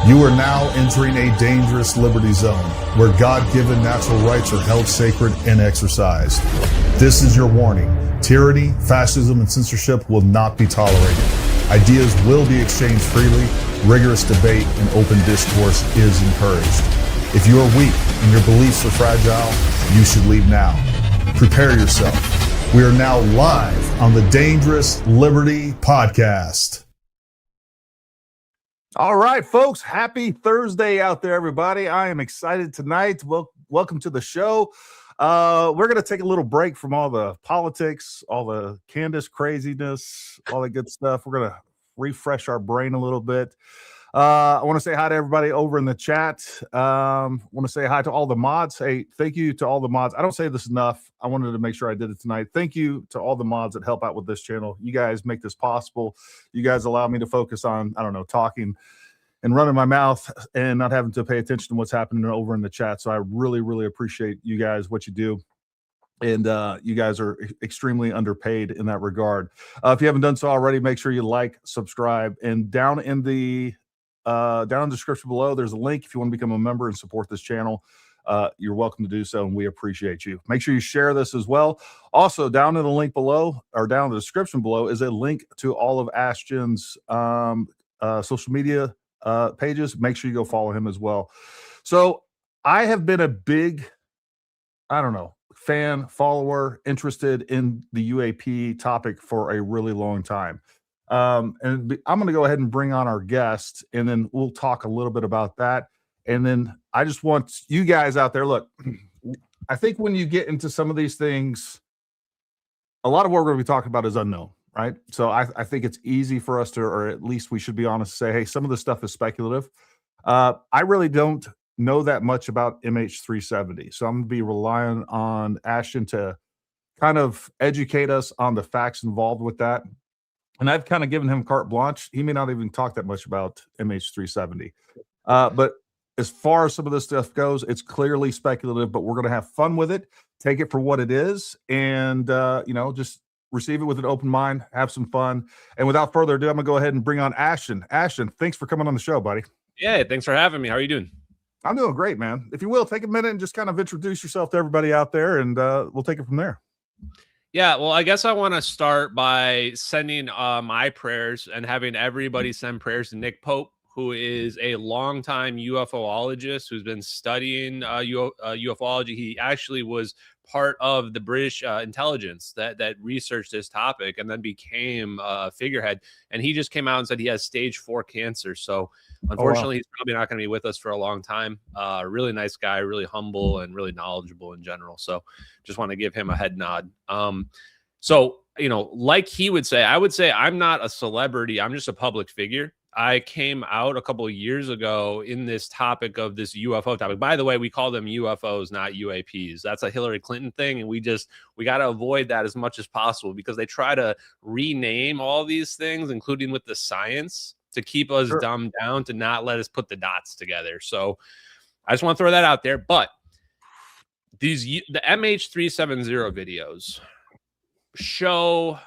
You are now entering a dangerous liberty zone where God-given natural rights are held sacred and exercised. This is your warning. Tyranny, fascism, and censorship will not be tolerated. Ideas will be exchanged freely. Rigorous debate and open discourse is encouraged. If you are weak and your beliefs are fragile, you should leave now. Prepare yourself. We are now live on the Dangerous Liberty Podcast. All right, folks. Happy Thursday out there, everybody. I am excited tonight. Welcome to the show. We're going to take a little break from all the politics, all the Candace craziness, all that good stuff. We're going to refresh our brain a little bit. I want to say hi to everybody over in the chat. I want to say hi to all the mods. Hey, thank you to all the mods. I don't say this enough. I wanted to make sure I did it tonight. Thank you to all the mods that help out with this channel. You guys make this possible. You guys allow me to focus on, talking and running my mouth and not having to pay attention to what's happening over in the chat. So I really, really appreciate you guys, what you do. And you guys are extremely underpaid in that regard. If you haven't done so already, make sure you like, subscribe, and down in the description below, there's a link if you want to become a member and support this channel. You're welcome to do so, and we appreciate you. Make sure you share this as well. Also, down in the link below, or down in the description below, is a link to all of Ashton's social media pages. Make sure you go follow him as well. So I have been a big, fan, follower, interested in the UAP topic for a really long time. And I'm going to go ahead and bring on our guest, and then we'll talk a little bit about that. And then I just want you guys out there, look, I think when you get into some of these things, a lot of what we're going to be talking about is unknown, right? So I think it's easy for us to, or at least we should be honest, to say, hey, some of this stuff is speculative. I really don't know that much about MH370. So I'm going to be relying on Ashton to kind of educate us on the facts involved with that. And I've kind of given him carte blanche. He may not even talk that much about MH370. But as far as some of this stuff goes, it's clearly speculative, but we're going to have fun with it, take it for what it is, and, just receive it with an open mind, have some fun. And without further ado, I'm going to go ahead and bring on Ashton. Ashton, thanks for coming on the show, buddy. Yeah, thanks for having me. How are you doing? I'm doing great, man. If you will, take a minute and just kind of introduce yourself to everybody out there, and we'll take it from there. Yeah, well, I guess I want to start by sending my prayers and having everybody send prayers to Nick Pope, who is a longtime UFOologist who's been studying ufology. He actually was part of the British intelligence that researched this topic and then became a figurehead. And he just came out and said he has stage 4 cancer. So unfortunately, he's probably not going to be with us for a long time. Really nice guy, really humble and really knowledgeable in general. So just want to give him a head nod. Like he would say, I would say I'm not a celebrity. I'm just a public figure. I came out a couple of years ago in this topic of this UFO topic. By the way, we call them UFOs, not UAPs. That's a Hillary Clinton thing. And we got to avoid that as much as possible because they try to rename all these things, including with the science, to keep us dumbed down, to not let us put the dots together. So I just want to throw that out there. But the MH370 videos show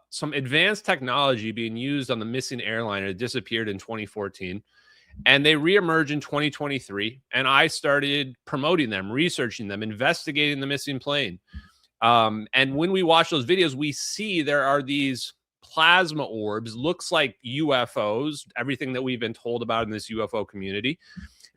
some advanced technology being used on the missing airliner that disappeared in 2014, and they reemerge in 2023. And I started promoting them, researching them, investigating the missing plane. And when we watch those videos, we see there are these plasma orbs, looks like UFOs, everything that we've been told about in this UFO community.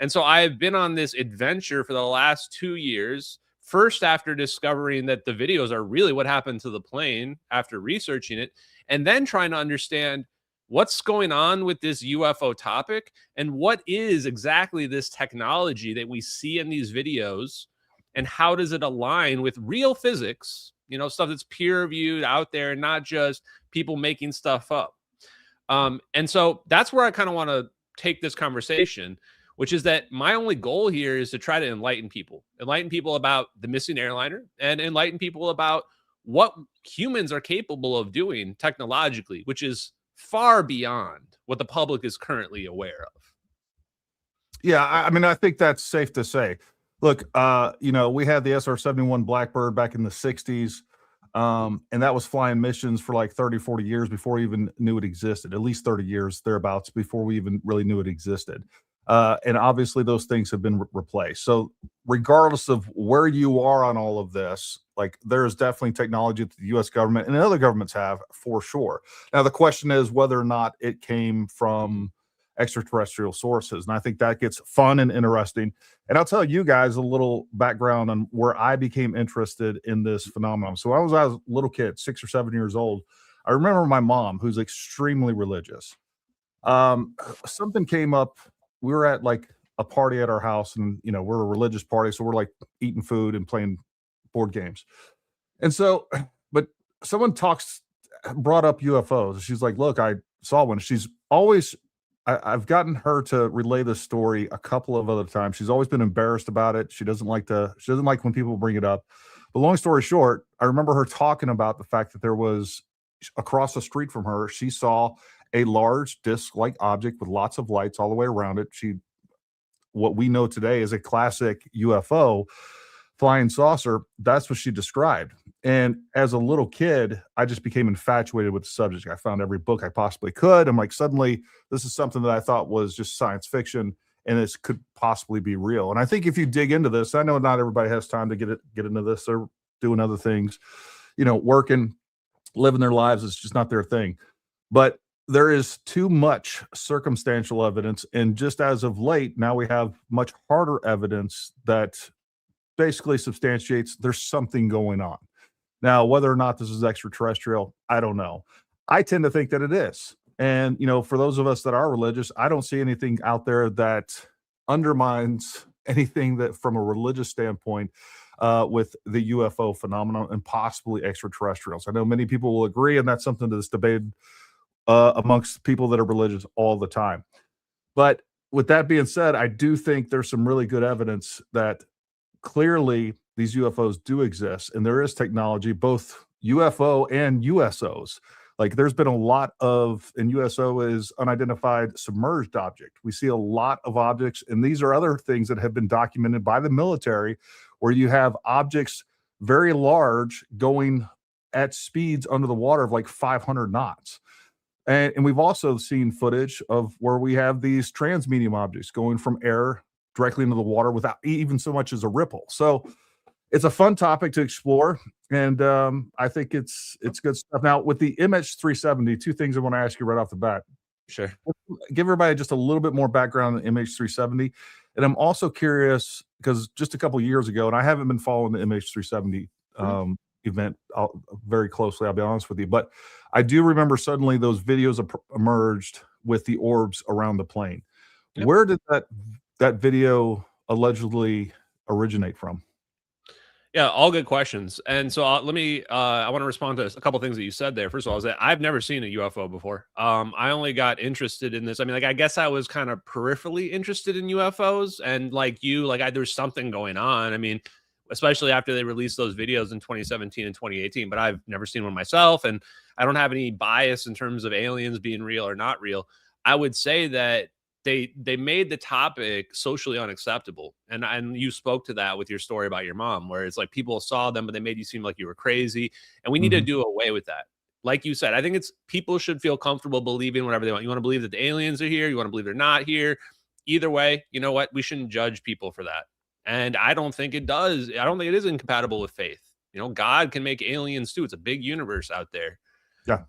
And so I've been on this adventure for the last 2 years. First, after discovering that the videos are really what happened to the plane after researching it, and then trying to understand what's going on with this UFO topic and what is exactly this technology that we see in these videos and how does it align with real physics, stuff that's peer-reviewed out there and not just people making stuff up. And so that's where I kind of want to take this conversation, which is that my only goal here is to try to enlighten people about the missing airliner and enlighten people about what humans are capable of doing technologically, which is far beyond what the public is currently aware of. Yeah, I think that's safe to say. Look, we had the SR-71 Blackbird back in the 60s. And that was flying missions for like 30, 40 years before we even knew it existed, at least 30 years thereabouts before we even really knew it existed. And obviously those things have been replaced. So regardless of where you are on all of this, like there's definitely technology that the US government and other governments have for sure. Now the question is whether or not it came from extraterrestrial sources. And I think that gets fun and interesting. And I'll tell you guys a little background on where I became interested in this phenomenon. So I was a little kid, 6 or 7 years old. I remember my mom, who's extremely religious. Something came up. We were at like a party at our house, and we're a religious party, so we're like eating food and playing board games. And so, but someone brought up UFOs. She's like, "Look, I saw one." She's always I've gotten her to relay this story a couple of other times. She's always been embarrassed about it. She doesn't like when people bring it up. But long story short, I remember her talking about the fact that there was across the street from her, she saw a large disc-like object with lots of lights all the way around it. What we know today is a classic UFO flying saucer. That's what she described. And as a little kid, I just became infatuated with the subject. I found every book I possibly could. I'm like, suddenly, this is something that I thought was just science fiction, and this could possibly be real. And I think if you dig into this, I know not everybody has time to get into this. They're doing other things, working, living their lives. It's just not their thing. But there is too much circumstantial evidence. And just as of late, now we have much harder evidence that basically substantiates there's something going on. Now, whether or not this is extraterrestrial, I don't know. I tend to think that it is. And, for those of us that are religious, I don't see anything out there that undermines anything that from a religious standpoint with the UFO phenomenon and possibly extraterrestrials. I know many people will agree, and that's something that's debated amongst people that are religious all the time. But with that being said, I do think there's some really good evidence that clearly these UFOs do exist, and there is technology, both UFO and USOs. Like there's been a lot of, and USO is unidentified submerged object. We see a lot of objects, and these are other things that have been documented by the military, where you have objects very large going at speeds under the water of like 500 knots. And we've also seen footage of where we have these transmedium objects going from air directly into the water without even so much as a ripple. So it's a fun topic to explore, and I think it's good stuff. Now, with the MH370, two things I want to ask you right off the bat. Sure. Give everybody just a little bit more background on the MH370. And I'm also curious, because just a couple of years ago, and I haven't been following the MH370 event very closely, I'll be honest with you, but I do remember suddenly those videos emerged with the orbs around the plane. Yep. Where did that video allegedly originate from? Yeah, all good questions. And so let me, I want to respond to a couple things that you said there. First of all, is that I've never seen a UFO before. I only got interested in this. I mean, like, I guess I was kind of peripherally interested in UFOs, and like you, like there's something going on. I mean, especially after they released those videos in 2017 and 2018, but I've never seen one myself. And I don't have any bias in terms of aliens being real or not real. I would say that they made the topic socially unacceptable. And you spoke to that with your story about your mom, where it's like people saw them, but they made you seem like you were crazy. And we need to do away with that. Like you said, I think people should feel comfortable believing whatever they want. You want to believe that the aliens are here. You want to believe they're not here. Either way, you know what? We shouldn't judge people for that. And I don't think it does. I don't think it is incompatible with faith. God can make aliens too. It's a big universe out there. Yeah.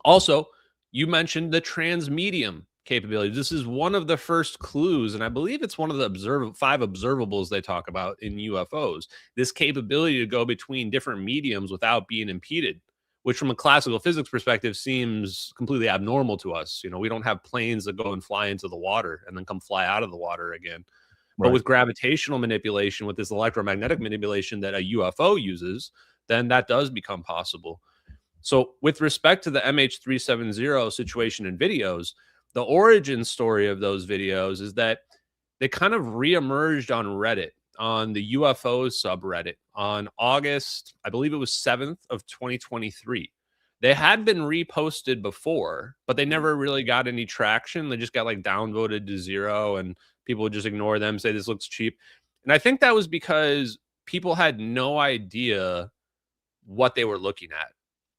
Also, you mentioned the transmedium capability. This is one of the first clues, and I believe it's one of the 5 observables they talk about in UFOs. This capability to go between different mediums without being impeded, which from a classical physics perspective seems completely abnormal to us. We don't have planes that go and fly into the water and then come fly out of the water again. Right. But with gravitational manipulation, with this electromagnetic manipulation that a UFO uses, then that does become possible. So with respect to the MH370 situation in videos, the origin story of those videos is that they kind of reemerged on Reddit, on the UFOs subreddit on August, I believe it was 7th of 2023. They had been reposted before, but they never really got any traction. They just got like downvoted to 0, and people would just ignore them, say this looks cheap. And I think that was because people had no idea what they were looking at.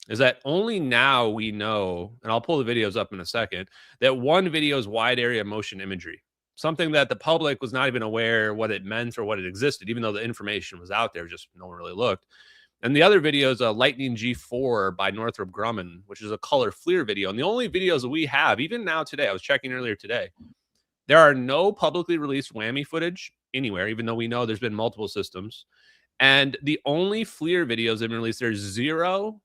Is that only now we know, and I'll pull the videos up in a second, that one video is wide area motion imagery, something that the public was not even aware what it meant or what it existed, even though the information was out there, just no one really looked. And the other video is a Lightning G4 by Northrop Grumman, which is a color FLIR video. And the only videos that we have, even now today, I was checking earlier today, there are no publicly released whammy footage anywhere, even though we know there's been multiple systems. And the only FLIR videos that have been released, there's 0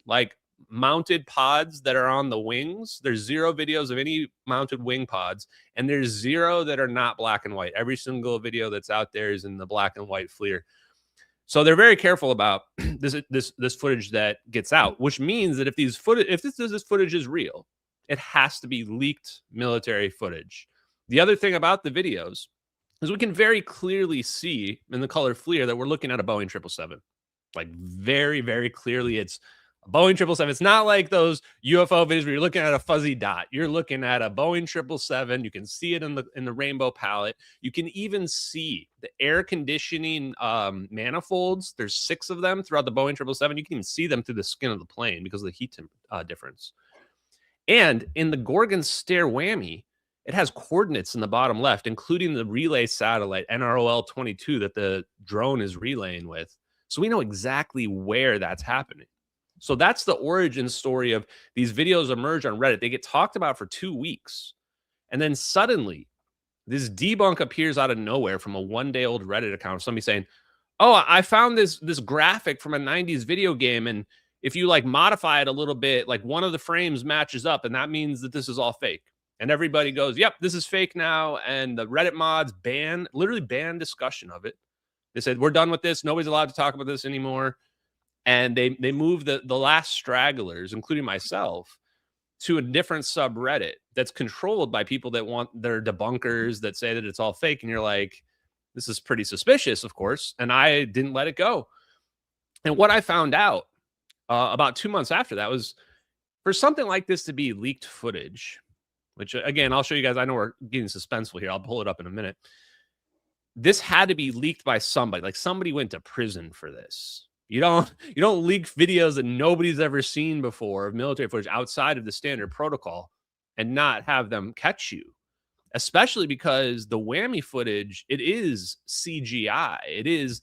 like mounted pods that are on the wings. There's 0 videos of any mounted wing pods, and there's 0 that are not black and white. Every single video that's out there is in the black and white FLIR. So they're very careful about this footage that gets out, which means that if this footage is real, it has to be leaked military footage. The other thing about the videos is we can very clearly see in the color FLIR that we're looking at a Boeing 777. Like very, very clearly, it's a Boeing 777. It's not like those UFO videos where you're looking at a fuzzy dot. You're looking at a Boeing 777. You can see it in the rainbow palette. You can even see the air conditioning manifolds. There's 6 of them throughout the Boeing 777. You can even see them through the skin of the plane because of the heat difference. And in the Gorgon stair whammy, it has coordinates in the bottom left, including the relay satellite NROL-22 that the drone is relaying with. So we know exactly where that's happening. So that's the origin story of these videos emerge on Reddit. They get talked about for 2 weeks. And then suddenly this debunk appears out of nowhere from a 1-day-old Reddit account. Somebody saying, oh, I found this graphic from a 90s video game. And if you like modify it a little bit, like one of the frames matches up, and that means that this is all fake. And everybody goes, yep, this is fake now. And the Reddit mods literally banned discussion of it. They said, we're done with this. Nobody's allowed to talk about this anymore. And they moved the last stragglers, including myself, to a different subreddit that's controlled by people that want their debunkers that say that it's all fake. And you're like, this is pretty suspicious, of course. And I didn't let it go. And what I found out about 2 months after that was for something like this to be leaked footage, which again, I'll show you guys. I know we're getting suspenseful here. I'll pull it up in a minute. This had to be leaked by somebody. Like somebody went to prison for this. You don't leak videos that nobody's ever seen before of military footage outside of the standard protocol and not have them catch you, especially because the whammy footage, it is CGI.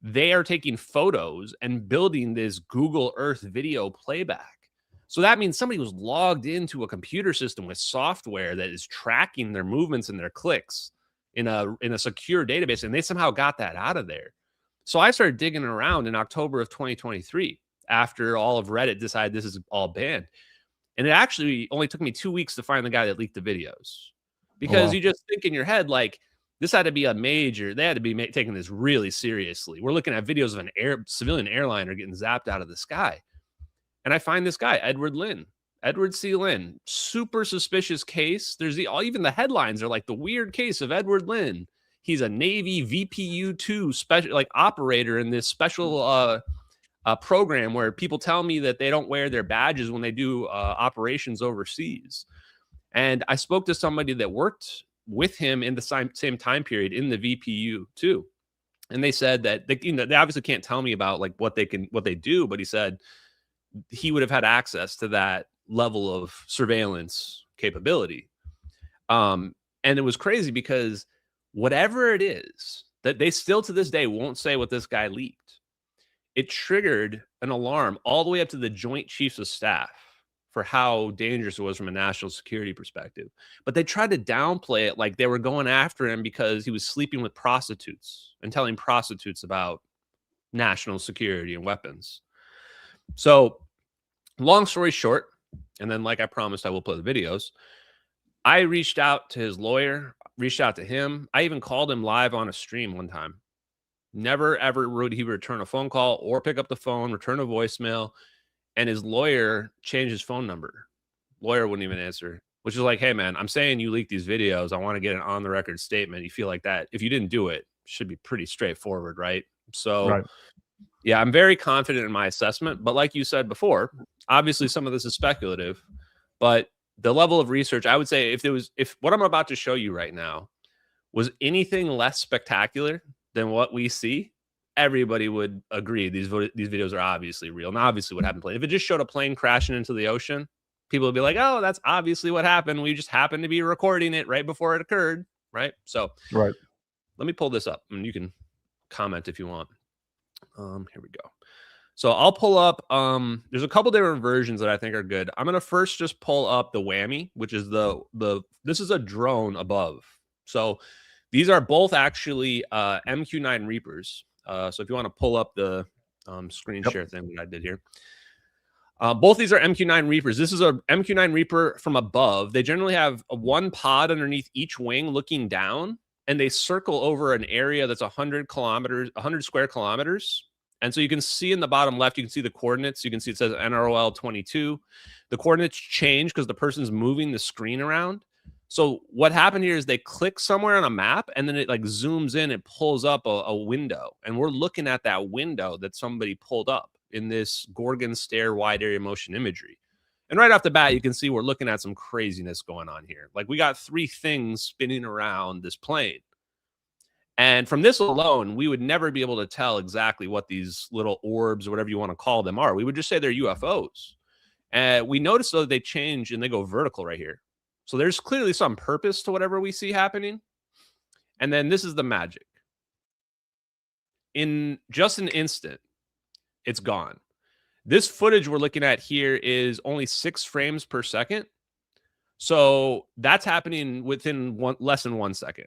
They are taking photos and building this Google Earth video playback. So that means somebody was logged into a computer system with software that is tracking their movements and their clicks in a secure database, and they somehow got that out of there. So I started digging around in October of 2023 after all of Reddit decided this is all banned. And it actually only took me 2 weeks to find the guy that leaked the videos, because you just think in your head, like, this had to be they had to be taking this really seriously. We're looking at videos of an civilian airliner getting zapped out of the sky. And I find this guy, Edward C. Lynn, super suspicious case. There's even the headlines are like the weird case of Edward Lynn. He's a Navy VPU-2 special operator in this special program where people tell me that they don't wear their badges when they do operations overseas. And I spoke to somebody that worked with him in the same time period in the VPU-2. And they said that they obviously can't tell me about like what they do, but he said he would have had access to that level of surveillance capability. And it was crazy because whatever it is that they still to this day won't say what this guy leaked, it triggered an alarm all the way up to the Joint Chiefs of Staff for how dangerous it was from a national security perspective. But they tried to downplay it like they were going after him because he was sleeping with prostitutes and telling prostitutes about national security and weapons. So long story short, and then like I promised, I will play the videos. I reached out to his lawyer, reached out to him. I even called him live on a stream one time. Never, ever would he return a phone call or pick up the phone, return a voicemail. And his lawyer changed his phone number. Lawyer wouldn't even answer, which is like, hey, man, I'm saying you leaked these videos. I want to get an on the record statement. You feel like that. If you didn't do it, should be pretty straightforward, right? So, right. Yeah, I'm very confident in my assessment. But like you said before, obviously some of this is speculative. But the level of research, I would say if what I'm about to show you right now was anything less spectacular than what we see, everybody would agree these videos are obviously real. And obviously what happened. If it just showed a plane crashing into the ocean, people would be like, oh, that's obviously what happened. We just happened to be recording it right before it occurred. Right. So right. Let me pull this up and you can comment if you want. Here we go. So I'll pull up, there's a couple different versions that I think are good. I'm going to first just pull up the whammy, which is this is a drone above. So these are both actually MQ-9 Reapers. So if you want to pull up the screen share thing that I did here. Both these are MQ-9 Reapers. This is a MQ-9 Reaper from above. They generally have one pod underneath each wing looking down, and they circle over an area that's 100 square kilometers. And so you can see in the bottom left, you can see the coordinates. You can see it says NROL 22. The coordinates change because the person's moving the screen around. So what happened here is they click somewhere on a map and then it like zooms in, it pulls up a window. And we're looking at that window that somebody pulled up in this Gorgon stare wide area motion imagery. And right off the bat, you can see we're looking at some craziness going on here. Like we got 3 things spinning around this plane. And from this alone, we would never be able to tell exactly what these little orbs or whatever you want to call them are. We would just say they're UFOs. And we notice, though, they change and they go vertical right here. So there's clearly some purpose to whatever we see happening. And then this is the magic. In just an instant, it's gone. This footage we're looking at here is only 6 frames per second. So that's happening within less than 1 second.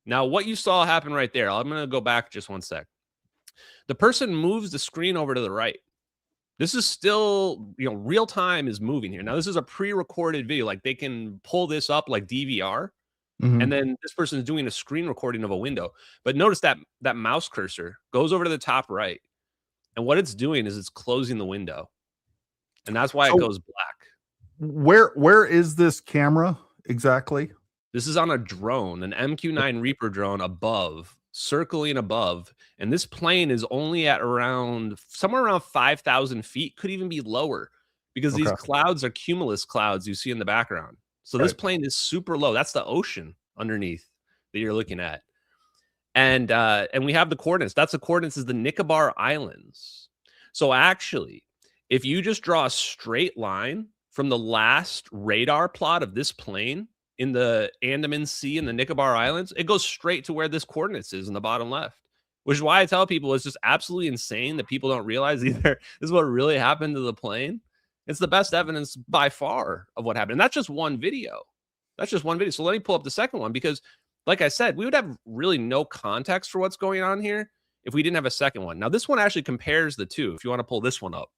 Now, what you saw happen right there, I'm going to go back just 1 sec. The person moves the screen over to the right. This is still, real time is moving here. Now, this is a pre-recorded video. Like they can pull this up like DVR. And then this person is doing a screen recording of a window. But notice that mouse cursor goes over to the top right. And what it's doing is it's closing the window. And that's why it goes black. Where is this camera exactly? This is on a drone, an MQ-9 Reaper drone above, circling above. And this plane is only at somewhere around 5,000 feet, could even be lower because these clouds are cumulus clouds you see in the background. So this plane is super low. That's the ocean underneath that you're looking at. And we have the coordinates. That's the coordinates is the Nicobar Islands. So actually, if you just draw a straight line from the last radar plot of this plane in the Andaman Sea and the Nicobar Islands, it goes straight to where this coordinates is in the bottom left, which is why I tell people it's just absolutely insane that people don't realize either this is what really happened to the plane. It's the best evidence by far of what happened. And that's just one video. That's just one video. So let me pull up the second one because, like I said, we would have really no context for what's going on here if we didn't have a second one. Now, this one actually compares the two. If you want to pull this one up.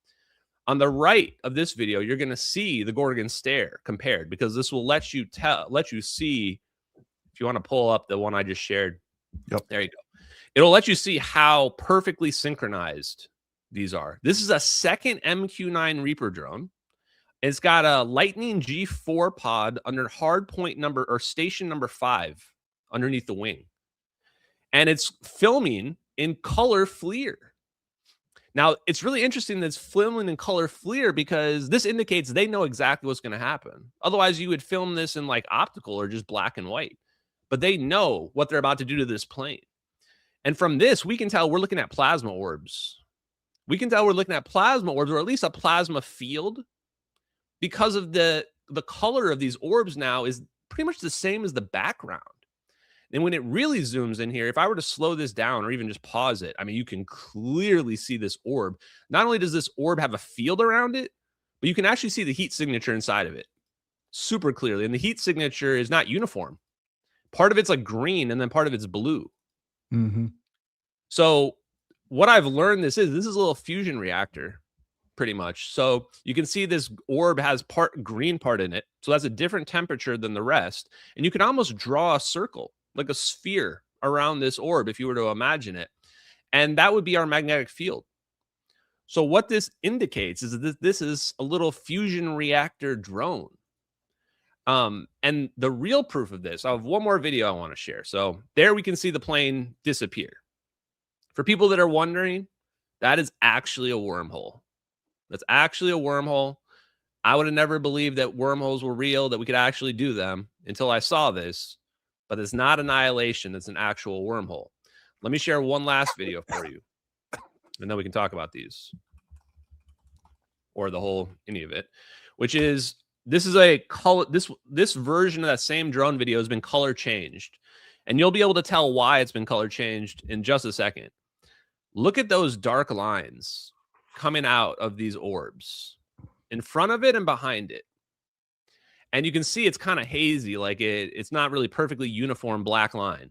On the right of this video, you're going to see the Gorgon stare compared because this will let you see, if you want to pull up the one I just shared. Yep. There you go. It'll let you see how perfectly synchronized these are. This is a second MQ-9 Reaper drone. It's got a Lightning G4 pod under hard point number or station number 5 underneath the wing. And it's filming in color FLIR. Now, it's really interesting that it's filming in color FLIR because this indicates they know exactly what's going to happen. Otherwise, you would film this in like optical or just black and white. But they know what they're about to do to this plane. And from this, we can tell we're looking at plasma orbs. We can tell we're looking at plasma orbs or at least a plasma field because of the color of these orbs now is pretty much the same as the background. And when it really zooms in here, if I were to slow this down or even just pause it, I mean, you can clearly see this orb. Not only does this orb have a field around it, but you can actually see the heat signature inside of it super clearly. And the heat signature is not uniform. Part of it's like green and then part of it's blue. So what I've learned this is a little fusion reactor pretty much. So you can see this orb has part green part in it. So that's a different temperature than the rest. And you can almost draw a circle, like a sphere around this orb if you were to imagine it. And that would be our magnetic field. So what this indicates is that this is a little fusion reactor drone. And the real proof of this, I have one more video I want to share. So there we can see the plane disappear. For people that are wondering, that is actually a wormhole. That's actually a wormhole. I would have never believed that wormholes were real, that we could actually do them until I saw this. But it's not annihilation. It's an actual wormhole. Let me share one last video for you. and then we can talk about these or the whole any of it, which is this is a color. This version of that same drone video has been color changed, and you'll be able to tell why it's been color changed in just a second. Look at those dark lines coming out of these orbs in front of it and behind it. And you can see it's kind of hazy, like it's not really perfectly uniform black line.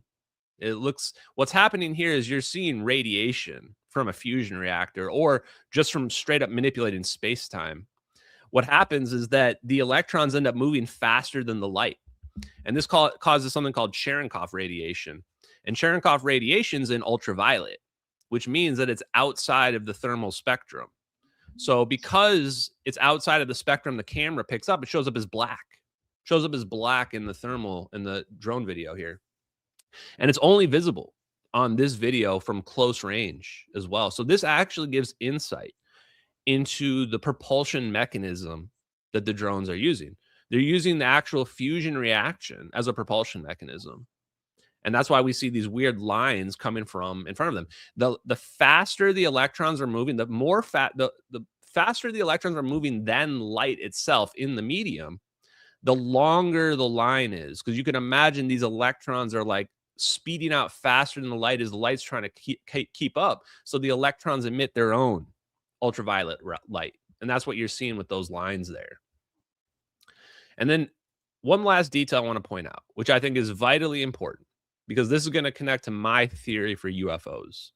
It looks, what's happening here is you're seeing radiation from a fusion reactor or just from straight up manipulating space-time. What happens is that the electrons end up moving faster than the light. And this causes something called Cherenkov radiation. And Cherenkov radiation is in ultraviolet, which means that it's outside of the thermal spectrum. So because it's outside of the spectrum the camera picks up, it shows up as black. Shows up as black in the thermal, in the drone video here. And it's only visible on this video from close range as well. So this actually gives insight into the propulsion mechanism that the drones are using. They're using the actual fusion reaction as a propulsion mechanism. And that's why we see these weird lines coming from in front of them. The faster the electrons are moving, the faster the electrons are moving than light itself in the medium, the longer the line is. Because you can imagine these electrons are like speeding out faster than the light as the light's trying to keep up. So the electrons emit their own ultraviolet light. And that's what you're seeing with those lines there. And then one last detail I want to point out, which I think is vitally important, because this is going to connect to my theory for UFOs.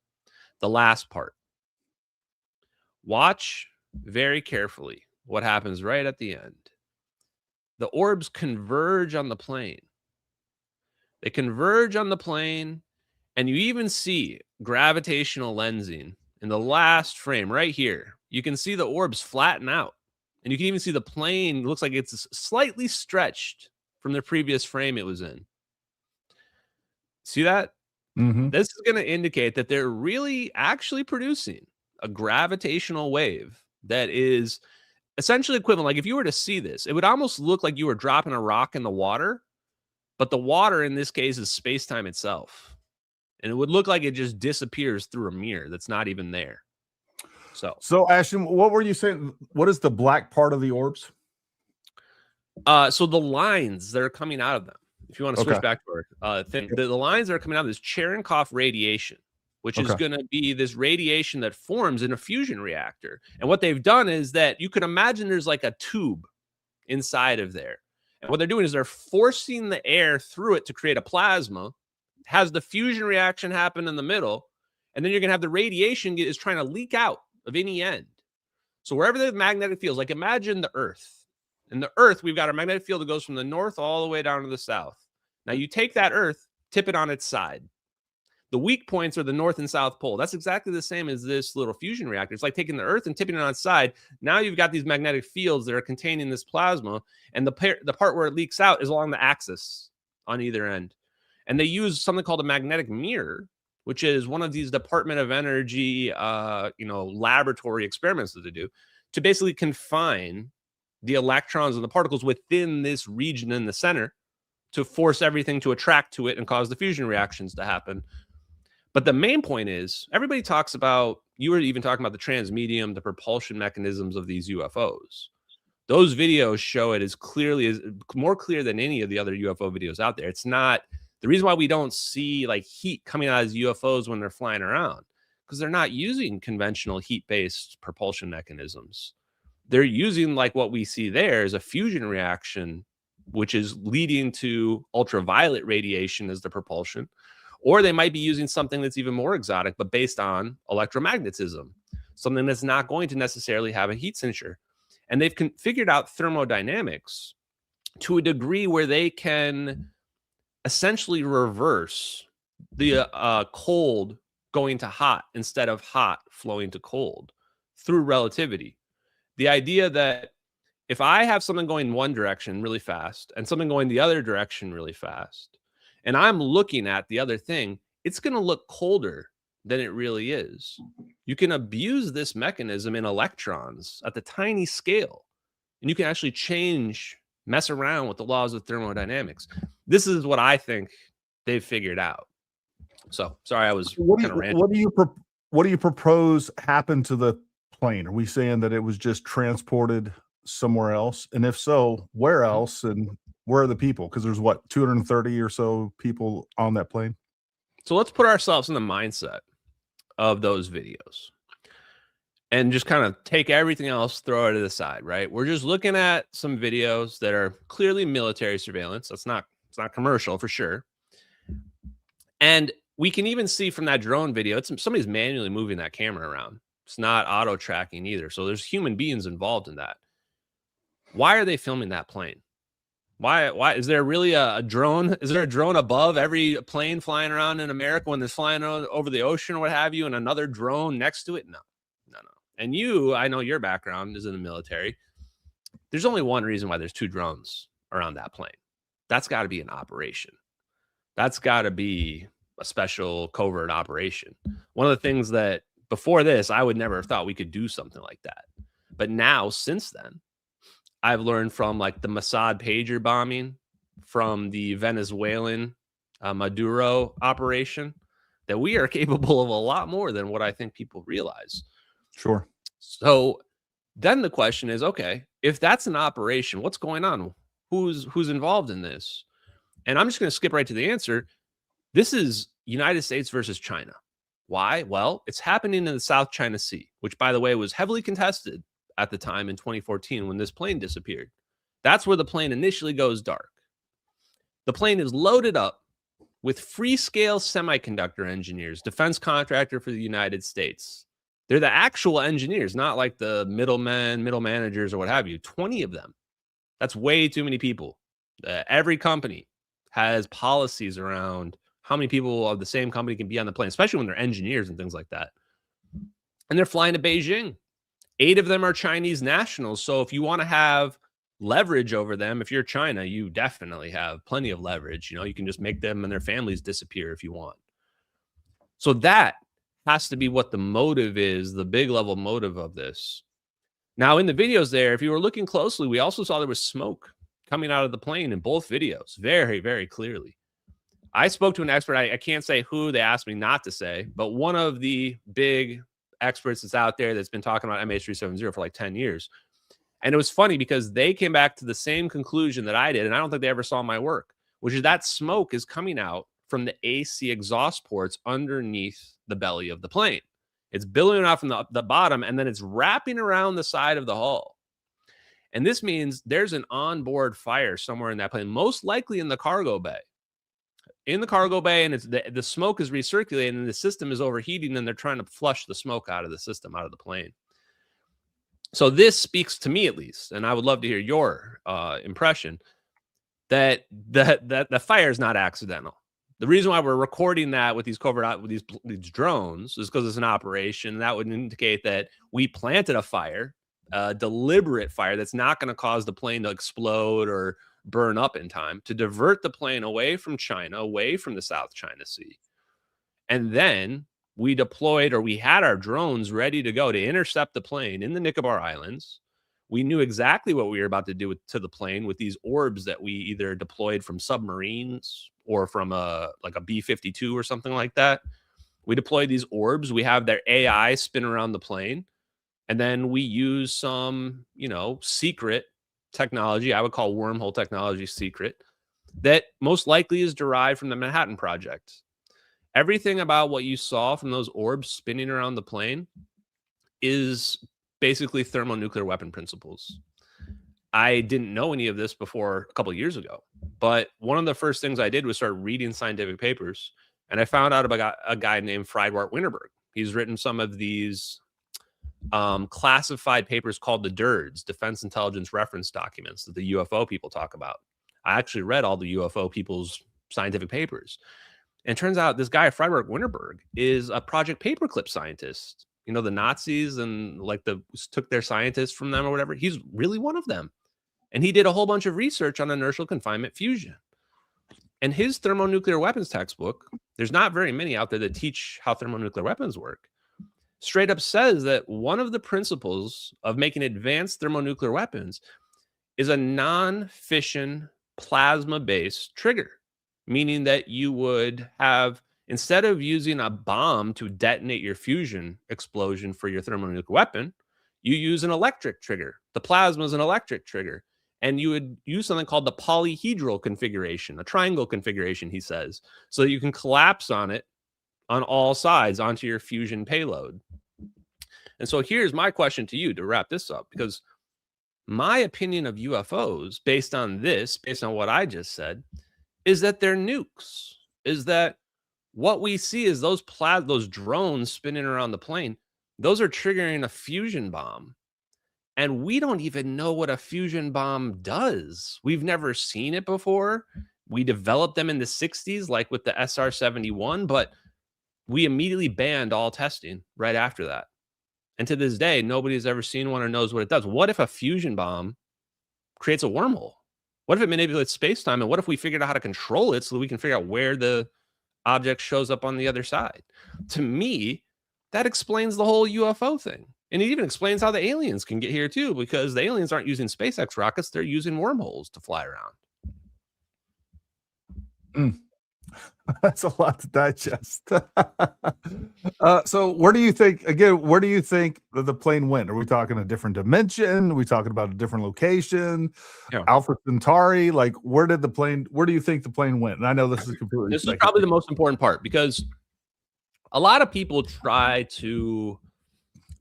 The last part. Watch very carefully what happens right at the end. The orbs converge on the plane. They converge on the plane, and you even see gravitational lensing in the last frame right here. You can see the orbs flatten out, and you can even see the plane looks like it's slightly stretched from the previous frame it was in. See that? Mm-hmm. This is going to indicate that they're really actually producing a gravitational wave that is essentially equivalent. Like if you were to see this, it would almost look like you were dropping a rock in the water, but the water in this case is space-time itself. And it would look like it just disappears through a mirror that's not even there. So Ashton, what were you saying? What is the black part of the orbs? So the lines that are coming out of them, if you want to switch back to our thing, the lines that are coming out of this Cherenkov radiation, which is going to be this radiation that forms in a fusion reactor. And what they've done is that you can imagine there's like a tube inside of there. And what they're doing is they're forcing the air through it to create a plasma, has the fusion reaction happen in the middle, and then you're going to have the radiation is trying to leak out of any end. So wherever the magnetic field is, like imagine the Earth. In the Earth, we've got a magnetic field that goes from the north all the way down to the south. Now you take that Earth, tip it on its side. The weak points are the north and south pole. That's exactly the same as this little fusion reactor. It's like taking the Earth and tipping it on its side. Now you've got these magnetic fields that are containing this plasma, and the part where it leaks out is along the axis on either end. And they use something called a magnetic mirror, which is one of these Department of Energy, laboratory experiments that they do to basically confine the electrons and the particles within this region in the center to force everything to attract to it and cause the fusion reactions to happen. But the main point is, everybody talks about, you were even talking about the transmedium, the propulsion mechanisms of these UFOs. Those videos show it as clearly, as more clear than any of the other UFO videos out there. It's not, the reason why we don't see like heat coming out of these UFOs when they're flying around, because they're not using conventional heat-based propulsion mechanisms. They're using like what we see there is a fusion reaction, which is leading to ultraviolet radiation as the propulsion. Or they might be using something that's even more exotic, but based on electromagnetism, something that's not going to necessarily have a heat signature. And they've figured out thermodynamics to a degree where they can essentially reverse the cold going to hot instead of hot flowing to cold through relativity. The idea that if I have something going one direction really fast and something going the other direction really fast, and I'm looking at the other thing, it's going to look colder than it really is. You can abuse this mechanism in electrons at the tiny scale, and you can actually mess around with the laws of thermodynamics. This is what I think they've figured out. So, sorry, I was kind of ranting. what do you propose happened to the plane? Are we saying that it was just transported somewhere else? And if so, where else? And where are the people? Because there's what, 230 or so people on that plane? So let's put ourselves in the mindset of those videos and just kind of take everything else, throw it to the side, right? We're just looking at some videos that are clearly military surveillance. It's not commercial for sure. And we can even see from that drone video, it's somebody's manually moving that camera around. It's not auto tracking either. So there's human beings involved in that. Why are they filming that plane? Why is there really a drone? Is there a drone above every plane flying around in America when they're flying over the ocean or what have you, and another drone next to it? No. And I know your background is in the military. There's only one reason why there's two drones around that plane. That's got to be an operation. That's got to be a special covert operation. One of the things that before this, I would never have thought we could do something like that. But now, since then, I've learned from like the Mossad pager bombing, from the Venezuelan Maduro operation, that we are capable of a lot more than what I think people realize. Sure. So then the question is, okay, if that's an operation, what's going on? Who's involved in this? And I'm just going to skip right to the answer. This is United States versus China. Why? Well, it's happening in the South China Sea, which, by the way, was heavily contested at the time in 2014 when this plane disappeared. That's where the plane initially goes dark. The plane is loaded up with Freescale Semiconductor engineers, defense contractor for the United States. They're the actual engineers, not like the middlemen, middle managers, or what have you. 20 of them. That's way too many people. Every company has policies around how many people of the same company can be on the plane, especially when they're engineers and things like that. And they're flying to Beijing. 8 of them are Chinese nationals. So if you want to have leverage over them, if you're China, you definitely have plenty of leverage. You can just make them and their families disappear if you want. So that has to be what the motive is, the big level motive of this. Now, in the videos there, if you were looking closely, we also saw there was smoke coming out of the plane in both videos, very, very clearly. I spoke to an expert. I can't say who, they asked me not to say, but one of the big experts that's out there that's been talking about MH370 for like 10 years. And it was funny because they came back to the same conclusion that I did, and I don't think they ever saw my work, which is that smoke is coming out from the AC exhaust ports underneath the belly of the plane. It's billowing out from the bottom, and then it's wrapping around the side of the hull. And this means there's an onboard fire somewhere in that plane, most likely in the cargo bay. In the cargo bay, and the smoke is recirculating, and the system is overheating, and they're trying to flush the smoke out of the system, out of the plane. So this speaks to me, at least, and I would love to hear your impression, that the fire is not accidental. The reason why we're recording that with these covert with these drones is because it's an operation. That would indicate that we planted a fire, a deliberate fire that's not going to cause the plane to explode or burn up in time, to divert the plane away from China, away from the South China Sea. And then we deployed, or we had our drones ready to go to intercept the plane in the Nicobar Islands. We knew exactly what we were about to do to the plane with these orbs that we either deployed from submarines or from a B-52 or something like that. We deployed these orbs. We have their AI spin around the plane. And then we use some, secret technology, I would call wormhole technology secret, that most likely is derived from the Manhattan Project. Everything about what you saw from those orbs spinning around the plane is basically thermonuclear weapon principles. I didn't know any of this before a couple of years ago, but one of the first things I did was start reading scientific papers, and I found out about a guy named Friedwart Winterberg. He's written some of these classified papers called the DIRDs, Defense Intelligence Reference Documents, that the UFO people talk about. I actually read all the UFO people's scientific papers. And it turns out this guy, Friedrich Winterberg, is a Project Paperclip scientist. The Nazis and took their scientists from them or whatever. He's really one of them. And he did a whole bunch of research on inertial confinement fusion. And his thermonuclear weapons textbook, there's not very many out there that teach how thermonuclear weapons work, straight up says that one of the principles of making advanced thermonuclear weapons is a non-fission plasma-based trigger, meaning that you would have Instead of using a bomb to detonate your fusion explosion for your thermonuclear weapon, you use an electric trigger. The plasma is an electric trigger. And you would use something called the polyhedral configuration, a triangle configuration, he says, so that you can collapse on it on all sides onto your fusion payload. And so here's my question to you to wrap this up, because my opinion of UFOs, based on what I just said, is that they're nukes, is that what we see is those drones spinning around the plane, those are triggering a fusion bomb. And we don't even know what a fusion bomb does. We've never seen it before. We developed them in the 60s, like with the SR-71, but we immediately banned all testing right after that. And to this day, nobody's ever seen one or knows what it does. What if a fusion bomb creates a wormhole? What if it manipulates space-time? And what if we figured out how to control it so that we can figure out where the object shows up on the other side? To me, that explains the whole UFO thing. And it even explains how the aliens can get here too, because the aliens aren't using SpaceX rockets. They're using wormholes to fly around. That's a lot to digest. So where do you think that the plane went? Are we talking a different dimension? Are we talking about a different location? Yeah. Alpha Centauri? Like, where do you think the plane went? And I know this is completely This is probably the most important part, because a lot of people try to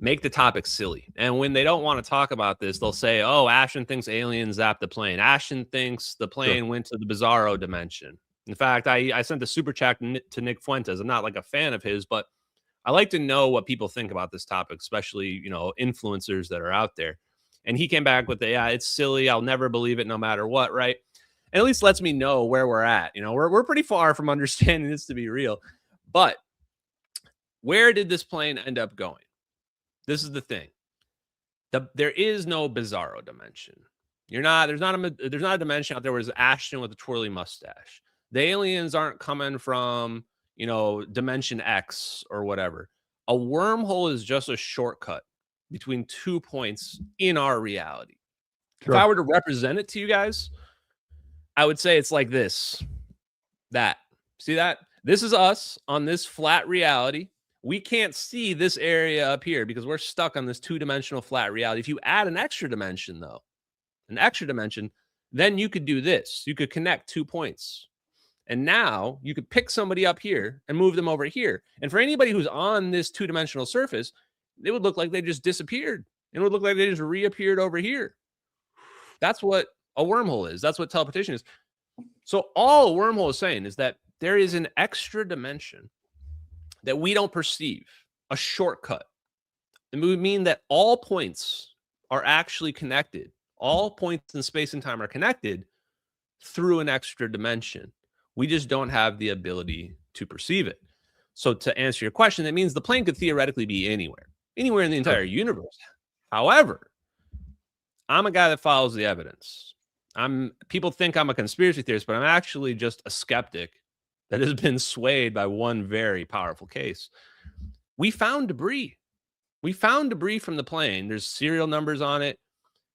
make the topic silly. And when they don't want to talk about this, they'll say, oh, Ashton thinks aliens zapped the plane. Ashton thinks the plane went to the bizarro dimension. In fact, I sent a super chat to Nick Fuentes. I'm not like a fan of his, but I like to know what people think about this topic, especially, influencers that are out there. And he came back with it's silly. I'll never believe it no matter what, right? And at least lets me know where we're at. We're pretty far from understanding this to be real. But where did this plane end up going? This is the thing. There is no bizarro dimension. There's not a dimension out there where there's Ashton with a twirly mustache. The aliens aren't coming from, dimension X or whatever. A wormhole is just a shortcut between 2 points in our reality. Sure. If I were to represent it to you guys, I would say it's like this. See that? This is us on this flat reality. We can't see this area up here because we're stuck on this two-dimensional flat reality. If you add an extra dimension, then you could do this. You could connect 2 points. And now you could pick somebody up here and move them over here. And for anybody who's on this two-dimensional surface, it would look like they just disappeared. It would look like they just reappeared over here. That's what a wormhole is. That's what teleportation is. So all a wormhole is saying is that there is an extra dimension that we don't perceive, a shortcut. It would mean that all points are actually connected. All points in space and time are connected through an extra dimension. We just don't have the ability to perceive it. So to answer your question, that means the plane could theoretically be anywhere in the entire universe. However, I'm a guy that follows the evidence. People think I'm a conspiracy theorist, but I'm actually just a skeptic that has been swayed by one very powerful case. We found debris. We found debris from the plane. There's serial numbers on it.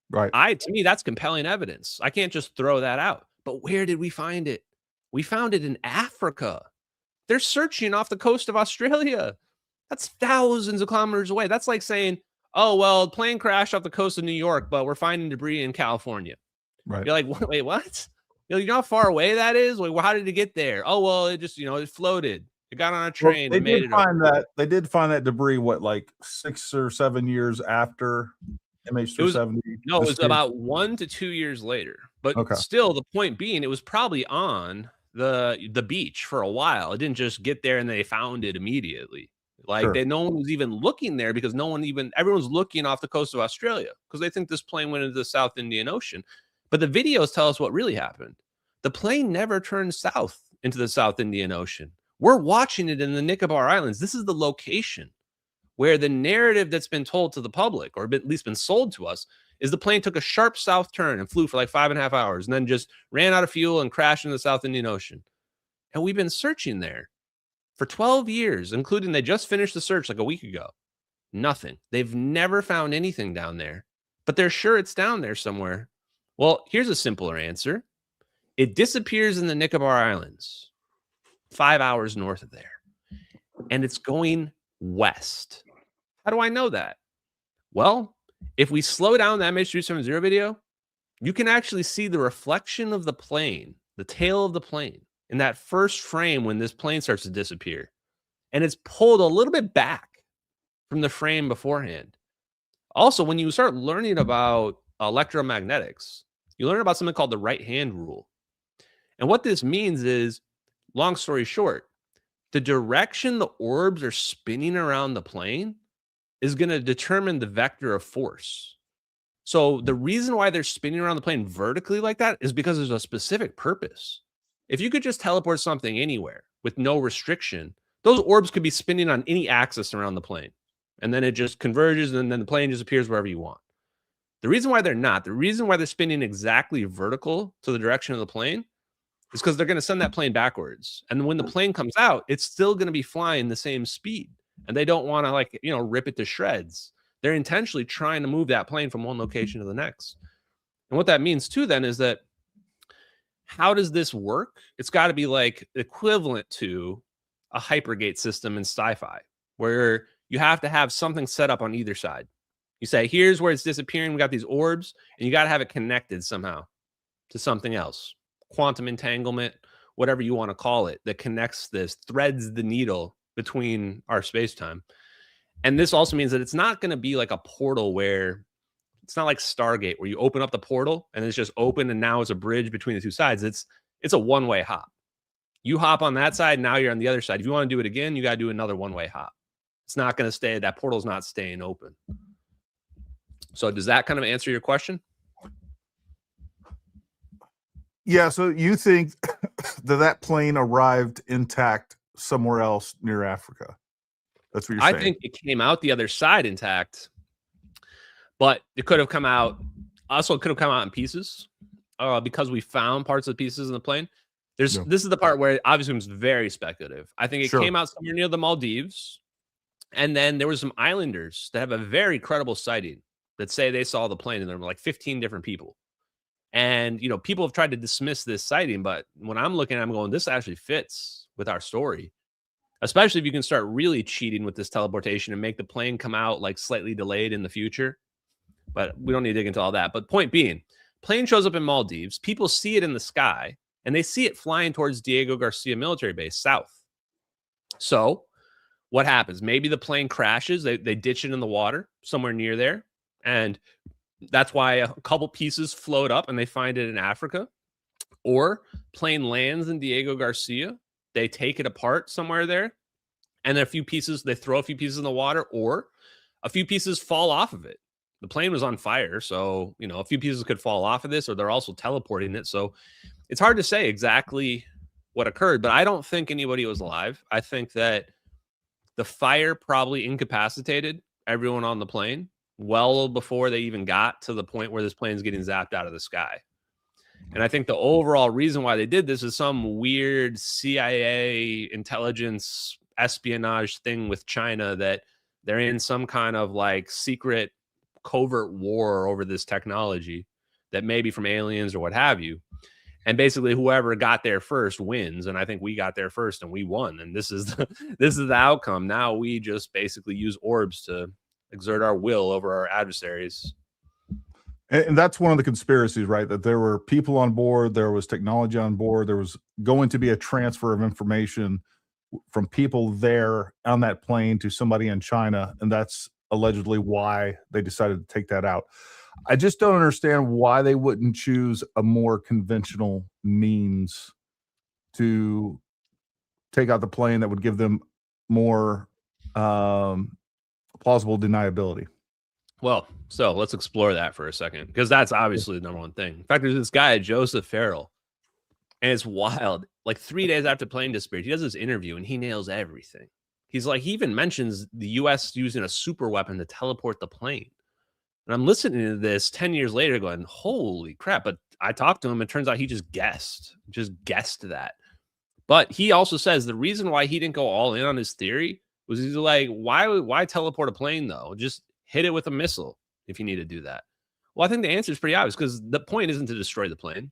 Right. To me, that's compelling evidence. I can't just throw that out. But where did we find it? We found it in Africa. They're searching off the coast of Australia. That's thousands of kilometers away. That's like saying, oh, well, plane crashed off the coast of New York, but we're finding debris in California. Right. You're like, wait, what? You know how far away that is? Like, well, how did it get there? Oh, well, it just, it floated. It got on a train. Well, they did find that debris, like 6 or 7 years after MH370? No, it was about 1 to 2 years later. But still, the point being, it was probably on the beach for a while. It didn't just get there and they found it immediately. No one was even looking there because everyone's looking off the coast of Australia because they think this plane went into the South Indian Ocean. But the videos tell us what really happened. The plane never turned south into the South Indian Ocean. We're watching it in the Nicobar Islands. This is the location where the narrative that's been told to the public, or at least been sold to us, is the plane took a sharp south turn and flew for like 5.5 hours and then just ran out of fuel and crashed into the South Indian Ocean. And we've been searching there for 12 years, including they just finished the search like a week ago. Nothing. They've never found anything down there, but they're sure it's down there somewhere. Well, here's a simpler answer. It disappears in the Nicobar Islands, 5 hours north of there. and it's going west. How do I know that? Well, if we slow down the MH370 video, you can actually see the reflection of the plane, the tail of the plane, in that first frame when this plane starts to disappear. And it's pulled a little bit back from the frame beforehand. Also, when you start learning about electromagnetics, you learn about something called the right hand rule. And what this means is, long story short, the direction the orbs are spinning around the plane is going to determine the vector of force. So the reason why they're spinning around the plane vertically like that is because there's a specific purpose. If you could just teleport something anywhere with no restriction, those orbs could be spinning on any axis around the plane. And then it just converges, and then the plane just appears wherever you want. The reason why they're not, the reason why they're spinning exactly vertical to the direction of the plane is because they're going to send that plane backwards. And when the plane comes out, it's still going to be flying the same speed. And they don't want to rip it to shreds. They're intentionally trying to move that plane from one location to the next. And what that means too then is that, how does this work? It's got to be like equivalent to a hypergate system in sci-fi, where you have to have something set up on either side. You say, here's where it's disappearing. We got these orbs, and you got to have it connected somehow to something else. Quantum entanglement, whatever you want to call it, that connects this, threads the needle between our space-time. And this also means that it's not going to be like a portal where it's not like Stargate, where you open up the portal and it's just open and now it's a bridge between the two sides. It's a one-way hop. You hop on that side, now you're on the other side. If you want to do it again, you got to do another one-way hop. It's not going to stay, that portal's not staying open. So does that kind of answer your question? Yeah, so you think that plane arrived intact somewhere else near Africa? That's what you're saying? I think it came out the other side intact, but it could have come out. Also, it could have come out in pieces because we found parts of the pieces in the plane. This is the part where it obviously was very speculative. I think it came out somewhere near the Maldives, and then there were some islanders that have a very credible sighting that say they saw the plane, and there were like 15 different people. And, people have tried to dismiss this sighting, but when I'm looking at it, I'm going, this actually fits with our story, especially if you can start really cheating with this teleportation and make the plane come out like slightly delayed in the future. But we don't need to dig into all that. But point being, plane shows up in Maldives. People see it in the sky, and they see it flying towards Diego Garcia military base south. So what happens? Maybe the plane crashes. They ditch it in the water somewhere near there. And that's why a couple pieces float up and they find it in Africa. Or plane lands in Diego Garcia. They take it apart somewhere there. And then they throw a few pieces in the water, or a few pieces fall off of it. The plane was on fire, so, a few pieces could fall off of this, or they're also teleporting it. So it's hard to say exactly what occurred, but I don't think anybody was alive. I think that the fire probably incapacitated everyone on the plane well before they even got to the point where this plane's getting zapped out of the sky. And I think the overall reason why they did this is some weird CIA intelligence espionage thing with China, that they're in some kind of like secret covert war over this technology that may be from aliens or what have you. And basically whoever got there first wins. And I think we got there first and we won. And this is the outcome. Now we just basically use orbs to exert our will over our adversaries. And that's one of the conspiracies, right? That there were people on board, there was technology on board, there was going to be a transfer of information from people there on that plane to somebody in China. And that's allegedly why they decided to take that out. I just don't understand why they wouldn't choose a more conventional means to take out the plane that would give them more plausible deniability. Well, so let's explore that for a second, because that's obviously the number one thing. In fact, there's this guy, Joseph Farrell, and it's wild. Like 3 days after the plane disappeared, he does this interview and he nails everything. He's like, he even mentions the U.S. using a super weapon to teleport the plane. And I'm listening to this 10 years later going, holy crap. But I talked to him, and it turns out he just guessed that. But he also says the reason why he didn't go all in on his theory was he's like, why teleport a plane though? Just hit it with a missile if you need to do that. Well, I think the answer is pretty obvious, because the point isn't to destroy the plane.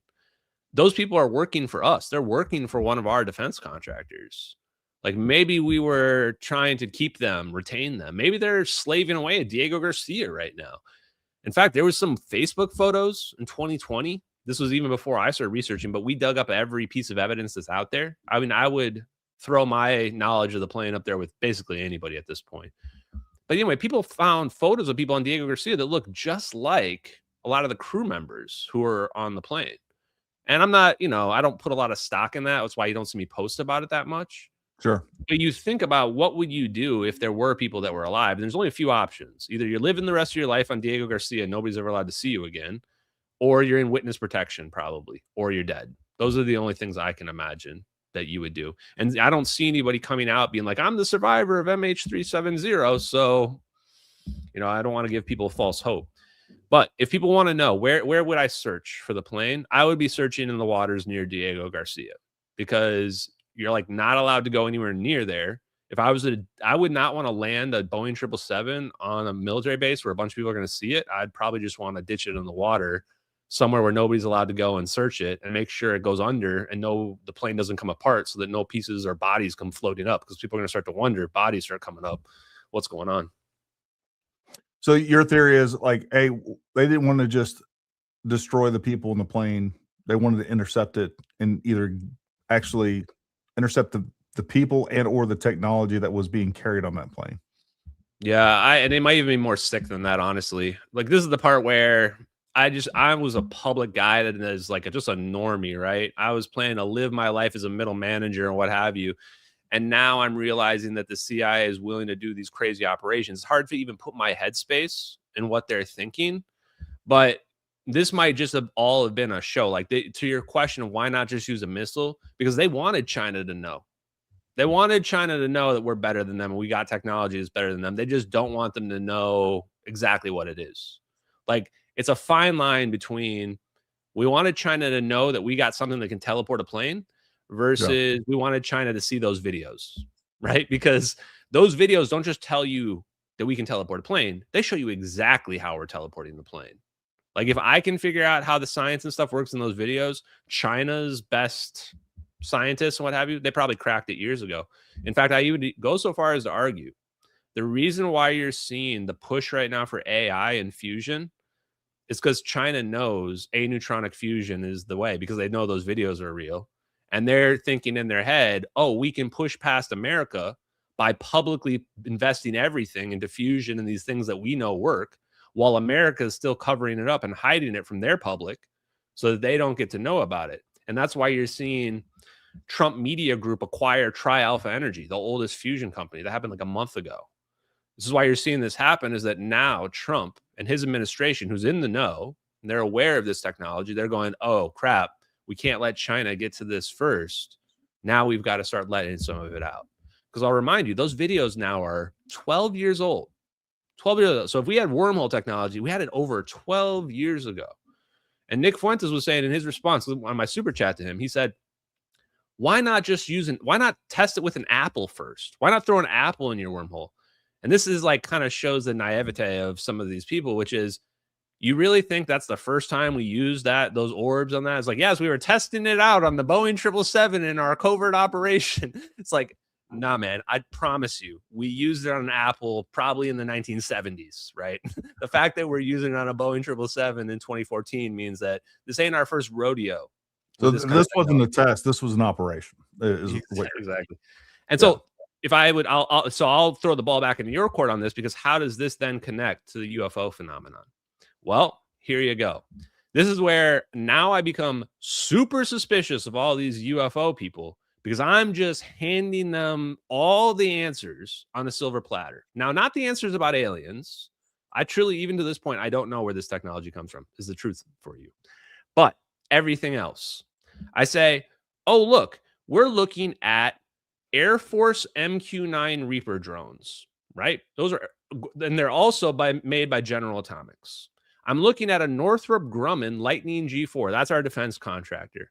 Those people are working for us. They're working for one of our defense contractors. Like maybe we were trying to keep them, retain them. Maybe they're slaving away at Diego Garcia right now. In fact, there was some Facebook photos in 2020. This was even before I started researching, but we dug up every piece of evidence that's out there. I mean, I would throw my knowledge of the plane up there with basically anybody at this point. But anyway, people found photos of people on Diego Garcia that look just like a lot of the crew members who were on the plane. And I'm not, I don't put a lot of stock in that. That's why you don't see me post about it that much. Sure. But you think about what would you do if there were people that were alive? And there's only a few options. Either you're living the rest of your life on Diego Garcia and nobody's ever allowed to see you again, or you're in witness protection probably, or you're dead. Those are the only things I can imagine that you would do. And I don't see anybody coming out being like, I'm the survivor of MH370. So, I don't want to give people false hope. But if people want to know where would I search for the plane, I would be searching in the waters near Diego Garcia, because you're like not allowed to go anywhere near there. If I would not want to land a Boeing 777 on a military base where a bunch of people are going to see it. I'd probably just want to ditch it in the water somewhere where nobody's allowed to go and search it, and make sure it goes under and the plane doesn't come apart, so that no pieces or bodies come floating up, because people are going to start to wonder, bodies start coming up, what's going on. So your theory is like, hey, they didn't want to just destroy the people in the plane. They wanted to intercept it and either actually intercept the people and or the technology that was being carried on that plane. Yeah, and it might even be more sick than that, honestly. Like, this is the part where I was a public guy that is like just a normie, right? I was planning to live my life as a middle manager and what have you. And now I'm realizing that the CIA is willing to do these crazy operations. It's hard to even put my headspace in what they're thinking, but this might just have been a show. Like, to your question of why not just use a missile, because they wanted China to know. They wanted China to know that we're better than them and we got technology that's better than them. They just don't want them to know exactly what it is. Like, it's a fine line between we wanted China to know that we got something that can teleport a plane versus we wanted China to see those videos, right? Because those videos don't just tell you that we can teleport a plane. They show you exactly how we're teleporting the plane. Like, if I can figure out how the science and stuff works in those videos, China's best scientists and what have you, they probably cracked it years ago. In fact, I even go so far as to argue the reason why you're seeing the push right now for AI and fusion is because China knows aneutronic fusion is the way, because they know those videos are real. And they're thinking in their head, oh, we can push past America by publicly investing everything into fusion and these things that we know work, while America is still covering it up and hiding it from their public so that they don't get to know about it. And that's why you're seeing Trump Media Group acquire Tri-Alpha Energy, the oldest fusion company. That happened like a month ago. This is why you're seeing this happen, is that now Trump and his administration, who's in the know, and they're aware of this technology, they're going, oh, crap, we can't let China get to this first. Now we've got to start letting some of it out. Because I'll remind you, those videos now are 12 years old. 12 years ago. So if we had wormhole technology, we had it over 12 years ago. And Nick Fuentes was saying in his response on my super chat to him, he said, why not test it with an apple first? Why not throw an apple in your wormhole? And this is like kind of shows the naivete of some of these people, which is, you really think that's the first time we used those orbs on that? It's like, yes, we were testing it out on the Boeing 777 in our covert operation. It's like, nah, man, I promise you, we used it on an Apple probably in the 1970s, right? The fact that we're using it on a Boeing 777 in 2014 means that this ain't our first rodeo. So this wasn't a test. This was an operation. Exactly. And so if I would, I'll throw the ball back into your court on this, because how does this then connect to the UFO phenomenon? Well, here you go. This is where now I become super suspicious of all these UFO people, because I'm just handing them all the answers on a silver platter. Now, not the answers about aliens. I truly, even to this point, I don't know where this technology comes from, is the truth for you. But everything else, I say, oh, look, we're looking at Air Force MQ-9 Reaper drones, right? Those are, and they're also made by General Atomics. I'm looking at a Northrop Grumman Lightning G4. That's our defense contractor.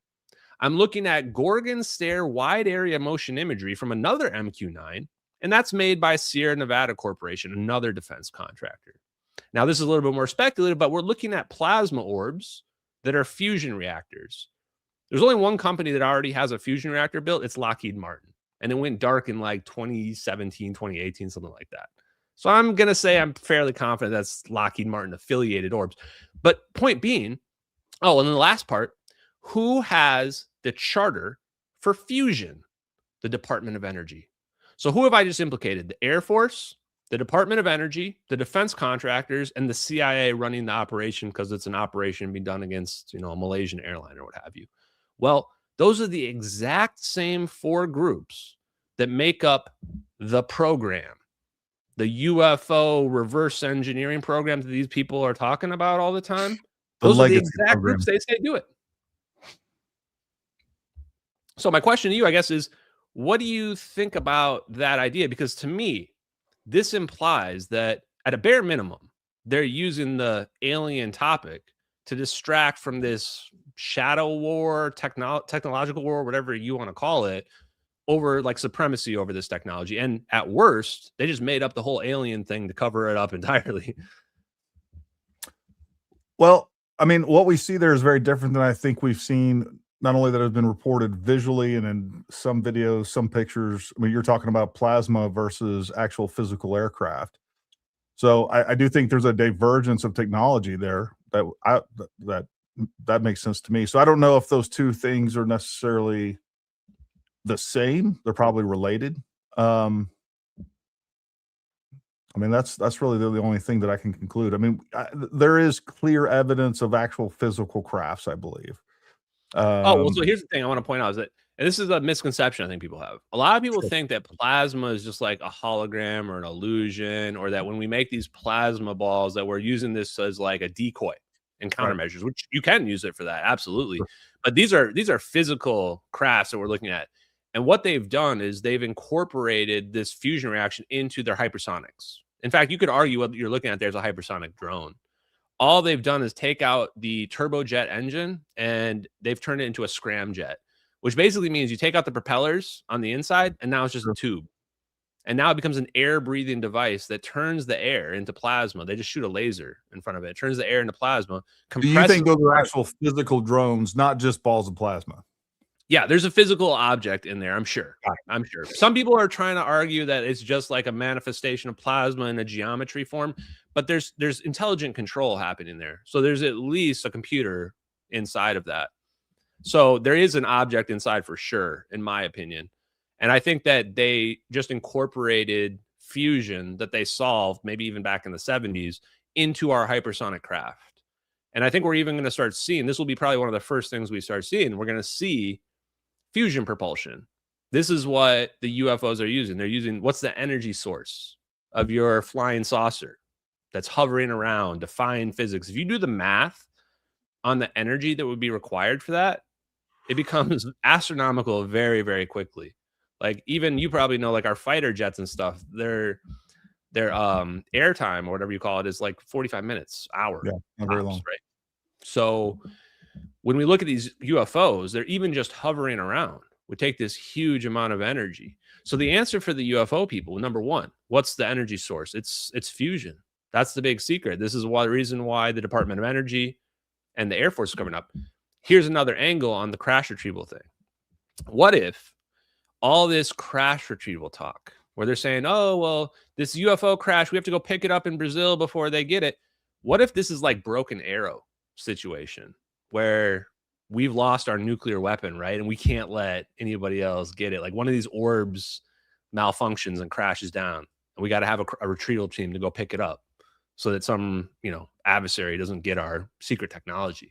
I'm looking at Gorgon Stare wide area motion imagery from another MQ-9, and that's made by Sierra Nevada Corporation, another defense contractor. Now, this is a little bit more speculative, but we're looking at plasma orbs that are fusion reactors. There's only one company that already has a fusion reactor built. It's Lockheed Martin. and it went dark in like 2017, 2018, something like that. So I'm going to say I'm fairly confident that's Lockheed Martin affiliated orbs. But point being, oh, and then the last part, who has the charter for fusion? The Department of Energy. So who have I just implicated? The Air Force, the Department of Energy, the defense contractors, and the CIA running the operation because it's an operation being done against, a Malaysian airline or what have you. Well, those are the exact same four groups that make up the program, the UFO reverse engineering program that these people are talking about all the time. Those are the exact groups they say do it. So my question to you, I guess, is what do you think about that idea? Because to me, this implies that at a bare minimum, they're using the alien topic to distract from this shadow war, technological war, whatever you want to call it, over like supremacy over this technology. And at worst, they just made up the whole alien thing to cover it up entirely. Well, I mean, what we see there is very different than I think we've seen, not only that have been reported visually and in some videos, some pictures. I mean, you're talking about plasma versus actual physical aircraft. So I do think there's a divergence of technology there that makes sense to me. So I don't know if those two things are necessarily the same. They're probably related. I mean, that's really the only thing that I can conclude. I mean, there is clear evidence of actual physical crafts, I believe. So here's the thing I want to point out is that, and this is a misconception I think people have. A lot of people think that plasma is just like a hologram or an illusion, or that when we make these plasma balls that we're using this as like a decoy and countermeasures, which you can use it for that, absolutely. Sure. But these are physical crafts that we're looking at. And what they've done is they've incorporated this fusion reaction into their hypersonics. In fact, you could argue what you're looking at there is a hypersonic drone. All they've done is take out the turbojet engine and they've turned it into a scramjet, which basically means you take out the propellers on the inside and now it's just a tube. And now it becomes an air-breathing device that turns the air into plasma. They just shoot a laser in front of it. It turns the air into plasma. Do you think those are actual physical drones, not just balls of plasma? Yeah, there's a physical object in there, I'm sure. I'm sure. Some people are trying to argue that it's just like a manifestation of plasma in a geometry form, but there's intelligent control happening there. So there's at least a computer inside of that. So there is an object inside for sure, in my opinion. And I think that they just incorporated fusion that they solved, maybe even back in the 70s, into our hypersonic craft. And I think we're even going to start seeing, this will be probably one of the first things we start seeing. We're going to see fusion propulsion. This is what the UFOs are using. They're using, what's the energy source of your flying saucer that's hovering around, defying physics? If you do the math on the energy that would be required for that, it becomes astronomical very, very quickly. Like even you probably know, like our fighter jets and stuff, their airtime or whatever you call it is like 45 minutes, hour. Yeah, not very long. Right? So when we look at these UFOs, they're even just hovering around would take this huge amount of energy. So the answer for the UFO people, number one, what's the energy source? It's fusion. That's the big secret. This is the reason why the Department of Energy and the Air Force is coming up. Here's another angle on the crash retrieval thing. What if all this crash retrieval talk where they're saying, oh, well, this UFO crash, we have to go pick it up in Brazil before they get it. What if this is like Broken Arrow situation where we've lost our nuclear weapon, right? And we can't let anybody else get it. Like one of these orbs malfunctions and crashes down. And we got to have a retrieval team to go pick it up so that some, adversary doesn't get our secret technology.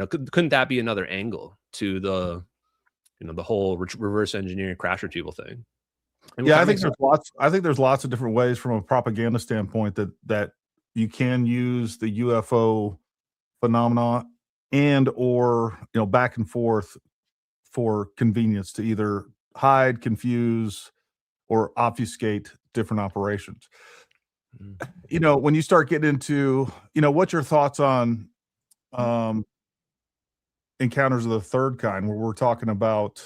Couldn't that be another angle to the, the whole reverse engineering crash retrieval thing? Yeah, I think there's lots of different ways from a propaganda standpoint that you can use the UFO phenomena and or back and forth for convenience to either hide, confuse, or obfuscate different operations. When you start getting into what's your thoughts on encounters of the third kind, where we're talking about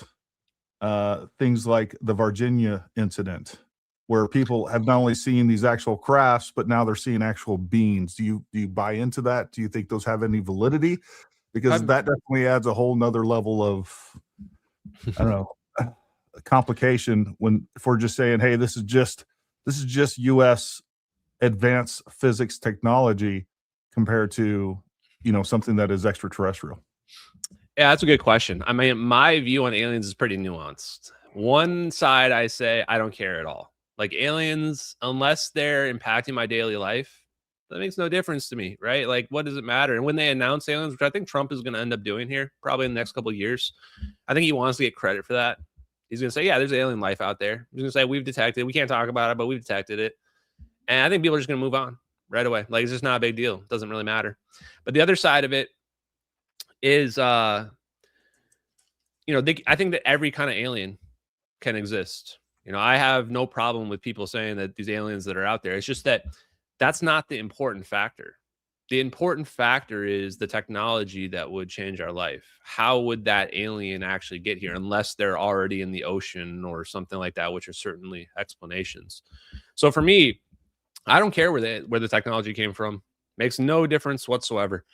things like the Virginia incident, where people have not only seen these actual crafts, but now they're seeing actual beings. Do you buy into that? Do you think those have any validity? Because that definitely adds a whole nother level of, I don't know, complication if we're just saying, hey, this is just U.S. advanced physics technology compared to, something that is extraterrestrial? Yeah, that's a good question. I mean, my view on aliens is pretty nuanced. One side, I say I don't care at all. Like aliens, unless they're impacting my daily life, that makes no difference to me, right? Like, what does it matter? And when they announce aliens, which I think Trump is going to end up doing here, probably in the next couple of years, I think he wants to get credit for that. He's going to say, yeah, there's alien life out there. He's going to say, we've detected it. We can't talk about it, but we've detected it. And I think people are just going to move on right away. Like, it's just not a big deal. It doesn't really matter. But the other side of it is, I think that every kind of alien can exist. I have no problem with people saying that these aliens that are out there, it's just that that's not the important factor. The important factor is the technology that would change our life. How would that alien actually get here unless they're already in the ocean or something like that, which are certainly explanations. So for me, I don't care where the technology came from. Makes no difference whatsoever.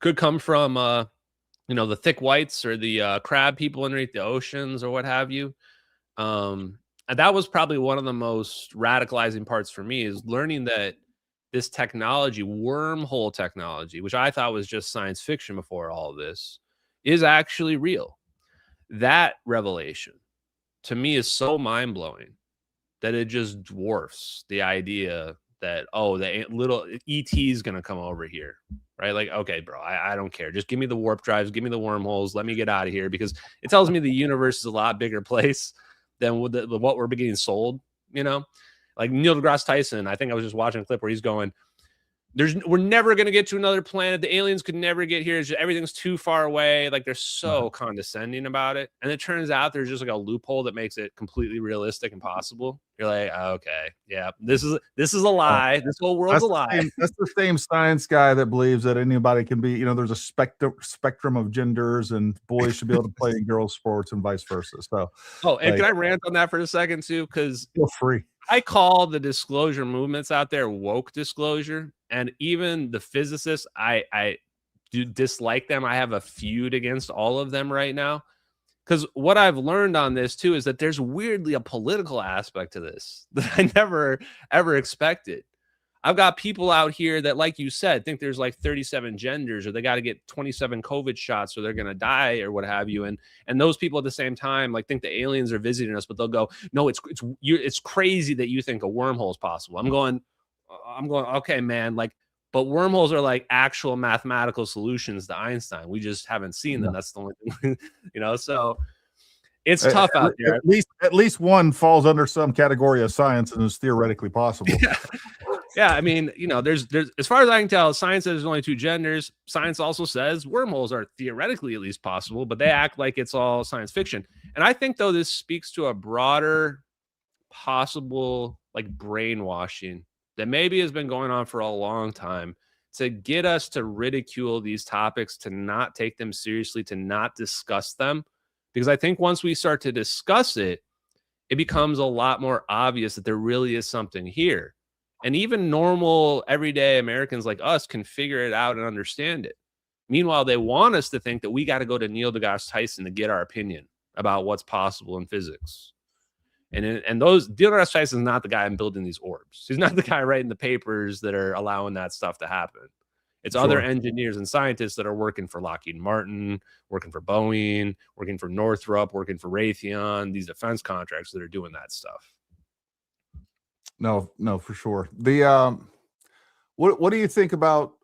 Could come from the thick whites or the crab people underneath the oceans or what have you. And that was probably one of the most radicalizing parts for me, is learning that this technology, wormhole technology, which I thought was just science fiction before all of this, is actually real. That revelation to me is so mind-blowing that it just dwarfs the idea that, the little ET is going to come over here, right? Like, okay, bro, I don't care. Just give me the warp drives, give me the wormholes, let me get out of here, because it tells me the universe is a lot bigger place than what we're being sold, Like Neil deGrasse Tyson, I think I was just watching a clip where he's going, we're never going to get to another planet. The aliens could never get here. Everything's too far away. Like, they're so condescending about it. And it turns out there's just like a loophole that makes it completely realistic and possible. You're like, okay, yeah, this is a lie. This whole world's a lie. That's the same science guy that believes that anybody can be, there's a spectrum of genders and boys should be able to play in girls' sports and vice versa. So, and can I rant on that for a second too? Because feel free. I call the disclosure movements out there woke disclosure, and even the physicists, I do dislike them. I have a feud against all of them right now, because what I've learned on this too is that there's weirdly a political aspect to this that I never ever expected. I've got people out here that, like you said, think there's like 37 genders, or they got to get 27 COVID shots or they're going to die or what have you. And those people at the same time, like, think the aliens are visiting us, but they'll go, no, it's crazy that you think a wormhole is possible. I'm going, okay, man. Like, but wormholes are like actual mathematical solutions to Einstein. We just haven't seen them. That's the only thing, so it's tough out there. At least one falls under some category of science and is theoretically possible. Yeah, I mean, there's as far as I can tell, science says there's only two genders. Science also says wormholes are theoretically at least possible, but they act like it's all science fiction. And I think, though, this speaks to a broader possible, like, brainwashing that maybe has been going on for a long time to get us to ridicule these topics, to not take them seriously, to not discuss them. Because I think once we start to discuss it, it becomes a lot more obvious that there really is something here. And even normal, everyday Americans like us can figure it out and understand it. Meanwhile, they want us to think that we got to go to Neil deGrasse Tyson to get our opinion about what's possible in physics. And Neil deGrasse Tyson is not the guy building these orbs. He's not the guy writing the papers that are allowing that stuff to happen. It's other engineers and scientists that are working for Lockheed Martin, working for Boeing, working for Northrop, working for Raytheon, these defense contracts that are doing that stuff. No, for sure. The what do you think about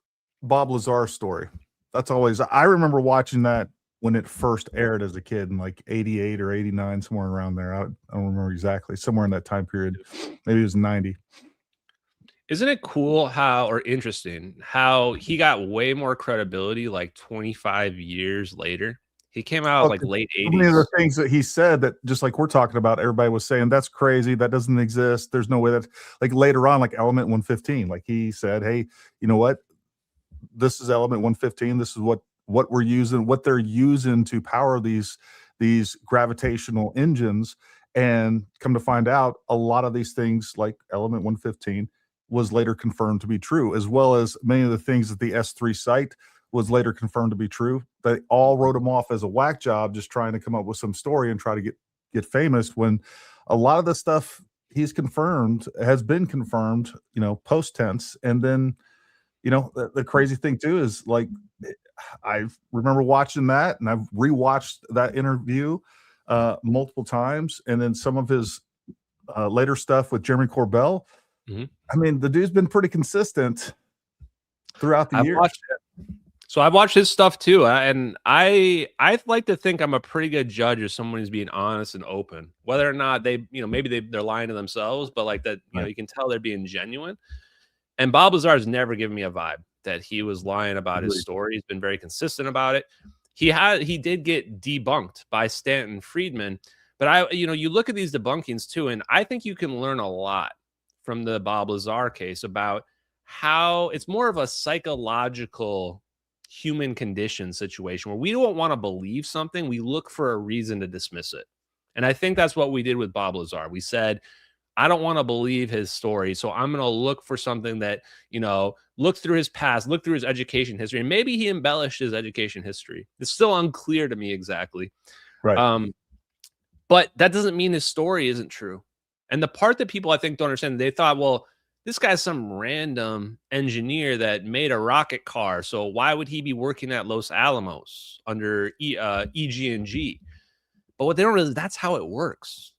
Bob Lazar's story? That's always, I remember watching that when it first aired as a kid in like 88 or 89, somewhere around there. I don't remember exactly, somewhere in that time period. Maybe it was 90. Isn't it cool or interesting how he got way more credibility like 25 years later? He came out like late 80s. Many of the things that he said that, just like we're talking about, everybody was saying that's crazy, that doesn't exist, there's no way that, like, later on, like element 115, like he said, hey, you know what, this is element 115, this is what we're using, what they're using to power these gravitational engines. And come to find out, a lot of these things, like element 115, was later confirmed to be true, as well as many of the things that the S3 site was later confirmed to be true. They all wrote him off as a whack job, just trying to come up with some story and try to get famous when a lot of the stuff he's confirmed has been confirmed, post tense. And then, the crazy thing too is like, I remember watching that, and I've rewatched that interview multiple times, and then some of his later stuff with Jeremy Corbell. Mm-hmm. I mean, the dude's been pretty consistent throughout the years. So I've watched his stuff too, and I like to think I'm a pretty good judge of someone who's being honest and open, whether or not they, maybe they're lying to themselves, but like that, you can tell they're being genuine. And Bob Lazar has never given me a vibe that he was lying about his story. He's been very consistent about it. He did get debunked by Stanton Friedman, but you look at these debunkings too, and I think you can learn a lot from the Bob Lazar case about how it's more of a psychological human condition situation where we don't want to believe something. We look for a reason to dismiss it. And I think that's what we did with Bob Lazar. We said, I don't want to believe his story, so I'm going to look for something that, look through his past, look through his education history, and maybe he embellished his education history. It's still unclear to me exactly. Right. But that doesn't mean his story isn't true. And the part that people, I think, don't understand, they thought, well, this guy's some random engineer that made a rocket car, so why would he be working at Los Alamos under EG&G? But what they don't realize, that's how it works.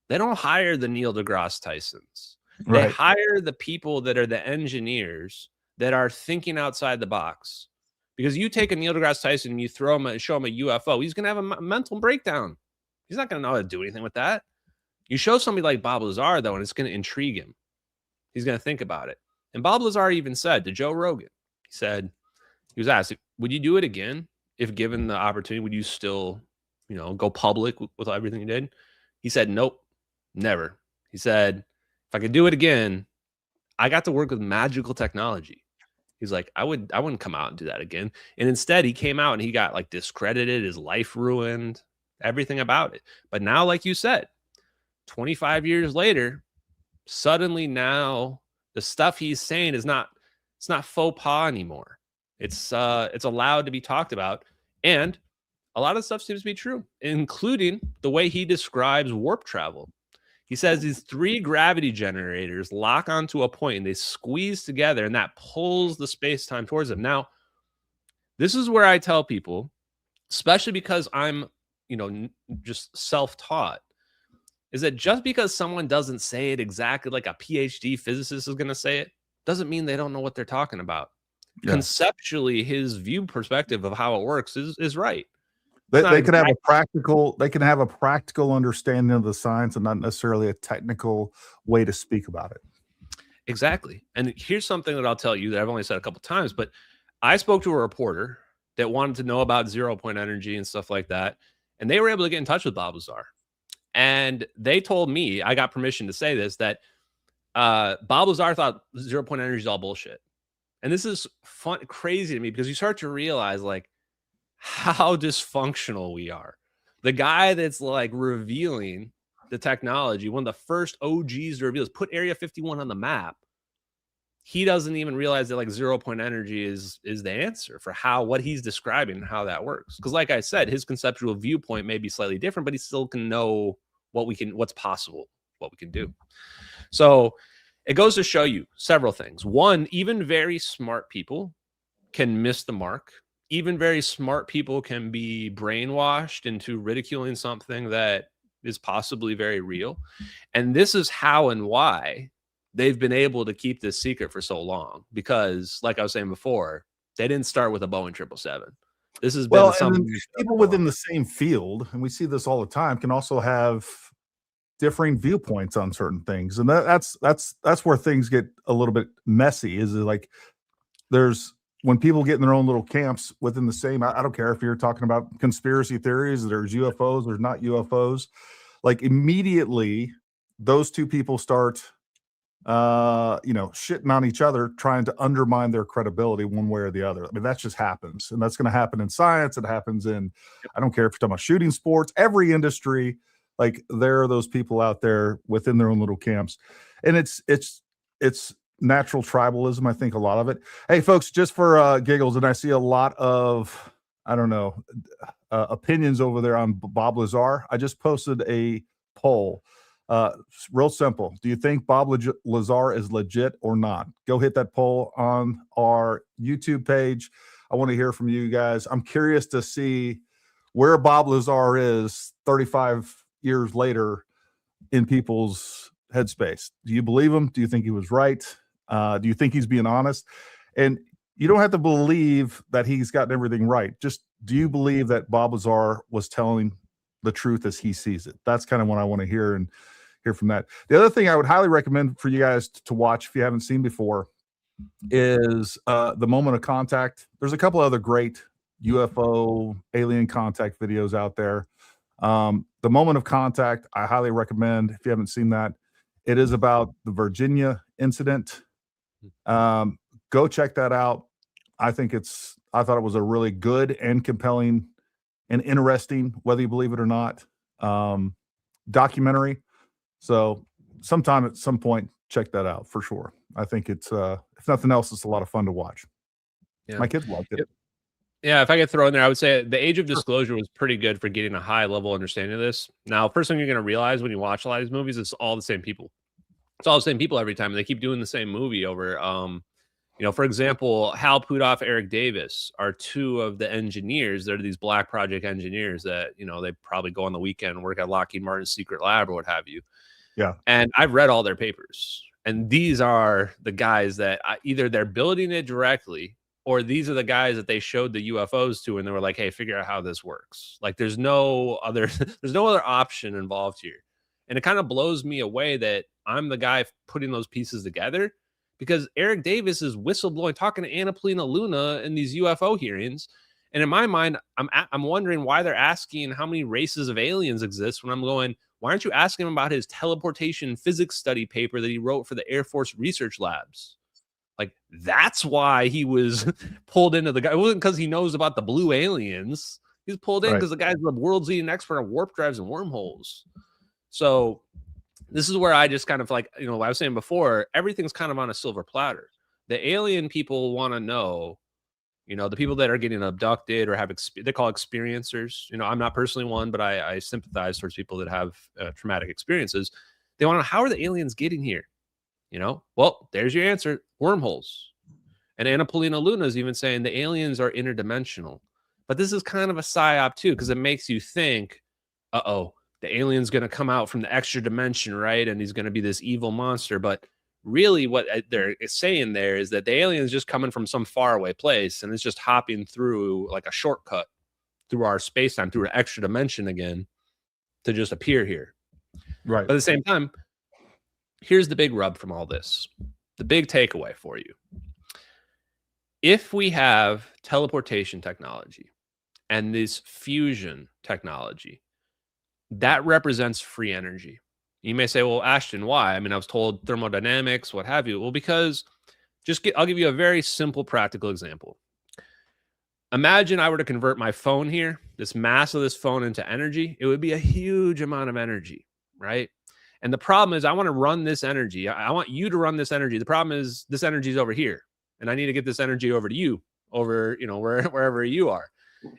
They don't hire the Neil deGrasse Tysons. They hire the people that are the engineers that are thinking outside the box. Because you take a Neil deGrasse Tyson and you show him a UFO, he's going to have a mental breakdown. He's not going to know how to do anything with that. You show somebody like Bob Lazar, though, and it's going to intrigue him. He's going to think about it. And Bob Lazar even said to Joe Rogan, he was asked, would you do it again if given the opportunity? Would you still, go public with everything you did? He said, nope, never. He said, if I could do it again, I got to work with magical technology. He's like, I wouldn't come out and do that again. And instead, he came out and he got like discredited, his life ruined, everything about it. But now, like you said, 25 years later, suddenly now the stuff he's saying it's not faux pas anymore. It's allowed to be talked about. And a lot of stuff seems to be true, including the way he describes warp travel. He says these 3 gravity generators lock onto a point and they squeeze together, and that pulls the space-time towards them. Now, this is where I tell people, especially because I'm, just self-taught, is that just because someone doesn't say it exactly like a PhD physicist is going to say it, doesn't mean they don't know what they're talking about. Yeah. Conceptually, his view perspective of how it works is right. They can have a practical understanding of the science and not necessarily a technical way to speak about it. Exactly. And here's something that I'll tell you that I've only said a couple times, but I spoke to a reporter that wanted to know about 0-point energy and stuff like that. And they were able to get in touch with Bob Lazar. And they told me, I got permission to say this, that Bob Lazar thought 0-point energy is all bullshit. And this is crazy to me because you start to realize like how dysfunctional we are. The guy that's like revealing the technology, one of the first OGs to reveal is put Area 51 on the map. He doesn't even realize that like 0-point energy is the answer for what he's describing and how that works. Because like I said, his conceptual viewpoint may be slightly different, but he still can know what's possible, what we can do. So it goes to show you several things. One, even very smart people can miss the mark. Even very smart people can be brainwashed into ridiculing something that is possibly very real. And this is how and why they've been able to keep this secret for so long. Because, like I was saying before, they didn't start with a Boeing 777. This has been something. People within the same field, and we see this all the time, can also have differing viewpoints on certain things. And that's where things get a little bit messy, is like when people get in their own little camps within the same, I don't care if you're talking about conspiracy theories, there's UFOs, there's not UFOs, like immediately those two people start, shitting on each other, trying to undermine their credibility one way or the other. I mean, that just happens. And that's going to happen in science. It happens in, I don't care if you're talking about shooting sports, every industry, like there are those people out there within their own little camps. And it's natural tribalism, I think, a lot of it. Hey, folks, just for giggles, and I see a lot of, I don't know, opinions over there on Bob Lazar. I just posted a poll. Real simple. Do you think Bob Lazar is legit or not? Go hit that poll on our YouTube page. I want to hear from you guys. I'm curious to see where Bob Lazar is 35 years later in people's headspace. Do you believe him? Do you think he was right? Do you think he's being honest? And you don't have to believe that he's gotten everything right. Just, do you believe that Bob Lazar was telling the truth as he sees it? That's kind of what I want to hear and hear from that. The other thing I would highly recommend for you guys to watch, if you haven't seen before, is The Moment of Contact. There's a couple other great UFO alien contact videos out there. The Moment of Contact, I highly recommend if you haven't seen that. It is about the Virginia incident. Go check that out. I thought it was a really good and compelling and interesting, whether you believe it or not, documentary. So sometime at some point, check that out for sure. I think it's, if nothing else, it's a lot of fun to watch. Yeah. My kids loved it. Yeah, if I could throw in there, I would say the Age of Disclosure was pretty good for getting a high level understanding of this. Now, first thing you're going to realize when you watch a lot of these movies, it's all the same people. It's all the same people every time. And they keep doing the same movie over. For example, Hal Puthoff, Eric Davis are two of the engineers. They're these Black Project engineers that, they probably go on the weekend and work at Lockheed Martin's secret lab or what have you. Yeah. And I've read all their papers. And these are the guys that either they're building it directly, or these are the guys that they showed the UFOs to and they were like, hey, figure out how this works. Like there's no other option involved here. And it kind of blows me away that I'm the guy putting those pieces together, because Eric Davis is whistleblowing, talking to Anna Polina Luna in these UFO hearings. And in my mind, I'm wondering why they're asking how many races of aliens exist when I'm going, why aren't you asking him about his teleportation physics study paper that he wrote for the Air Force Research Labs? Like, that's why he was pulled into the guy. It wasn't because he knows about the blue aliens. He was pulled in because the guy's the world's leading expert on warp drives and wormholes. So this is where I just kind of like, what I was saying before, everything's kind of on a silver platter. The alien people want to know, the people that are getting abducted or have, they call experiencers. I'm not personally one, but I sympathize towards people that have traumatic experiences. They want to know, how are the aliens getting here? Well, there's your answer. Wormholes. And Anna Polina Luna is even saying the aliens are interdimensional. But this is kind of a psyop too, because it makes you think, the alien's going to come out from the extra dimension, right? And he's going to be this evil monster. But really what they're saying there is that the alien's just coming from some faraway place, and it's just hopping through like a shortcut through our space-time, through an extra dimension again, to just appear here. Right. But at the same time, here's the big rub from all this. The big takeaway for you. If we have teleportation technology and this fusion technology, that represents free energy. You may say, well, Ashton, why? I mean, I was told thermodynamics, what have you. Well, because I'll give you a very simple, practical example. Imagine I were to convert my phone here, this mass of this phone, into energy. It would be a huge amount of energy, right? And the problem is I want to run this energy. I want you to run this energy. The problem is this energy is over here, and I need to get this energy over to you, over, wherever you are.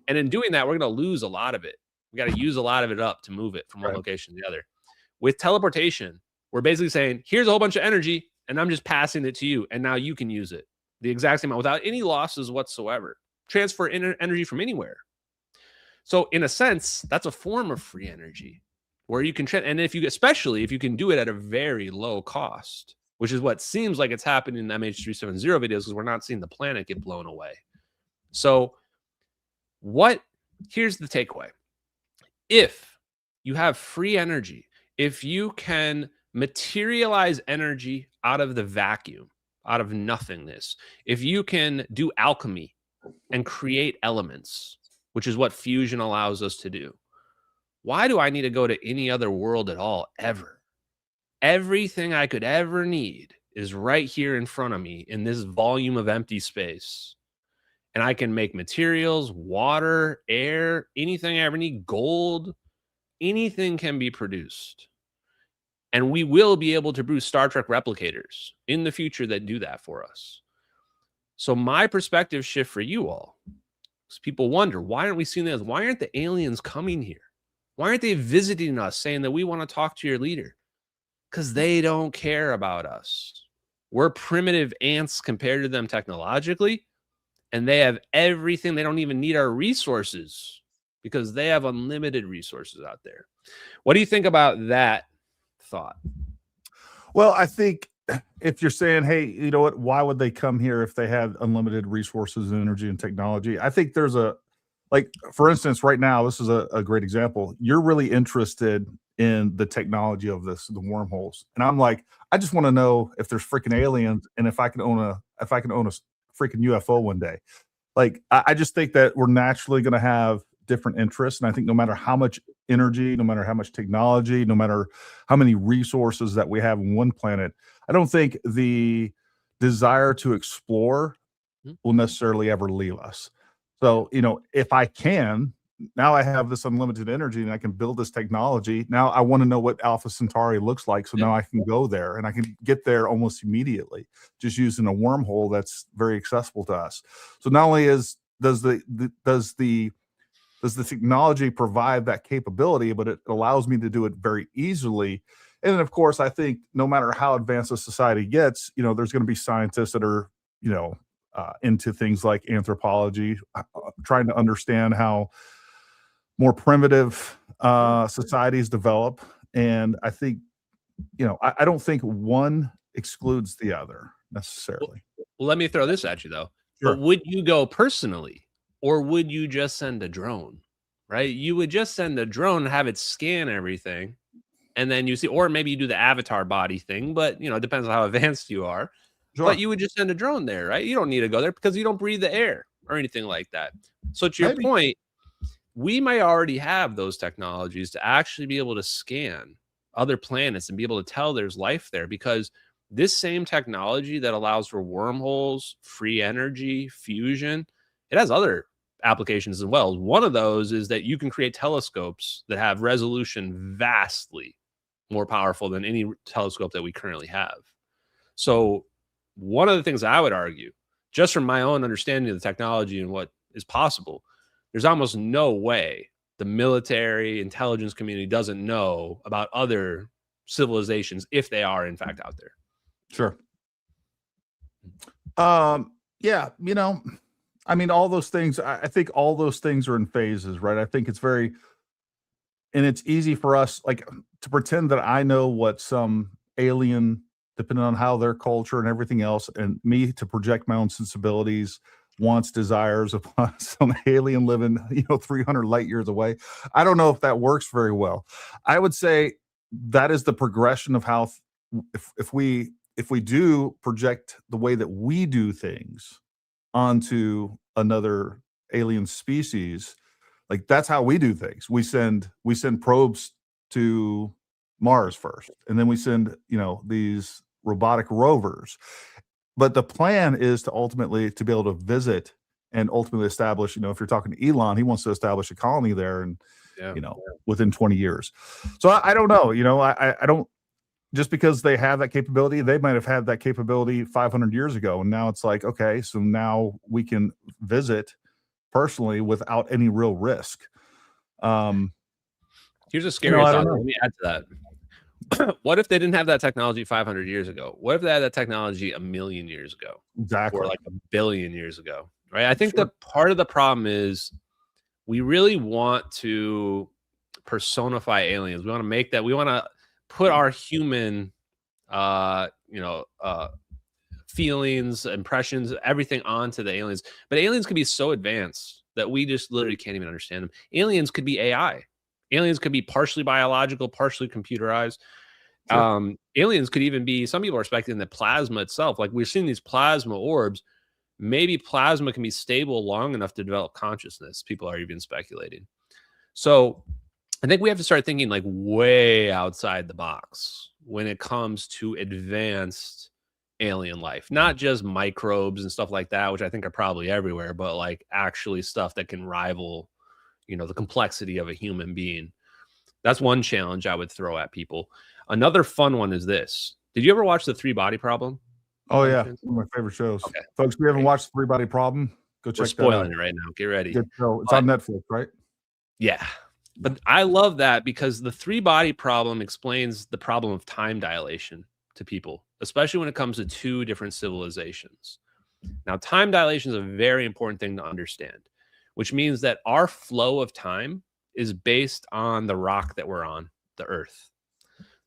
And in doing that, we're going to lose a lot of it. We got to use a lot of it up to move it from one location to the other. With teleportation, we're basically saying, here's a whole bunch of energy, and I'm just passing it to you, and now you can use it the exact same amount without any losses whatsoever. Transfer energy from anywhere. So in a sense, that's a form of free energy where you can, and especially if you can do it at a very low cost, which is what seems like it's happening in the MH370 videos, because we're not seeing the planet get blown away. So here's the takeaway. If you have free energy, if you can materialize energy out of the vacuum, out of nothingness, if you can do alchemy and create elements, which is what fusion allows us to do, why do I need to go to any other world at all, ever? Everything I could ever need is right here in front of me in this volume of empty space. And I can make materials, water, air, anything I ever need, gold, anything can be produced. And we will be able to produce Star Trek replicators in the future that do that for us. So my perspective shift for you all. So people wonder, why aren't we seeing this? Why aren't the aliens coming here? Why aren't they visiting us saying that we want to talk to your leader? Because they don't care about us. We're primitive ants compared to them technologically, and they have everything. They don't even need our resources because they have unlimited resources out there. What do you think about that thought? Well, I think if you're saying, hey, you know what, why would they come here if they had unlimited resources and energy and technology? I think there's like, for instance, right now, this is a great example. You're really interested in the technology of this, the wormholes. And I'm like, I just want to know if there's freaking aliens and if I can own a freaking UFO one day. Like, I just think that we're naturally going to have different interests. And I think no matter how much energy, no matter how much technology, no matter how many resources that we have on one planet, I don't think the desire to explore will necessarily ever leave us. So, you know, if I can, now I have this unlimited energy and I can build this technology. Now I want to know what Alpha Centauri looks like. So now I can go there and I can get there almost immediately, just using a wormhole that's very accessible to us. So not only does the technology provide that capability, but it allows me to do it very easily. And then, of course, I think no matter how advanced a society gets, you know, there's going to be scientists that are, you know, into things like anthropology, trying to understand how more primitive societies develop. And I think, you know, I don't think one excludes the other necessarily. Well, let me throw this at you, though. Sure. But would you go personally, or would you just send a drone? Right? You would just send a drone and have it scan everything. And then you see, or maybe you do the avatar body thing, but, you know, it depends on how advanced you are. Sure. But you would just send a drone there, right? You don't need to go there because you don't breathe the air or anything like that. So to your point, we may already have those technologies to actually be able to scan other planets and be able to tell there's life there, because this same technology that allows for wormholes, free energy, fusion, it has other applications as well. One of those is that you can create telescopes that have resolution vastly more powerful than any telescope that we currently have. So one of the things I would argue, just from my own understanding of the technology and what is possible, there's almost no way the military intelligence community doesn't know about other civilizations if they are in fact out there. Sure. Yeah, you know, I mean, all those things, I think all those things are in phases, right? I think it's very, and it's easy for us, like, to pretend that I know what some alien, depending on how their culture and everything else, and me to project my own sensibilities, wants, desires upon some alien living, you know, 300 light years away. I don't know if that works very well. I would say that is the progression of how, if we do project the way that we do things onto another alien species, like, that's how we do things. We send probes to Mars first, and then we send, you know, these robotic rovers. But the plan is to ultimately to be able to visit and ultimately establish, you know, if you're talking to Elon, he wants to establish a colony there, and you know, within 20 years. So I don't know, you know, I don't, just because they have that capability, they might have had that capability 500 years ago. And now it's like, okay, so now we can visit personally without any real risk. Here's a scary thought. Let me add to that. What if they didn't have that technology 500 years ago? What if they had that technology 1,000,000 years ago? Exactly. Or like 1,000,000,000 years ago, right? I think that part of the problem is we really want to personify aliens. We want to make that, we want to put our human, feelings, impressions, everything onto the aliens. But aliens could be so advanced that we just literally can't even understand them. Aliens could be AI. Aliens could be partially biological, partially computerized. Aliens could even be, some people are expecting the plasma itself. Like, we're seeing these plasma orbs. Maybe plasma can be stable long enough to develop consciousness. People are even speculating. So I think we have to start thinking like way outside the box when it comes to advanced alien life, not just microbes and stuff like that, which I think are probably everywhere, but like actually stuff that can rival, you know, the complexity of a human being. That's one challenge I would throw at people. Another fun one is this. Did you ever watch The Three Body Problem? Oh, yeah. One of my favorite shows. Okay. Folks, we haven't watched The Three Body Problem. Go check We're that spoiling out. it right now. Get ready. Good show. It's on Netflix, right? Yeah. But I love that because the three body problem explains the problem of time dilation to people, especially when it comes to two different civilizations. Now, time dilation is a very important thing to understand, which means that our flow of time is based on the rock that we're on, the Earth.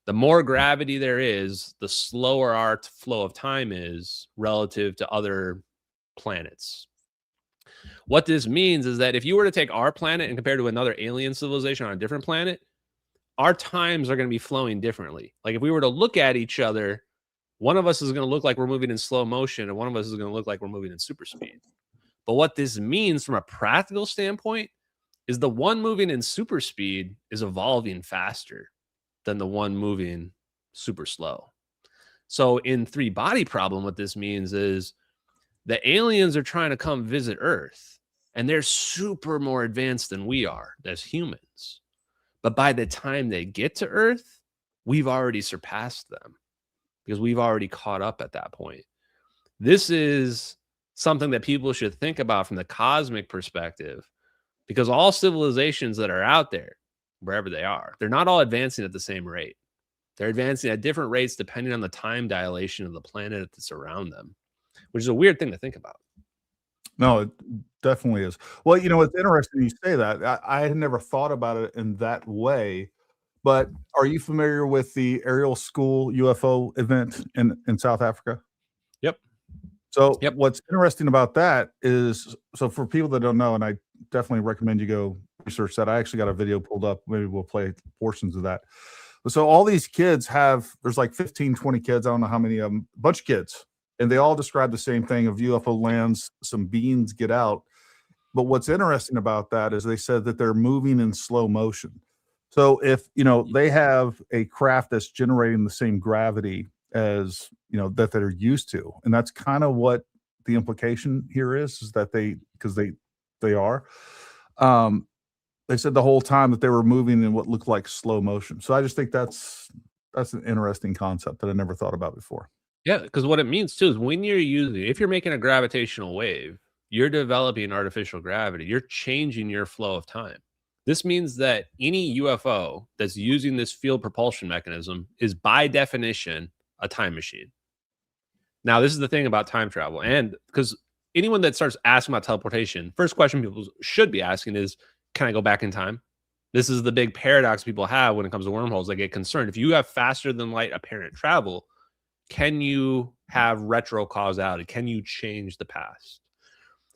The more gravity there is, the slower our flow of time is relative to other planets. What this means is that if you were to take our planet and compare to another alien civilization on a different planet, our times are going to be flowing differently. Like if we were to look at each other, one of us is going to look like we're moving in slow motion and one of us is going to look like we're moving in super speed. But what this means from a practical standpoint is the one moving in super speed is evolving faster than the one moving super slow. So in three body problem, what this means is the aliens are trying to come visit Earth and they're super more advanced than we are as humans. But by the time they get to Earth, we've already surpassed them because we've already caught up at that point. This is something that people should think about from the cosmic perspective, because all civilizations that are out there, wherever they are, they're not all advancing at the same rate. They're advancing at different rates depending on the time dilation of the planet that's around them, which is a weird thing to think about. No, it definitely is. Well, it's interesting you say that. I had never thought about it in that way. But are you familiar with the aerial school UFO event in South Africa? Yep. So Yep. what's interesting about that is, so for people that don't know, and I definitely recommend you go research that. I actually got a video pulled up. Maybe we'll play portions of that. So all these kids there's like 15, 20 kids. I don't know how many of them, a bunch of kids. And they all describe the same thing of UFO lands, some beings get out. But what's interesting about that is they said that they're moving in slow motion. So if, they have a craft that's generating the same gravity as, that they're used to. And that's kind of what the implication here is that because they are. They said the whole time that they were moving in what looked like slow motion. So I just think that's an interesting concept that I never thought about before. Yeah, because what it means too is if you're making a gravitational wave, you're developing artificial gravity. You're changing your flow of time. This means that any UFO that's using this field propulsion mechanism is by definition a time machine. Now, this is the thing about time travel. And because anyone that starts asking about teleportation, first question people should be asking is, can I go back in time? This is the big paradox people have when it comes to wormholes. They get concerned. If you have faster than light apparent travel, can you have retro causality? Can you change the past?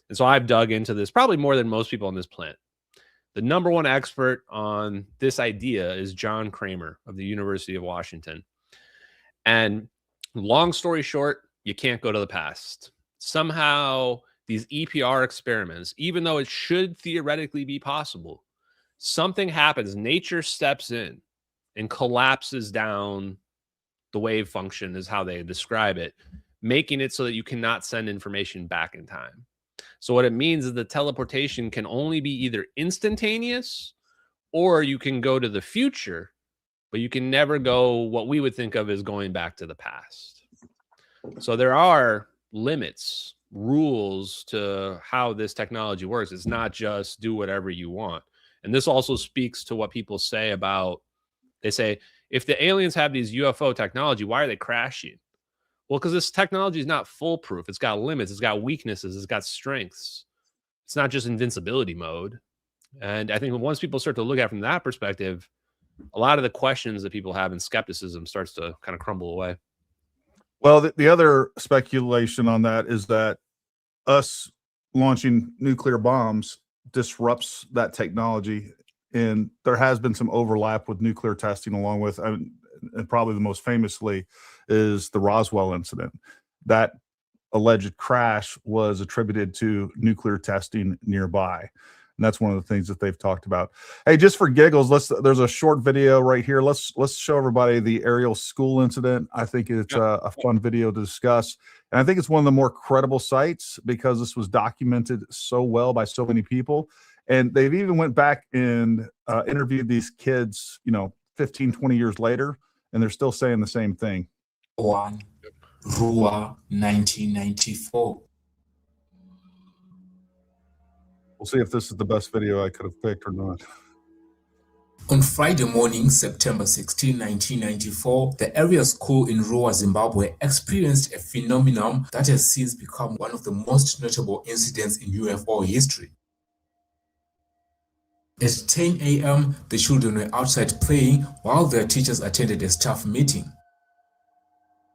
And so I've dug into this probably more than most people on this planet. The number one expert on this idea is John Kramer of the University of Washington. And long story short, you can't go to the past. Somehow these EPR experiments, even though it should theoretically be possible, something happens. Nature steps in and collapses down the wave function is how they describe it, making it so that you cannot send information back in time. So what it means is the teleportation can only be either instantaneous or you can go to the future, but you can never go what we would think of as going back to the past. So there are limits, rules to how this technology works. It's not just do whatever you want. And this also speaks to what people say about, they say, if the aliens have these UFO technology, why are they crashing? Well, because this technology is not foolproof. It's got limits. It's got weaknesses. It's got strengths. It's not just invincibility mode. And I think once people start to look at it from that perspective, a lot of the questions that people have and skepticism starts to kind of crumble away. Well, the other speculation on that is that us launching nuclear bombs disrupts that technology. And there has been some overlap with nuclear testing along with, and probably the most famously is the Roswell incident. That alleged crash was attributed to nuclear testing nearby. And that's one of the things that they've talked about. Hey, just for giggles, there's a short video right here. Let's show everybody the aerial school incident. I think it's a fun video to discuss. And I think it's one of the more credible sites because this was documented so well by so many people. And they've even went back and interviewed these kids, 15, 20 years later, and they're still saying the same thing. 1 Rua 1994. We'll see if this is the best video I could have picked or not. On Friday morning, September 16, 1994, the area school in Ruwa, Zimbabwe experienced a phenomenon that has since become one of the most notable incidents in UFO history. At 10 a.m., the children were outside playing while their teachers attended a staff meeting.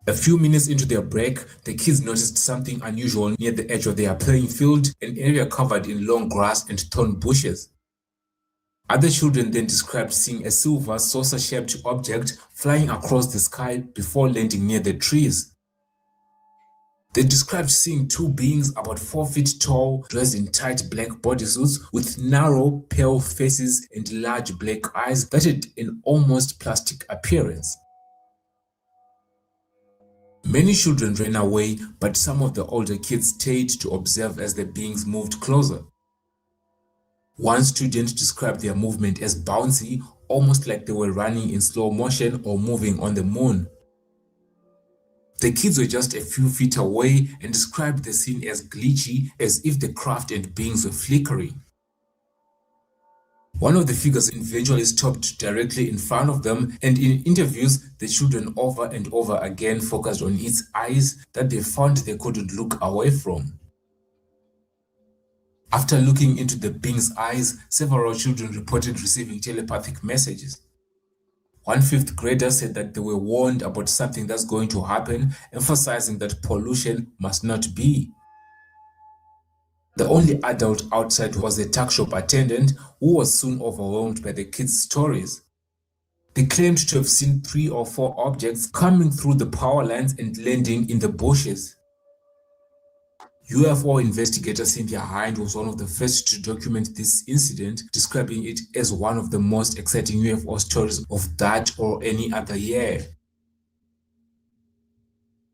A few minutes into their break, the kids noticed something unusual near the edge of their playing field, an area covered in long grass and thorn bushes. Other children then described seeing a silver saucer-shaped object flying across the sky before landing near the trees. They described seeing two beings about 4 feet tall, dressed in tight black bodysuits with narrow, pale faces and large black eyes that had an almost plastic appearance. Many children ran away, but some of the older kids stayed to observe as the beings moved closer. One student described their movement as bouncy, almost like they were running in slow motion or moving on the moon. The kids were just a few feet away and described the scene as glitchy, as if the craft and beings were flickering. One of the figures eventually stopped directly in front of them, and in interviews, the children over and over again focused on its eyes that they found they couldn't look away from. After looking into the being's eyes, several children reported receiving telepathic messages. One 5th grader said that they were warned about something that's going to happen, emphasizing that pollution must not be. The only adult outside was a tuck shop attendant, who was soon overwhelmed by the kids' stories. They claimed to have seen 3 or 4 objects coming through the power lines and landing in the bushes. UFO investigator Cynthia Hind was one of the first to document this incident, describing it as one of the most exciting UFO stories of that or any other year.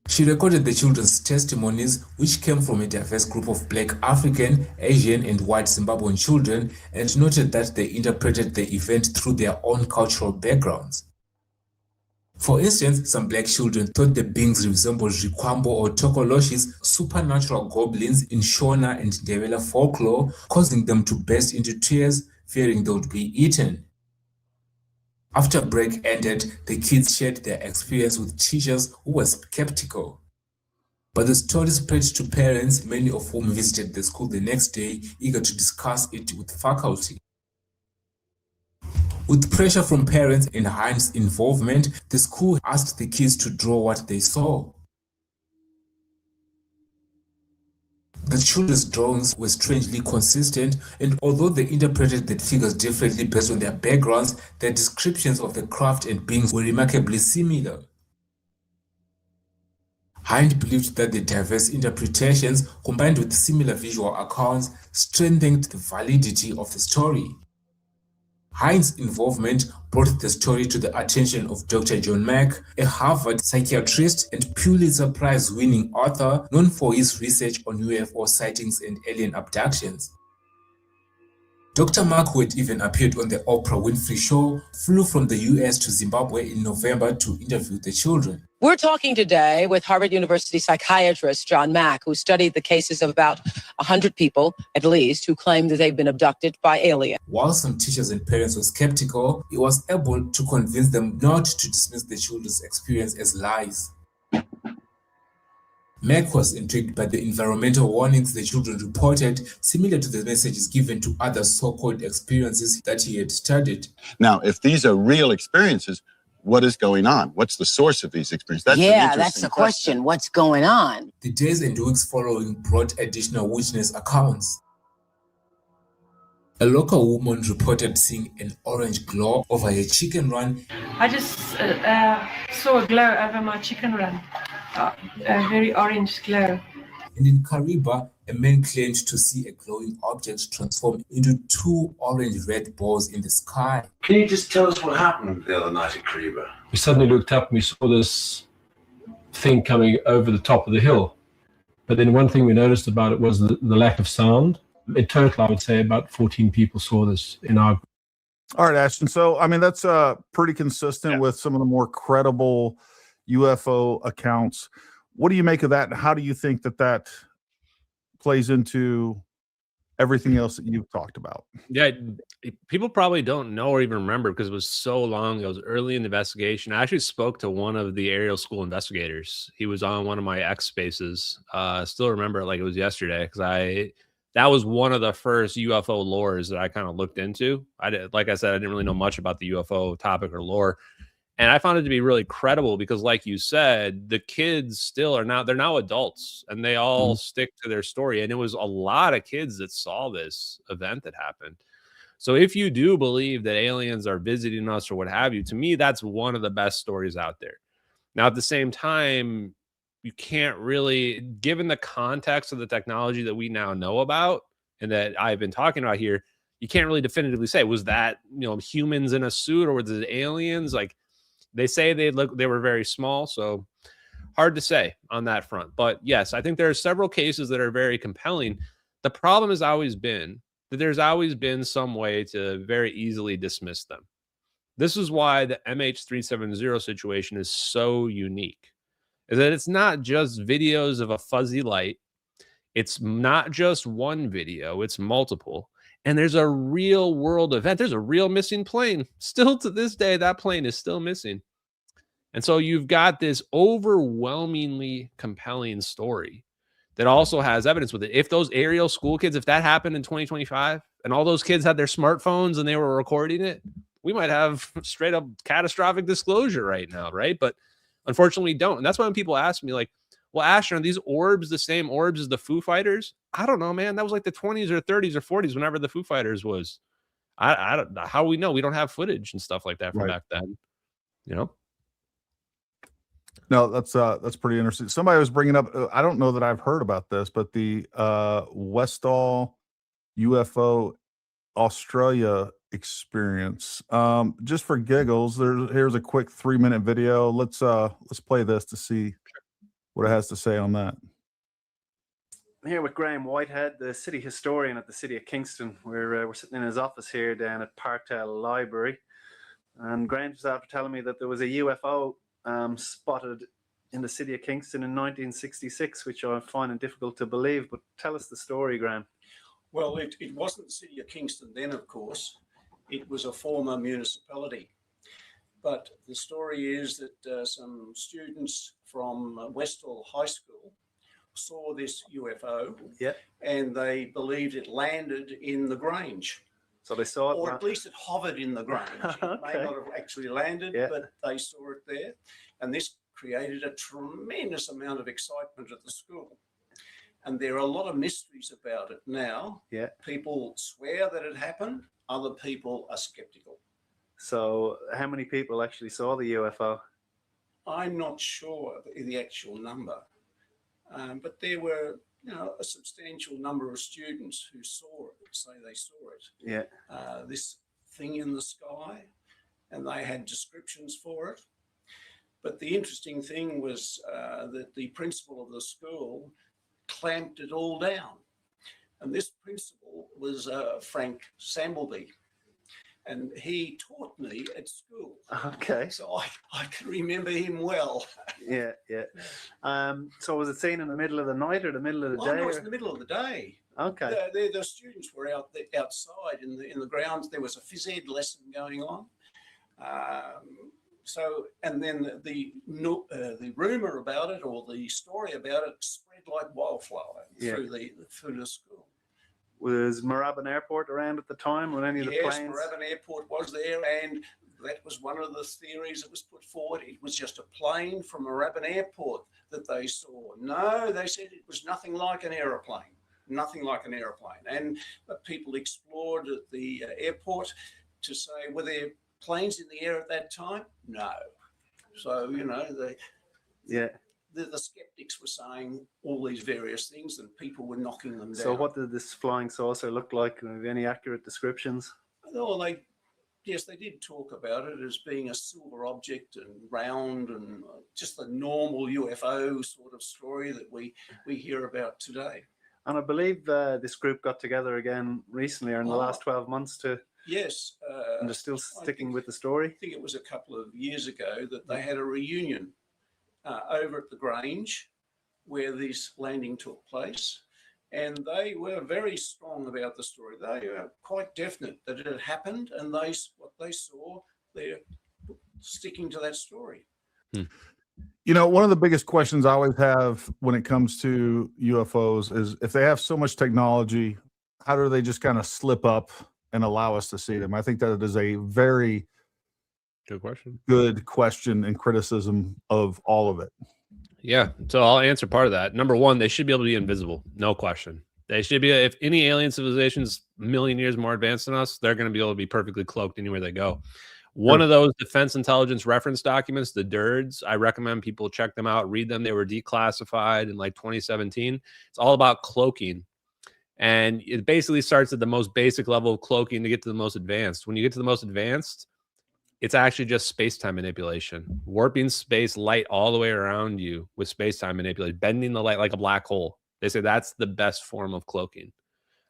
She recorded the children's testimonies, which came from a diverse group of Black African, Asian, and white Zimbabwean children, and noted that they interpreted the event through their own cultural backgrounds. For instance, some Black children thought the beings resembled Rikwambo or Tokoloshi's supernatural goblins in Shona and Ndebele folklore, causing them to burst into tears, fearing they would be eaten. After break ended, the kids shared their experience with teachers who were skeptical. But the story spread to parents, many of whom visited the school the next day, eager to discuss it with faculty. With pressure from parents and Hind's involvement, the school asked the kids to draw what they saw. The children's drawings were strangely consistent, and although they interpreted the figures differently based on their backgrounds, their descriptions of the craft and beings were remarkably similar. Hind believed that the diverse interpretations, combined with similar visual accounts, strengthened the validity of the story. Hind's involvement brought the story to the attention of Dr. John Mack, a Harvard psychiatrist and Pulitzer Prize-winning author known for his research on UFO sightings and alien abductions. Dr. Mack, who had even appeared on the Oprah Winfrey Show, flew from the US to Zimbabwe in November to interview the children. We're talking today with Harvard University psychiatrist John Mack, who studied the cases of about 100 people, at least, who claim that they've been abducted by aliens. While some teachers and parents were skeptical, he was able to convince them not to dismiss the children's experience as lies. Mack was intrigued by the environmental warnings the children reported, similar to the messages given to other so-called experiences that he had studied. Now, if these are real experiences, what is going on? What's the source of these experiences? That's the question. What's going on? The days and weeks following brought additional witness accounts. A local woman reported seeing an orange glow over a chicken run. I just saw a glow over my chicken run, a very orange glow. And in Kariba, a man claimed to see a glowing object transform into 2 orange-red balls in the sky. Can you just tell us what happened the other night at Kariba? We suddenly looked up and we saw this thing coming over the top of the hill. But then one thing we noticed about it was the lack of sound. In total, I would say about 14 people saw this in our group. All right, Ashton. So, I mean, that's pretty consistent with some of the more credible UFO accounts. What do you make of that? And how do you think that plays into everything else that you've talked about. Yeah, people probably don't know or even remember because it was so long. It was early in the investigation. I actually spoke to one of the aerial school investigators. He was on one of my X spaces. I still remember it like it was yesterday because that was one of the first UFO lores that I kind of looked into. Like I said, I didn't really know much about the UFO topic or lore. And I found it to be really credible because, like you said, the kids still they're now adults and they all stick to their story. And it was a lot of kids that saw this event that happened. So if you do believe that aliens are visiting us or what have you, to me, that's one of the best stories out there. Now, at the same time, you can't really, given the context of the technology that we now know about and that I've been talking about here, you can't really definitively say, was that, humans in a suit or was it aliens? Like, they say they were very small, so hard to say on that front. But yes, I think there are several cases that are very compelling. The problem has always been that there's always been some way to very easily dismiss them. This is why the MH370 situation is so unique, is that it's not just videos of a fuzzy light. It's not just one video, it's multiple. And there's a real world event. There's a real missing plane. Still to this day, that plane is still missing. And so you've got this overwhelmingly compelling story that also has evidence with it. If those aerial school kids, if that happened in 2025 and all those kids had their smartphones and they were recording it, we might have straight up catastrophic disclosure right now, right? But unfortunately, we don't. And that's why when people ask me, like, well, Ashton, are these orbs the same orbs as the Foo Fighters? I don't know, man. That was like the 20s or 30s or 40s, whenever the Foo Fighters was. I don't know how we know. We don't have footage and stuff like that from back then, No, that's pretty interesting. Somebody was bringing up, I don't know that I've heard about this, but the Westall UFO Australia experience. Just for giggles, here's a quick 3-minute video. Let's play this to see what it has to say on that. I'm here with Graham Whitehead, the city historian at the city of Kingston. We're sitting in his office here down at Parkdale Library, and Graham was after telling me that there was a UFO spotted in the city of Kingston in 1966, which I find it difficult to believe. But tell us the story, Graham. Well, it wasn't the city of Kingston then, of course. It was a former municipality. But the story is that some students from Westall High School saw this UFO, and they believed it landed in the Grange. So they saw it, or at least it hovered in the Grange. It may not have actually landed, but they saw it there, and this created a tremendous amount of excitement at the school. And there are a lot of mysteries about it now. People swear that it happened. Other people are skeptical. So how many people actually saw the UFO? I'm not sure the actual number, but there were, a substantial number of students who saw it, say they saw it. This thing in the sky, and they had descriptions for it. But the interesting thing was that the principal of the school clamped it all down. And this principal was Frank Sambleby. And he taught me at school. So I can remember him well. So was it seen in the middle of the night or the middle of the day? No, it was in the middle of the day. The students were outside in the grounds. There was a phys ed lesson going on. And then the rumor about it, or the story about it, spread like wildfire through the school. Was Moorabbin Airport around at the time when any of the planes? Yes, Moorabbin Airport was there, and that was one of the theories that was put forward. It was just a plane from Moorabbin Airport that they saw. No, they said it was nothing like an aeroplane, nothing like an aeroplane. And people explored at the airport to say, were there planes in the air at that time? No. So, the skeptics were saying all these various things, and people were knocking them down. So what did this flying saucer look like? Have any accurate descriptions? Oh, they did talk about it as being a silver object and round, and just the normal UFO sort of story that we hear about today. And I believe this group got together again recently, or in the last 12 months to... Yes. And they're still sticking with the story? I think it was a couple of years ago that they had a reunion over at the Grange where this landing took place. And they were very strong about the story. They were quite definite that it had happened, and what they saw, they're sticking to that story. You know, one of the biggest questions I always have when it comes to UFOs is if they have so much technology, how do they just kind of slip up and allow us to see them? I think that it is a very good question and criticism of all of it. Yeah. So I'll answer part of that. Number one, they should be able to be invisible. No question. They should be, if any alien civilization's a million years more advanced than us, they're going to be able to be perfectly cloaked anywhere they go. One of those defense intelligence reference documents, the DIRDs, I recommend people check them out, read them. They were declassified in like 2017. It's all about cloaking. And it basically starts at the most basic level of cloaking to get to the most advanced. When you get to the most advanced, it's actually just space-time manipulation, warping space light all the way around you with space-time manipulation, bending the light like a black hole. They say that's the best form of cloaking.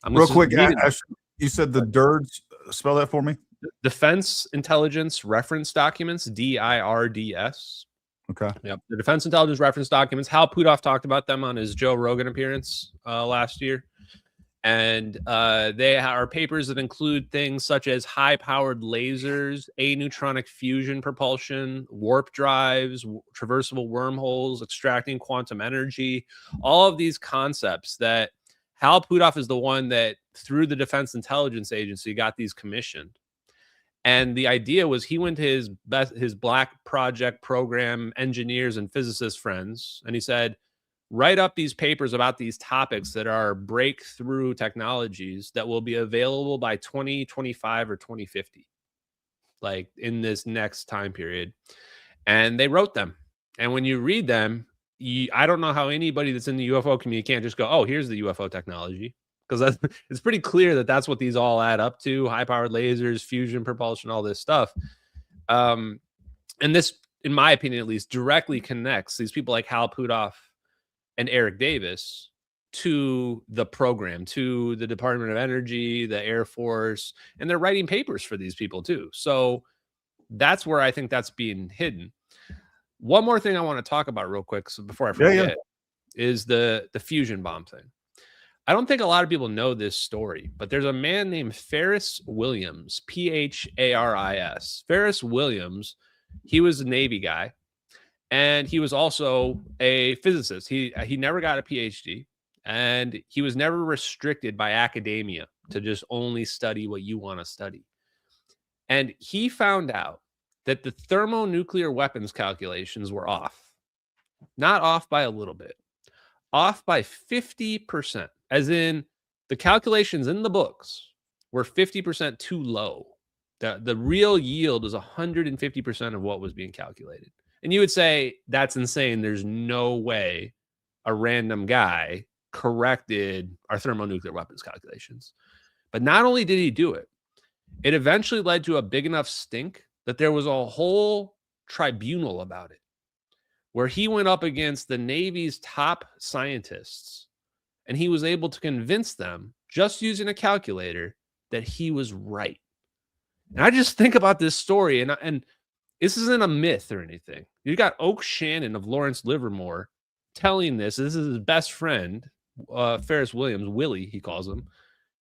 Real quick, you said the DIRDs. Spell that for me. Defense Intelligence Reference Documents, DIRDS. Okay. Yep. The Defense Intelligence Reference Documents. Hal Puthoff talked about them on his Joe Rogan appearance last year. And they are papers that include things such as high-powered lasers, aneutronic fusion propulsion, warp drives, traversable wormholes, extracting quantum energy, all of these concepts that Hal Puthoff is the one that, through the Defense Intelligence Agency, got these commissioned. And the idea was he went to his Black Project program engineers and physicist friends, and he said, write up these papers about these topics that are breakthrough technologies that will be available by 2025 or 2050, like in this next time period. And they wrote them. And when you read them, I don't know how anybody that's in the UFO community can't just go, oh, here's the UFO technology. Because it's pretty clear that that's what these all add up to: high-powered lasers, fusion propulsion, all this stuff. And this, in my opinion at least, directly connects these people like Hal Puthoff and Eric Davis to the program, to the Department of Energy, the Air Force, and they're writing papers for these people too. So that's where I think that's being hidden. One more thing I want to talk about real quick, so before I forget, is the fusion bomb thing. I don't think a lot of people know this story, but there's a man named Ferris Williams, P-H-A-R-I-S. Ferris Williams, he was a Navy guy, and he was also a physicist. He never got a PhD, and he was never restricted by academia to just only study what you want to study. And he found out that the thermonuclear weapons calculations were off. Not off by a little bit, off by 50%. As in, the calculations in the books were 50% too low. The real yield is 150% of what was being calculated. And you would say, that's insane. There's no way a random guy corrected our thermonuclear weapons calculations. But not only did he do it, it eventually led to a big enough stink that there was a whole tribunal about it, where he went up against the Navy's top scientists, and he was able to convince them, just using a calculator, that he was right. And I just think about this story, and this isn't a myth or anything. You got Oak Shannon of Lawrence Livermore telling this. This is his best friend, Ferris Williams, Willie, he calls him.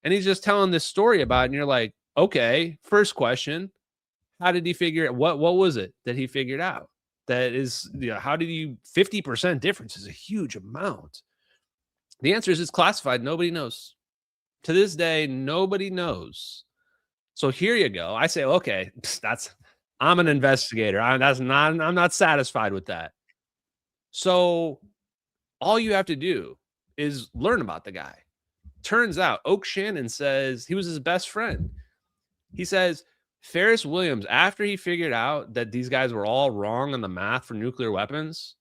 And he's just telling this story about it, and you're like, okay, first question, how did he figure it? What was it that he figured out? That is, how did you, 50% difference is a huge amount. The answer is it's classified. Nobody knows. To this day, nobody knows. So here you go. I say, okay, I'm an investigator. I'm not satisfied with that. So all you have to do is learn about the guy. Turns out Oak Shannon says he was his best friend. He says Ferris Williams, after he figured out that these guys were all wrong on the math for nuclear weapons,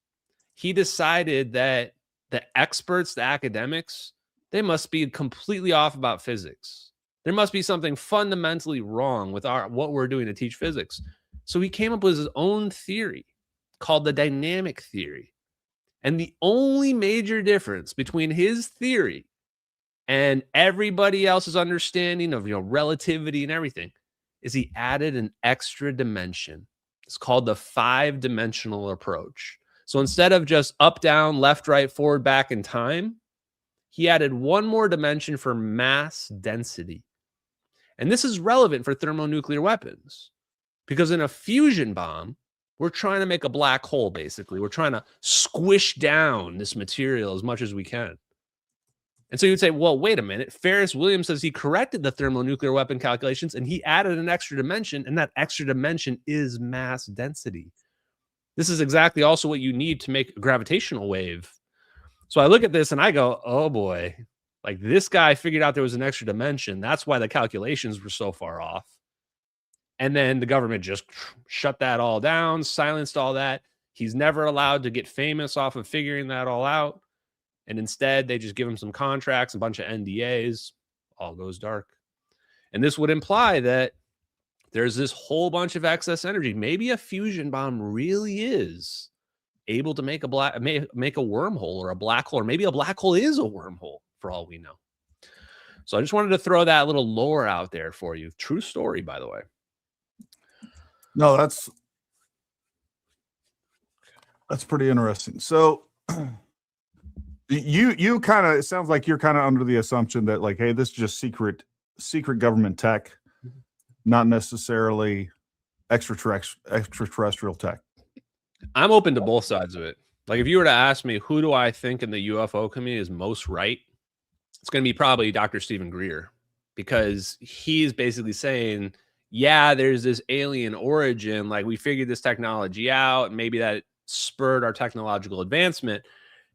he decided that the experts, the academics, they must be completely off about physics. There must be something fundamentally wrong with what we're doing to teach physics. So he came up with his own theory called the dynamic theory. And the only major difference between his theory and everybody else's understanding of relativity and everything is he added an extra dimension. It's called the 5-dimensional approach. So instead of just up, down, left, right, forward, back in time, he added one more dimension for mass density. And this is relevant for thermonuclear weapons because in a fusion bomb, we're trying to make a black hole, basically. We're trying to squish down this material as much as we can. And so you'd say, well, wait a minute. Ferris Williams says he corrected the thermonuclear weapon calculations and he added an extra dimension, and that extra dimension is mass density. This is exactly also what you need to make a gravitational wave. So I look at this and I go, oh boy, like this guy figured out there was an extra dimension. That's why the calculations were so far off. And then the government just shut that all down, silenced all that. He's never allowed to get famous off of figuring that all out. And instead, they just give him some contracts, a bunch of NDAs, all goes dark. And this would imply that there's this whole bunch of excess energy. Maybe a fusion bomb really is able to make a wormhole or a black hole, or maybe a black hole is a wormhole for all we know. So I just wanted to throw that little lore out there for you. True story, by the way. No, that's pretty interesting. So you kind of, it sounds like you're kind of under the assumption that like, hey, this is just secret government tech, not necessarily extraterrestrial tech. I'm open to both sides of it. Like if you were to ask me, who do I think in the UFO community is most right? It's going to be probably Dr. Stephen Greer, because he's basically saying, yeah, there's this alien origin. Like we figured this technology out and maybe that spurred our technological advancement.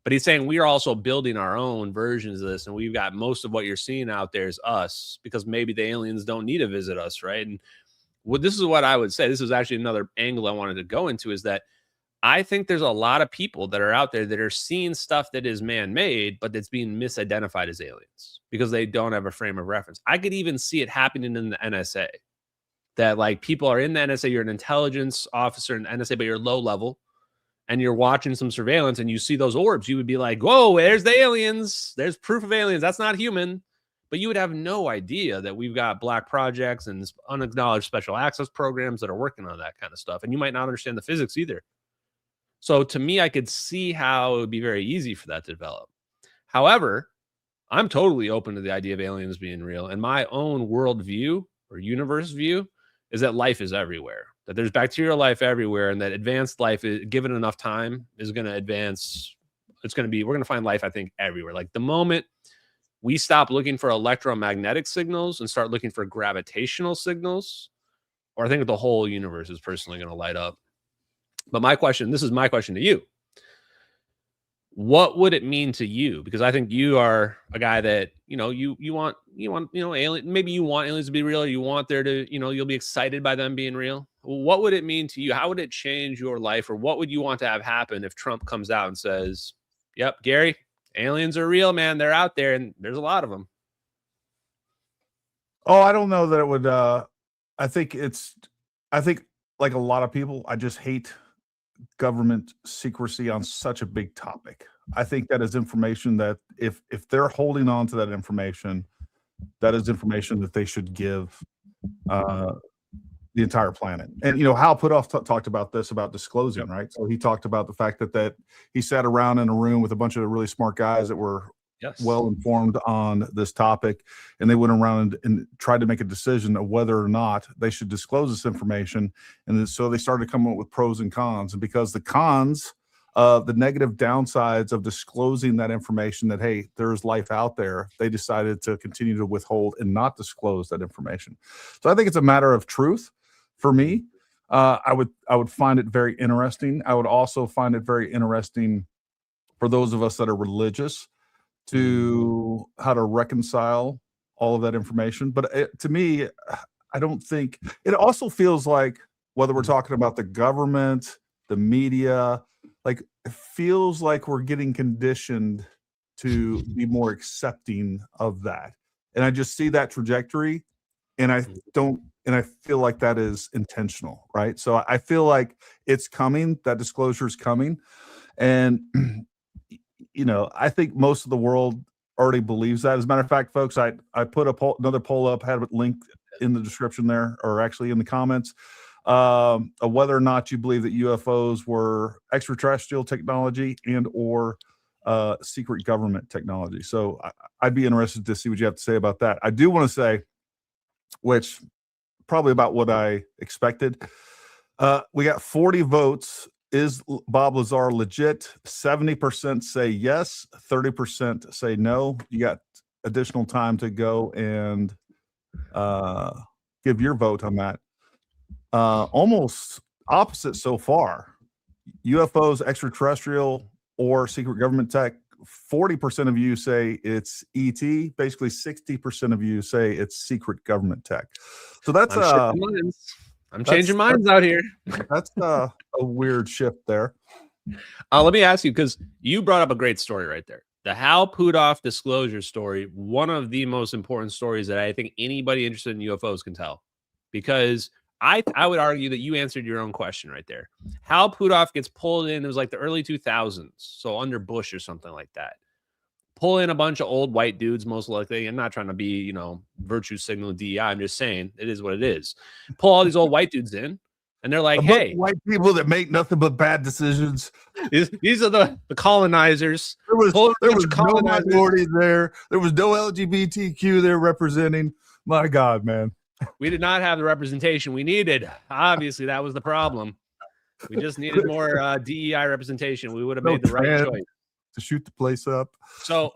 But he's saying we are also building our own versions of this. And we've got most of what you're seeing out there is us, because maybe the aliens don't need to visit us. Right. And this is what I would say. This is actually another angle I wanted to go into, is that I think there's a lot of people that are out there that are seeing stuff that is man-made, but that's being misidentified as aliens because they don't have a frame of reference. I could even see it happening in the NSA, that like people are in the NSA, you're an intelligence officer in the NSA, but you're low level and you're watching some surveillance and you see those orbs. You would be like, whoa, there's the aliens. There's proof of aliens. That's not human. But you would have no idea that we've got black projects and unacknowledged special access programs that are working on that kind of stuff. And you might not understand the physics either. So to me, I could see how it would be very easy for that to develop. However, I'm totally open to the idea of aliens being real. And my own worldview or universe view is that life is everywhere, that there's bacterial life everywhere, and that advanced life, given enough time, is going to advance. We're going to find life, I think, everywhere. Like the moment we stop looking for electromagnetic signals and start looking for gravitational signals, or I think the whole universe is personally going to light up. But this is my question to you. What would it mean to you? Because I think you are a guy that, you want, alien, maybe you want aliens to be real, or you want there to, you'll be excited by them being real. What would it mean to you? How would it change your life? Or what would you want to have happen if Trump comes out and says, yep, Gary, aliens are real, man. They're out there and there's a lot of them. Oh, I don't know that it would, I think like a lot of people, I just hate government secrecy on such a big topic. I think that is information that if they're holding on to that information, that is information that they should give the entire planet. And Hal Puthoff talked about this, about disclosing, right? So he talked about the fact that he sat around in a room with a bunch of really smart guys that were well informed on this topic, and they went around and tried to make a decision of whether or not they should disclose this information. And then, so they started coming up with pros and cons. And because the cons, the negative downsides of disclosing that information, that hey, there's life out there, they decided to continue to withhold and not disclose that information. So I think it's a matter of truth for me. I would find it very interesting. I would also find it very interesting for those of us that are religious, to how to reconcile all of that information. But to me, I don't think it also feels like, whether we're talking about the government, the media, like it feels like we're getting conditioned to be more accepting of that. And I just see that trajectory, and I feel like that is intentional, right? So I feel like it's coming, that disclosure is coming. And I think most of the world already believes that. As a matter of fact, folks, I put another poll up, had it linked in the description there, or actually in the comments, of whether or not you believe that UFOs were extraterrestrial technology and or secret government technology. So I'd be interested to see what you have to say about that. I do want to say, which probably about what I expected. We got 40 votes. Is Bob Lazar legit? 70% say yes, 30% say no. You got additional time to go and give your vote on that. Almost opposite so far. UFOs, extraterrestrial, or secret government tech. 40% of you say it's ET. Basically, 60% of you say it's secret government tech. So that's I'm changing minds out here. That's a weird shift there. Let me ask you, because you brought up a great story right there. The Hal Puthoff disclosure story, one of the most important stories that I think anybody interested in UFOs can tell. Because I would argue that you answered your own question right there. Hal Puthoff gets pulled in. It was like the early 2000s, so under Bush or something like that. Pull in a bunch of old white dudes, most likely. I'm not trying to be, virtue signal DEI. I'm just saying it is what it is. Pull all these old white dudes in, and they're like, "Hey, white people that make nothing but bad decisions. These are the colonizers." There was no minorities there. There was no LGBTQ they're representing. My God, man. We did not have the representation we needed. Obviously, that was the problem. We just needed more DEI representation. We would have made the right choice to shoot the place up. So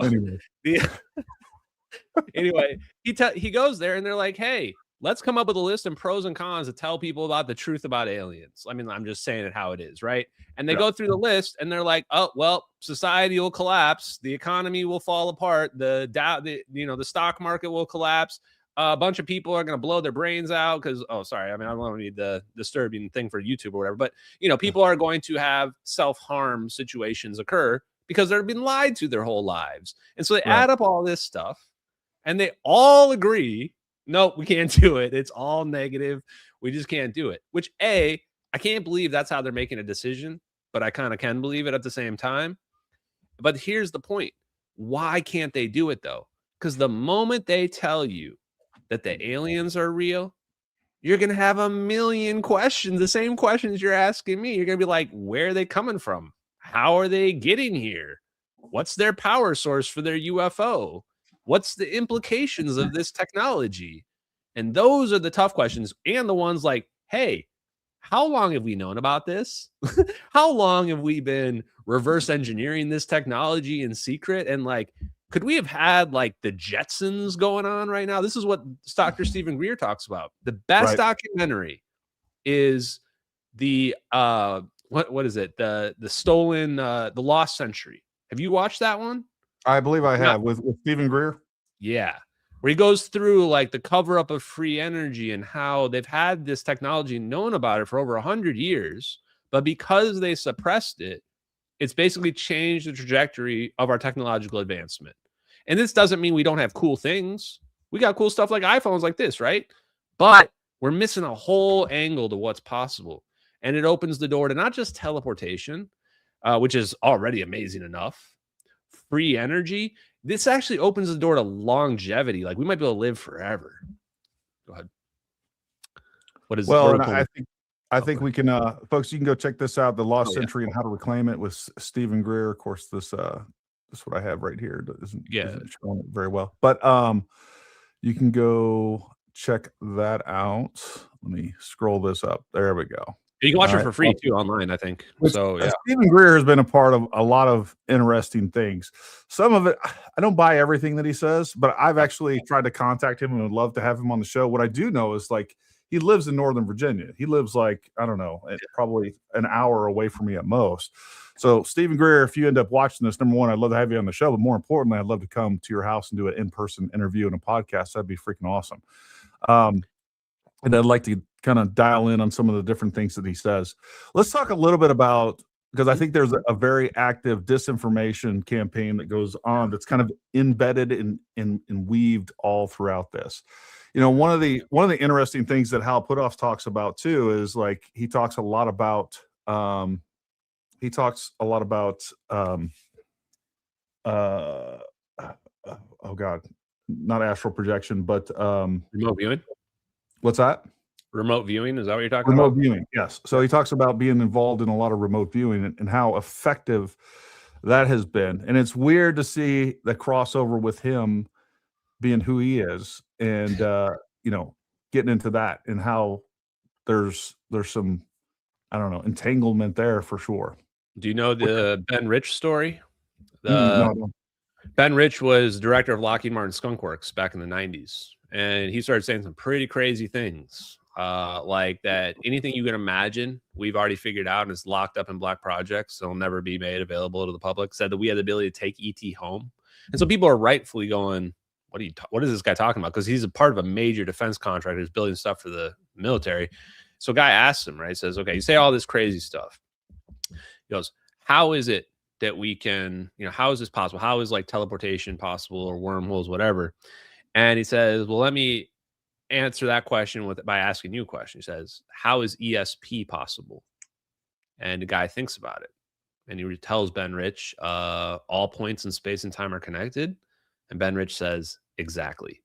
anyway, he goes there and they're like, "Hey, let's come up with a list and pros and cons to tell people about the truth about aliens." I mean, I'm just saying it how it is, right? And they go through the list and they're like, "Oh, well, society will collapse, the economy will fall apart, the stock market will collapse. A bunch of people are going to blow their brains out because, I don't need the disturbing thing for YouTube or whatever, but, people are going to have self-harm situations occur because they've been lied to their whole lives." And so they add up all this stuff and they all agree, nope, we can't do it. It's all negative. We just can't do it, which I can't believe that's how they're making a decision, but I kind of can believe it at the same time. But here's the point. Why can't they do it though? Because the moment they tell you that the aliens are real, you're going to have a million questions, the same questions you're asking me. You're going to be like, where are they coming from? How are they getting here? What's their power source for their UFO? What's the implications of this technology? And those are the tough questions. And the ones like, hey, how long have we known about this? How long have we been reverse engineering this technology in secret? And like, could we have had like the Jetsons going on right now? This is what Dr. Stephen Greer talks about. The best documentary is the what is it? The stolen the Lost Century. Have you watched that one? I believe I have with Stephen Greer. Yeah. Where he goes through like the cover up of free energy and how they've had this technology known about it for over 100 years, but because they suppressed it, it's basically changed the trajectory of our technological advancement. And this doesn't mean we don't have cool things. We got cool stuff like iPhones like this, right? But we're missing a whole angle to what's possible. And it opens the door to not just teleportation, which is already amazing enough, free energy. This actually opens the door to longevity. Like we might be able to live forever. Go ahead. What is I think we can, folks, you can go check this out, The Lost Century and How to Reclaim It with Stephen Greer. Of course, this what I have right here isn't showing it very well. But you can go check that out. Let me scroll this up. There we go. You can watch it for free too online, I think. So yeah. Stephen Greer has been a part of a lot of interesting things. Some of it, I don't buy everything that he says, but I've actually tried to contact him and would love to have him on the show. What I do know is like, he lives in Northern Virginia. He lives like, I don't know, probably an hour away from me at most. So Stephen Greer, if you end up watching this, number one, I'd love to have you on the show, but more importantly, I'd love to come to your house and do an in-person interview and a podcast. That'd be freaking awesome. And I'd like to kind of dial in on some of the different things that he says. Let's talk a little bit about, because I think there's a very active disinformation campaign that goes on that's kind of embedded and weaved all throughout this. One of the interesting things that Hal Puthoff talks about too is like he talks a lot about oh God, not astral projection, but remote viewing. What's that? Remote viewing, is that what you're talking about? Remote viewing, yes. So he talks about being involved in a lot of remote viewing and how effective that has been, and it's weird to see the crossover with him being who he is, and you know, getting into that and how there's some, I don't know, entanglement there for sure. Do you know the Ben Rich story? No. Ben Rich was director of Lockheed Martin Skunk Works back in the 90s, and he started saying some pretty crazy things, like that anything you can imagine, we've already figured out and it's locked up in black projects, so it'll never be made available to the public. Said that we had the ability to take ET home, and so people are rightfully going, what is this guy talking about? Because he's a part of a major defense contractor who's building stuff for the military. So a guy asks him, right? He says, okay, you say all this crazy stuff. He goes, how is it that we can, you know, how is this possible? How is like teleportation possible, or wormholes, whatever? And he says, well, let me answer that question by asking you a question. He says, how is ESP possible? And the guy thinks about it, and he tells Ben Rich, all points in space and time are connected. And Ben Rich says, exactly.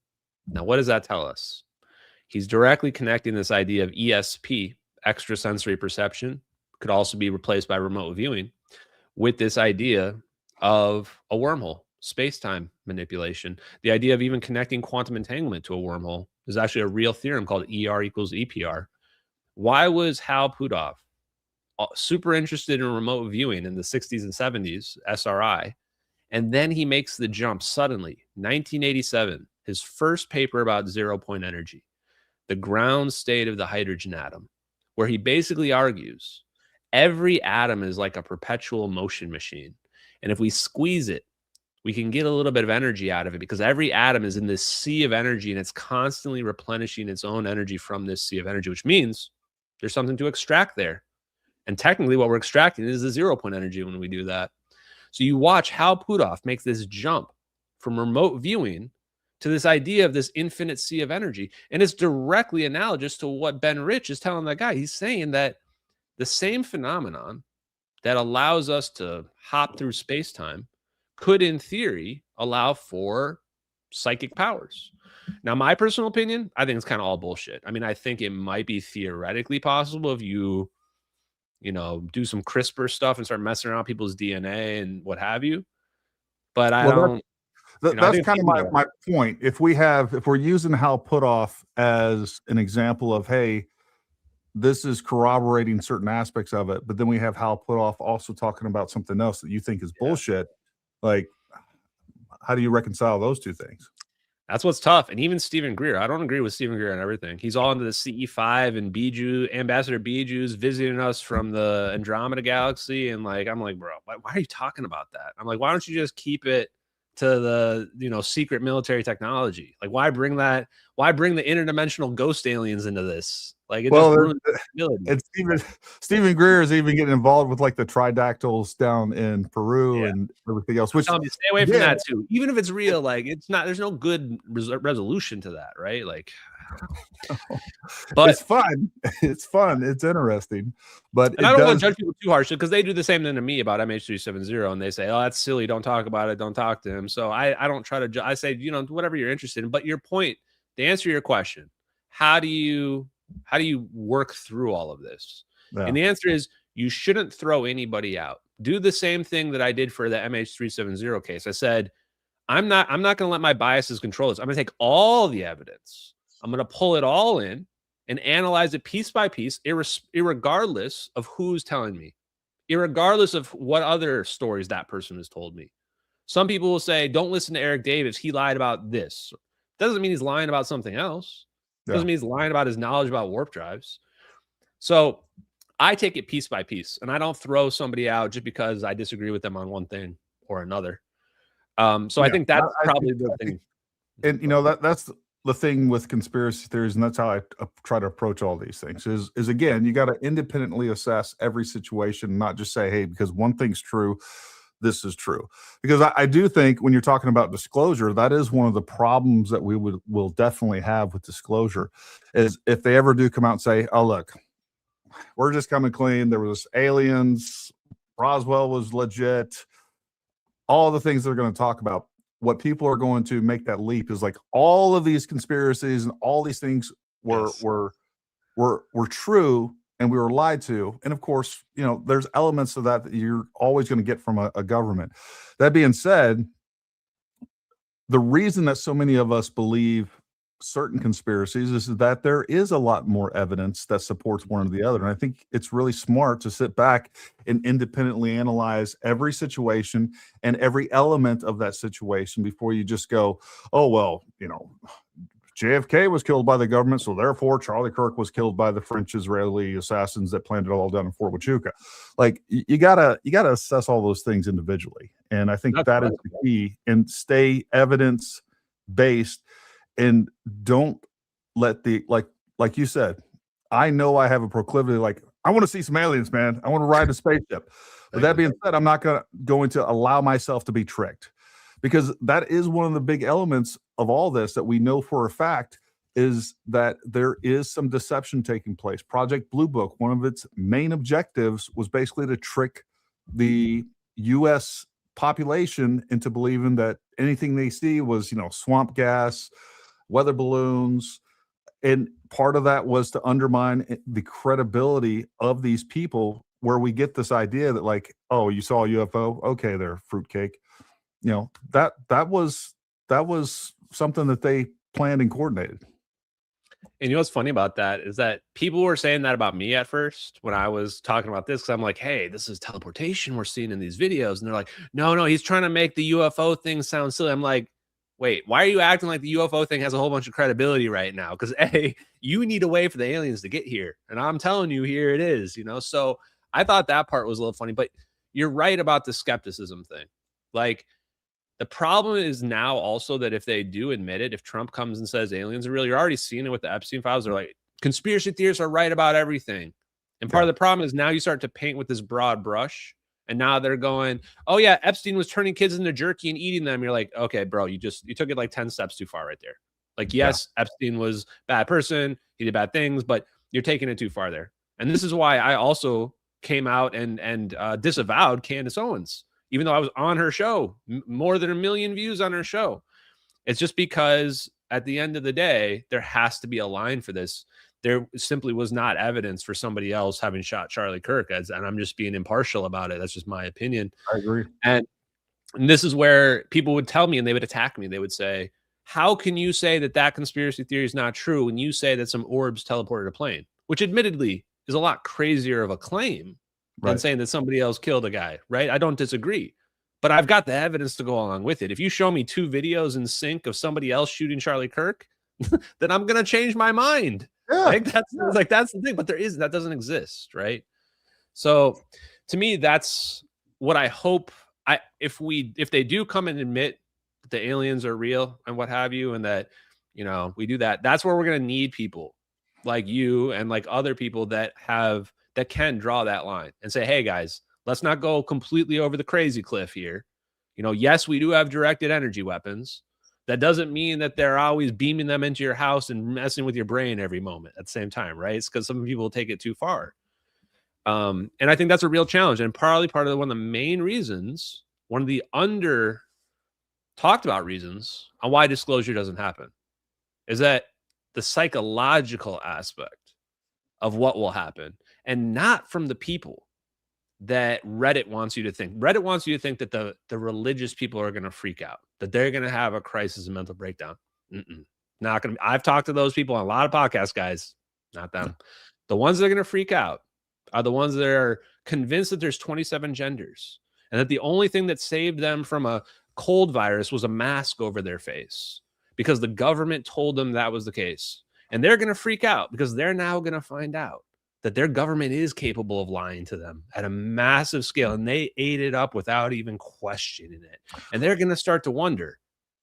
Now, what does that tell us? He's directly connecting this idea of ESP, extrasensory perception, could also be replaced by remote viewing, with this idea of a wormhole, space-time manipulation. The idea of even connecting quantum entanglement to a wormhole is actually a real theorem called ER equals EPR. Why was Hal Puthoff super interested in remote viewing in the 60s and 70s, SRI, and then he makes the jump suddenly, 1987, his first paper about zero-point energy, the ground state of the hydrogen atom, where he basically argues every atom is like a perpetual motion machine. And if we squeeze it, we can get a little bit of energy out of it, because every atom is in this sea of energy and it's constantly replenishing its own energy from this sea of energy, which means there's something to extract there. And technically what we're extracting is the 0-point energy when we do that. So you watch how Puthoff makes this jump from remote viewing to this idea of this infinite sea of energy. And it's directly analogous to what Ben Rich is telling that guy. He's saying that the same phenomenon that allows us to hop through space-time could, in theory, allow for psychic powers. Now, my personal opinion, I think it's kind of all bullshit. I mean, I think it might be theoretically possible if you know, do some CRISPR stuff and start messing around people's DNA and what have you. But I don't. That's kind of my point. If we're using Hal Puthoff as an example of, hey, this is corroborating certain aspects of it, but then we have Hal Puthoff also talking about something else that you think is bullshit. Like, how do you reconcile those two things? That's what's tough. And even Stephen Greer, I don't agree with Stephen Greer on everything. He's all into the CE5 and Bijou, Ambassador Bijou's visiting us from the Andromeda galaxy. And like, I'm like, bro, why are you talking about that? I'm like, why don't you just keep it to the, you know, secret military technology? Like, why bring that? Why bring the interdimensional ghost aliens into this? Like, it just ruins and Stephen Greer is even getting involved with like the tridactyls down in Peru and everything else. Which stay away from that too. Even if it's real, like it's not. There's no good resolution to that, right? Like, but it's fun. It's fun. It's interesting. But I don't want to judge people too harshly, because they do the same thing to me about MH370, and they say, "Oh, that's silly. Don't talk about it. Don't talk to him." So I don't try to. I say, you know, whatever you're interested in. But your point, to answer your question, how do you work through all of this? Yeah. And the answer is, you shouldn't throw anybody out. Do the same thing that I did for the MH370 case. I said, I'm not going to let my biases control this. I'm going to take all the evidence. I'm going to pull it all in and analyze it piece by piece, irregardless of who's telling me, irregardless of what other stories that person has told me. Some people will say, don't listen to Eric Davis. He lied about this. Doesn't mean he's lying about something else. Doesn't mean he's lying about his knowledge about warp drives. So I take it piece by piece, and I don't throw somebody out just because I disagree with them on one thing or another. So I think that's probably the thing. And, you know, that's the thing with conspiracy theories, and that's how I try to approach all these things is again, you got to independently assess every situation, not just say, hey, because one thing's true, this is true. Because I do think when you're talking about disclosure, that is one of the problems that we will definitely have with disclosure, is if they ever do come out and say, oh, look, we're just coming clean. There was aliens. Roswell was legit. All the things they're going to talk about. What people are going to make that leap is like all of these conspiracies and all these things were true and we were lied to. And of course, you know, there's elements of that you're always going to get from a government. That being said, the reason that so many of us believe certain conspiracies is that there is a lot more evidence that supports one or the other. And I think it's really smart to sit back and independently analyze every situation and every element of that situation before you just go, oh, well, you know, JFK was killed by the government, so therefore Charlie Kirk was killed by the French Israeli assassins that planned it all down in Fort Huachuca. Like you gotta assess all those things individually. And I think that is the key, and stay evidence based. And don't let the, like you said, I know I have a proclivity, like, I want to see some aliens, man. I want to ride a spaceship. But that being said, I'm not going to allow myself to be tricked, because that is one of the big elements of all this that we know for a fact, is that there is some deception taking place. Project Blue Book, one of its main objectives was basically to trick the U.S. population into believing that anything they see was, you know, swamp gas, weather balloons, and part of that was to undermine the credibility of these people, where we get this idea that, like, oh, you saw a UFO, okay, they're fruitcake. You know, that was something that they planned and coordinated. And you know what's funny about that is that people were saying that about me at first when I was talking about this, because I'm like, hey, this is teleportation we're seeing in these videos. And they're like, no, he's trying to make the UFO thing sound silly. I'm like, wait, why are you acting like the UFO thing has a whole bunch of credibility right now? Because A, you need a way for the aliens to get here. And I'm telling you, here it is, you know? So I thought that part was a little funny, but you're right about the skepticism thing. Like, the problem is now also that if they do admit it, if Trump comes and says aliens are real, you're already seeing it with the Epstein files. They're like, conspiracy theorists are right about everything. And part of the problem is now you start to paint with this broad brush. And now they're going, oh yeah, Epstein was turning kids into jerky and eating them. You're like, okay, bro, you took it like 10 steps too far right there. Like, yes, Epstein was a bad person. He did bad things, but you're taking it too far there. And this is why I also came out and disavowed Candace Owens, even though I was on her show, more than 1 million views on her show. It's just because at the end of the day, there has to be a line for this. There simply was not evidence for somebody else having shot Charlie Kirk, and I'm just being impartial about it. That's just my opinion. I agree. And this is where people would tell me, and they would attack me. They would say, how can you say that conspiracy theory is not true when you say that some orbs teleported a plane? Which admittedly is a lot crazier of a claim than saying that somebody else killed a guy, right? I don't disagree. But I've got the evidence to go along with it. If you show me 2 videos in sync of somebody else shooting Charlie Kirk, then I'm going to change my mind. Yeah. That's the thing, but that doesn't exist, right? So to me, that's what I hope. If they do come and admit that the aliens are real and what have you, and that, you know, we do that, that's where we're going to need people like you and like other people that can draw that line and say, hey guys, let's not go completely over the crazy cliff here. You know, yes, we do have directed energy weapons. That doesn't mean that they're always beaming them into your house and messing with your brain every moment at the same time, right? It's because some people take it too far. And I think that's a real challenge. And probably part of one of the main reasons, one of the under talked about reasons on why disclosure doesn't happen, is that the psychological aspect of what will happen, and not from the people that Reddit wants you to think. Reddit wants you to think that the religious people are going to freak out, that they're going to have a crisis and mental breakdown. Not going to. I've talked to those people on a lot of podcasts, guys. Not them. The ones that are going to freak out are the ones that are convinced that there's 27 genders and that the only thing that saved them from a cold virus was a mask over their face because the government told them that was the case. And they're going to freak out because they're now going to find out that their government is capable of lying to them at a massive scale, and they ate it up without even questioning it. And they're going to start to wonder,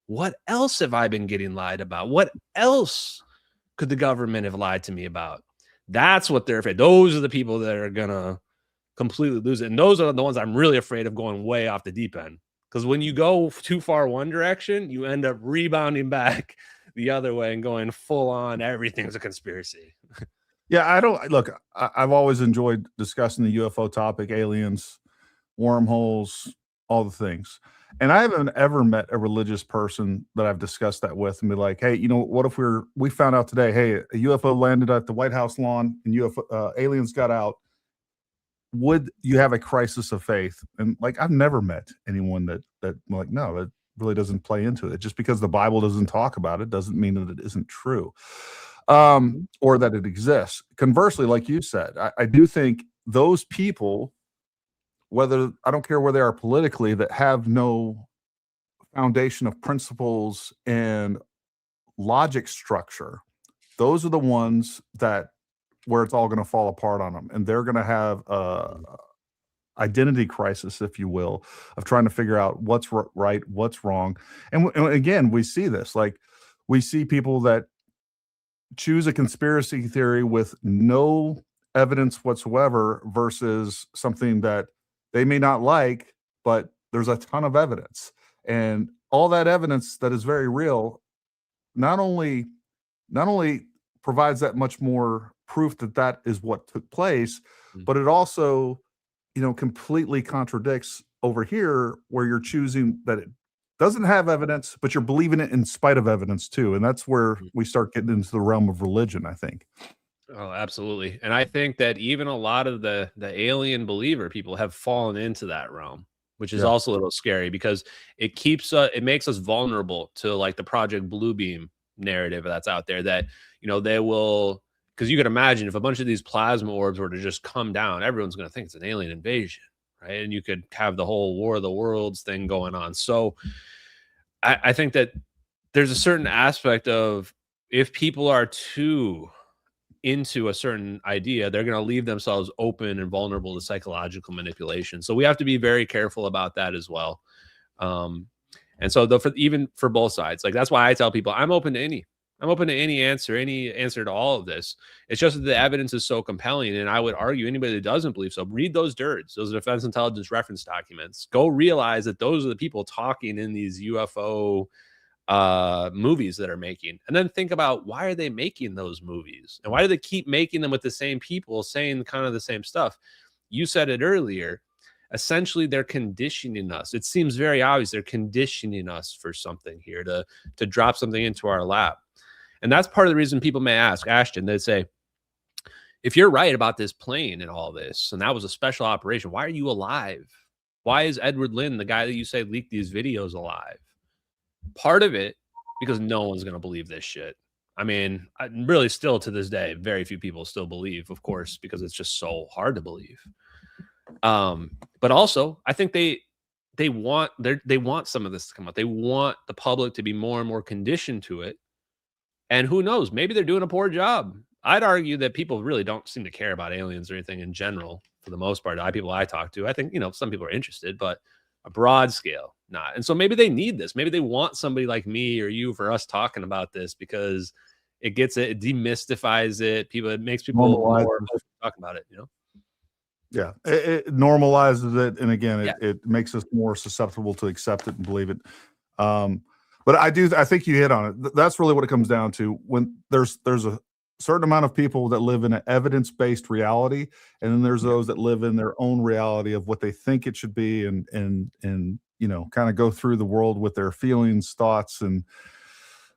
what else have I been getting lied about? What else could the government have lied to me about? That's what they're afraid. Those are the people that are going to completely lose it. And those are the ones I'm really afraid of going way off the deep end. Because when you go too far one direction, you end up rebounding back the other way and going full on, everything's a conspiracy. Yeah, I've always enjoyed discussing the UFO topic, aliens, wormholes, all the things. And I haven't ever met a religious person that I've discussed that with and be like, hey, you know, what if we found out today, hey, a UFO landed at the White House lawn and aliens got out. Would you have a crisis of faith? And like, I've never met anyone that like, no, that really doesn't play into it. Just because the Bible doesn't talk about it doesn't mean that it isn't true, or that it exists. Conversely, like you said, I do think those people, whether, I don't care where they are politically, that have no foundation of principles and logic structure, those are the ones that where it's all going to fall apart on them, and they're going to have a identity crisis, if you will, of trying to figure out what's right, what's wrong. And again, we see this, like we see people that choose a conspiracy theory with no evidence whatsoever versus something that they may not like, but there's a ton of evidence, and all that evidence that is very real not only provides that much more proof that that is what took place, but it also, you know, completely contradicts over here where you're choosing that it doesn't have evidence, but you're believing it in spite of evidence too. And that's where we start getting into the realm of religion, I think. Oh, absolutely. And I think that even a lot of the alien believer people have fallen into that realm, which is also a little scary because it keeps it makes us vulnerable to like the Project Bluebeam narrative that's out there that, you know, they will, because you could imagine if a bunch of these plasma orbs were to just come down, everyone's going to think it's an alien invasion, right? And you could have the whole War of the Worlds thing going on. So I think that there's a certain aspect of if people are too into a certain idea, they're going to leave themselves open and vulnerable to psychological manipulation. So we have to be very careful about that as well. And so even for both sides, like that's why I tell people I'm open to any answer to all of this. It's just that the evidence is so compelling. And I would argue anybody that doesn't believe so, read those DIRDs, those Defense Intelligence Reference Documents. Go realize that those are the people talking in these UFO movies that are making. And then think about why are they making those movies? And why do they keep making them with the same people saying kind of the same stuff? You said it earlier. Essentially, they're conditioning us. It seems very obvious. They're conditioning us for something here to drop something into our lap. And that's part of the reason people may ask, Ashton, they'd say, if you're right about this plane and all this, and that was a special operation, why are you alive? Why is Edward Lynn, the guy that you say leaked these videos, alive? Part of it, because no one's going to believe this shit. I mean, really still to this day, very few people still believe, of course, because it's just so hard to believe. But also, I think they want some of this to come out. They want the public to be more and more conditioned to it. And who knows, maybe they're doing a poor job. I'd argue that people really don't seem to care about aliens or anything in general, for the most part. People I talk to, I think, you know, some people are interested, but a broad scale, not. And so maybe they need this. Maybe they want somebody like me or you for us talking about this because it demystifies it. It makes people more talk about it, you know? Yeah, it normalizes it, and again, it makes us more susceptible to accept it and believe it. But I think you hit on it. That's really what it comes down to. When there's a certain amount of people that live in an evidence-based reality, and then there's those that live in their own reality of what they think it should be, and you know, kind of go through the world with their feelings, thoughts, and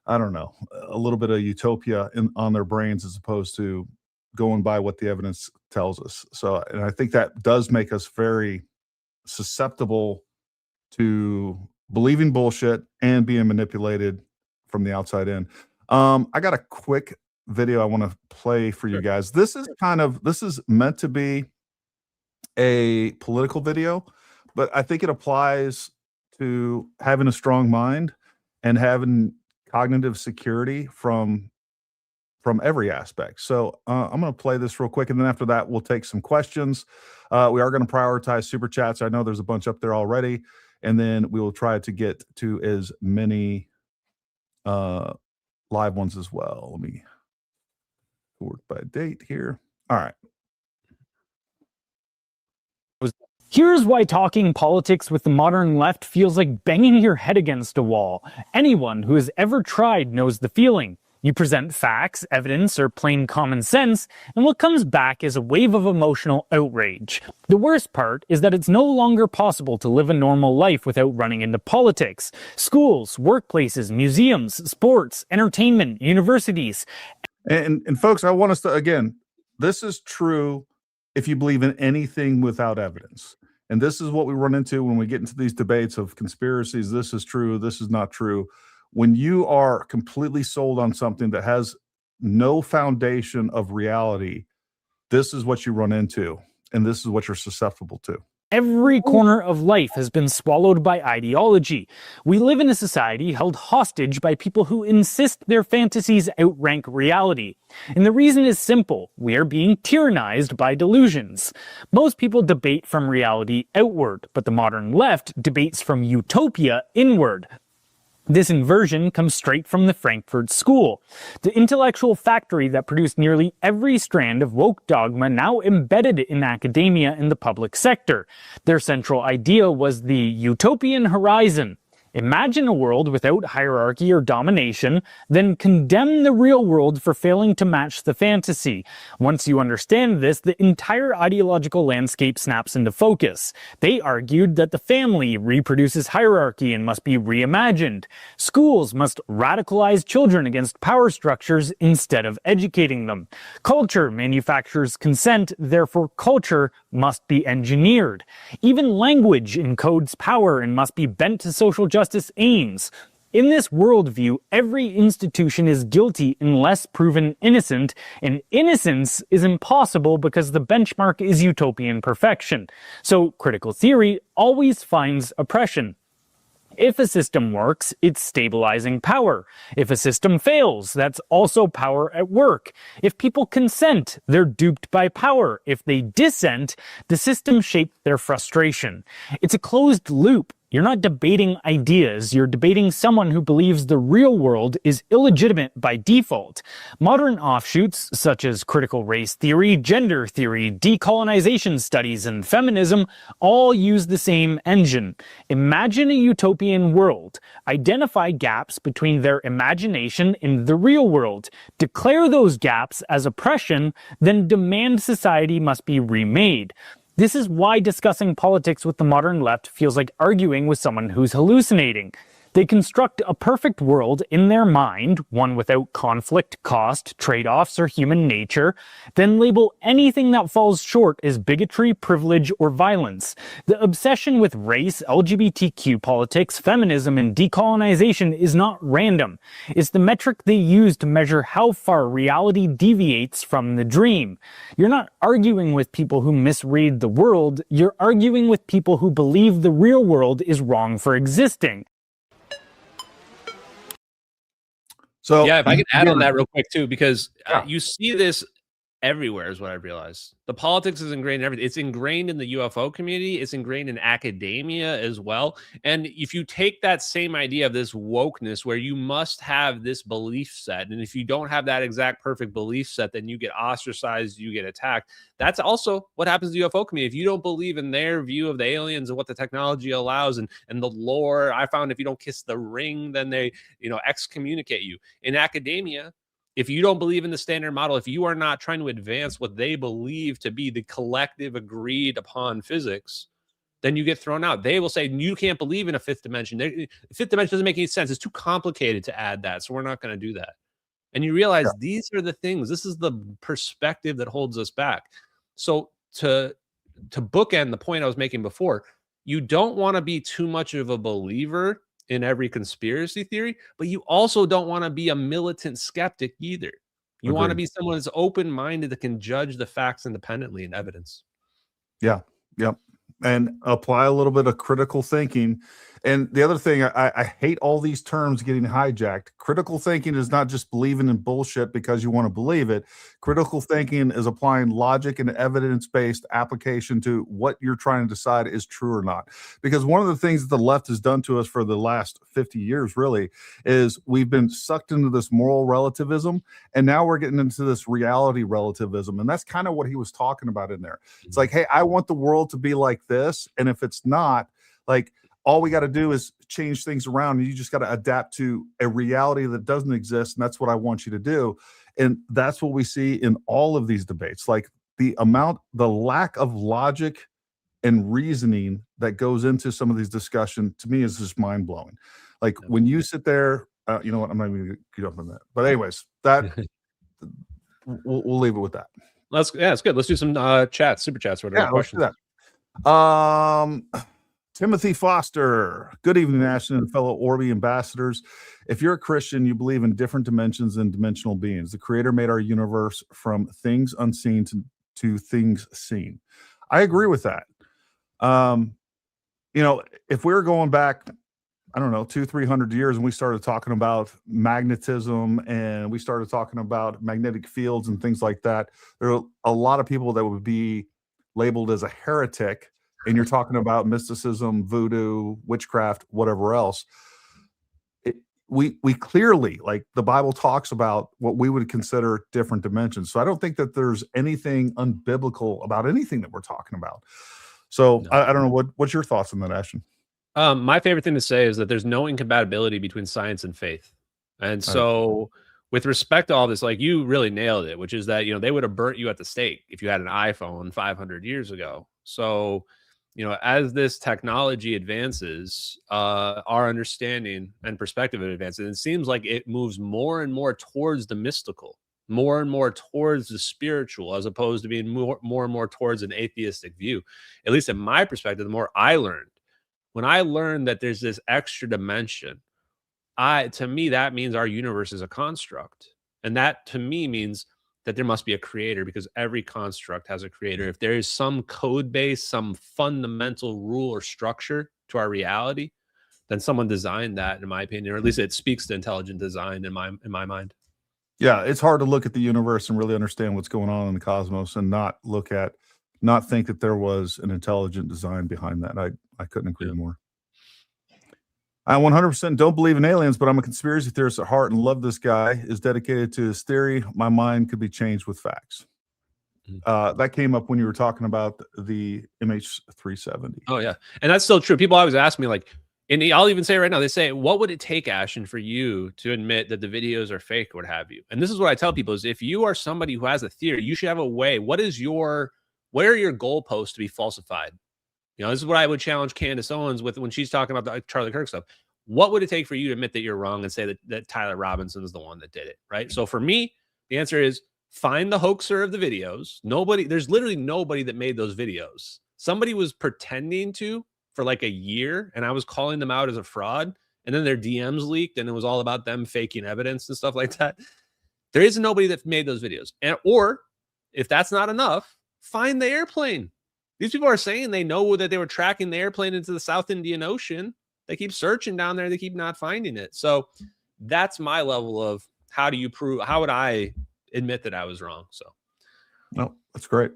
I don't know, a little bit of utopia on their brains as opposed to going by what the evidence tells us. So, and I think that does make us very susceptible to believing bullshit and being manipulated from the outside in. I got a quick video I want to play for you guys. This is meant to be a political video, but I think it applies to having a strong mind and having cognitive security from every aspect. So I'm going to play this real quick, and then after that, we'll take some questions. We are going to prioritize super chats. I know there's a bunch up there already, and then we will try to get to as many live ones as well. Let me work by date here. All right. Here's why talking politics with the modern left feels like banging your head against a wall. Anyone who has ever tried knows the feeling. You present facts, evidence, or plain common sense, and what comes back is a wave of emotional outrage. The worst part is that it's no longer possible to live a normal life without running into politics. Schools, workplaces, museums, sports, entertainment, universities. And folks, I want us to, again, this is true if you believe in anything without evidence. And this is what we run into when we get into these debates of conspiracies. This is true. This is not true. When you are completely sold on something that has no foundation of reality, this is what you run into. And this is what you're susceptible to. Every corner of life has been swallowed by ideology. We live in a society held hostage by people who insist their fantasies outrank reality. And the reason is simple. We are being tyrannized by delusions. Most people debate from reality outward, but the modern left debates from utopia inward. This inversion comes straight from the Frankfurt School, the intellectual factory that produced nearly every strand of woke dogma now embedded in academia and the public sector. Their central idea was the utopian horizon. Imagine a world without hierarchy or domination, then condemn the real world for failing to match the fantasy. Once you understand this, the entire ideological landscape snaps into focus. They argued that the family reproduces hierarchy and must be reimagined. Schools must radicalize children against power structures instead of educating them. Culture manufactures consent, therefore culture must be engineered. Even language encodes power and must be bent to social justice aims. In this worldview, every institution is guilty unless proven innocent, and innocence is impossible because the benchmark is utopian perfection. So critical theory always finds oppression. If a system works, it's stabilizing power. If a system fails, that's also power at work. If people consent, they're duped by power. If they dissent, the system shaped their frustration. It's a closed loop. You're not debating ideas, you're debating someone who believes the real world is illegitimate by default. Modern offshoots, such as critical race theory, gender theory, decolonization studies, and feminism, all use the same engine. Imagine a utopian world. Identify gaps between their imagination and the real world. Declare those gaps as oppression, then demand society must be remade. This is why discussing politics with the modern left feels like arguing with someone who's hallucinating. They construct a perfect world in their mind, one without conflict, cost, trade-offs, or human nature, then label anything that falls short as bigotry, privilege, or violence. The obsession with race, LGBTQ politics, feminism, and decolonization is not random. It's the metric they use to measure how far reality deviates from the dream. You're not arguing with people who misread the world, you're arguing with people who believe the real world is wrong for existing. So yeah, if I can add on that real quick too, because you see this everywhere is what I realized. The politics is ingrained in everything. It's ingrained in the UFO community. It's ingrained in academia as well. And if you take that same idea of this wokeness where you must have this belief set, and if you don't have that exact perfect belief set, then you get ostracized, you get attacked. That's also what happens to the UFO community. If you don't believe in their view of the aliens and what the technology allows and the lore, I found if you don't kiss the ring, then they, excommunicate you. In academia, if you don't believe in the standard model, if you are not trying to advance what they believe to be the collective agreed upon physics, then you get thrown out. They will say, you can't believe in a fifth dimension. The fifth dimension doesn't make any sense. It's too complicated to add that. So we're not going to do that. And you realize these are the things. This is the perspective that holds us back. So to bookend the point I was making before, you don't want to be too much of a believer in every conspiracy theory, but you also don't want to be a militant skeptic either. You want to be someone that's open-minded that can judge the facts independently and evidence. Yeah. Yep. And apply a little bit of critical thinking. And the other thing, I hate all these terms getting hijacked. Critical thinking is not just believing in bullshit because you want to believe it. Critical thinking is applying logic and evidence-based application to what you're trying to decide is true or not. Because one of the things that the left has done to us for the last 50 years really is we've been sucked into this moral relativism, and now we're getting into this reality relativism. And that's kind of what he was talking about in there. It's like, hey, I want the world to be like this, and if it's not, like, all we got to do is change things around, and you just got to adapt to a reality that doesn't exist. And that's what I want you to do. And that's what we see in all of these debates. Like the lack of logic and reasoning that goes into some of these discussions, to me, is just mind blowing. Like when you sit there, you know what? I'm not even going to get up on that. But anyways, that we'll leave it with that. It's good. Let's do some chats, super chats, whatever. Yeah, let's do that. Timothy Foster. Good evening, Ashton and fellow Orby ambassadors. If you're a Christian, you believe in different dimensions and dimensional beings. The Creator made our universe from things unseen to things seen. I agree with that. You know, if we were going back, I don't know, 200-300 years, and we started talking about magnetism and we started talking about magnetic fields and things like that, there are a lot of people that would be labeled as a heretic. And you're talking about mysticism, voodoo, witchcraft, whatever else. We clearly, like the Bible talks about what we would consider different dimensions. So I don't think that there's anything unbiblical about anything that we're talking about. So no. I don't know, what's your thoughts on that, Ashton? My favorite thing to say is that there's no incompatibility between science and faith. And so with respect to all this, like you really nailed it, which is that, you know, they would have burnt you at the stake if you had an iPhone 500 years ago. So, you know, as this technology advances, our understanding and perspective advances, it seems like it moves more and more towards the mystical, more and more towards the spiritual, as opposed to being more and more towards an atheistic view. At least in my perspective, the more I learned, when I learned that there's this extra dimension, to me, that means our universe is a construct. And that to me means that there must be a creator, because every construct has a creator. If there is some code base, some fundamental rule or structure to our reality, then someone designed that, in my opinion, or at least it speaks to intelligent design in my mind. Yeah, it's hard to look at the universe and really understand what's going on in the cosmos and not think that there was an intelligent design behind that. I couldn't agree more. I 100% don't believe in aliens, but I'm a conspiracy theorist at heart and love this guy. Is dedicated to his theory. My mind could be changed with facts. That came up when you were talking about the MH370. Oh, yeah. And that's still true. People always ask me, like, and I'll even say right now, they say, what would it take, Ashton, for you to admit that the videos are fake or what have you? And this is what I tell people is, if you are somebody who has a theory, you should have a way. Where are your goalposts to be falsified? You know, this is what I would challenge Candace Owens with when she's talking about the Charlie Kirk stuff. What would it take for you to admit that you're wrong and say that Tyler Robinson is the one that did it, right? So for me, the answer is find the hoaxer of the videos. There's literally nobody that made those videos. Somebody was pretending to for like a year, and I was calling them out as a fraud, and then their DMs leaked, and it was all about them faking evidence and stuff like that. There is nobody that made those videos. Or if that's not enough, find the airplane. These people are saying they know that they were tracking the airplane into the South Indian Ocean. They keep searching down there. They keep not finding it. So that's my level of how would I admit that I was wrong? So, no, that's great.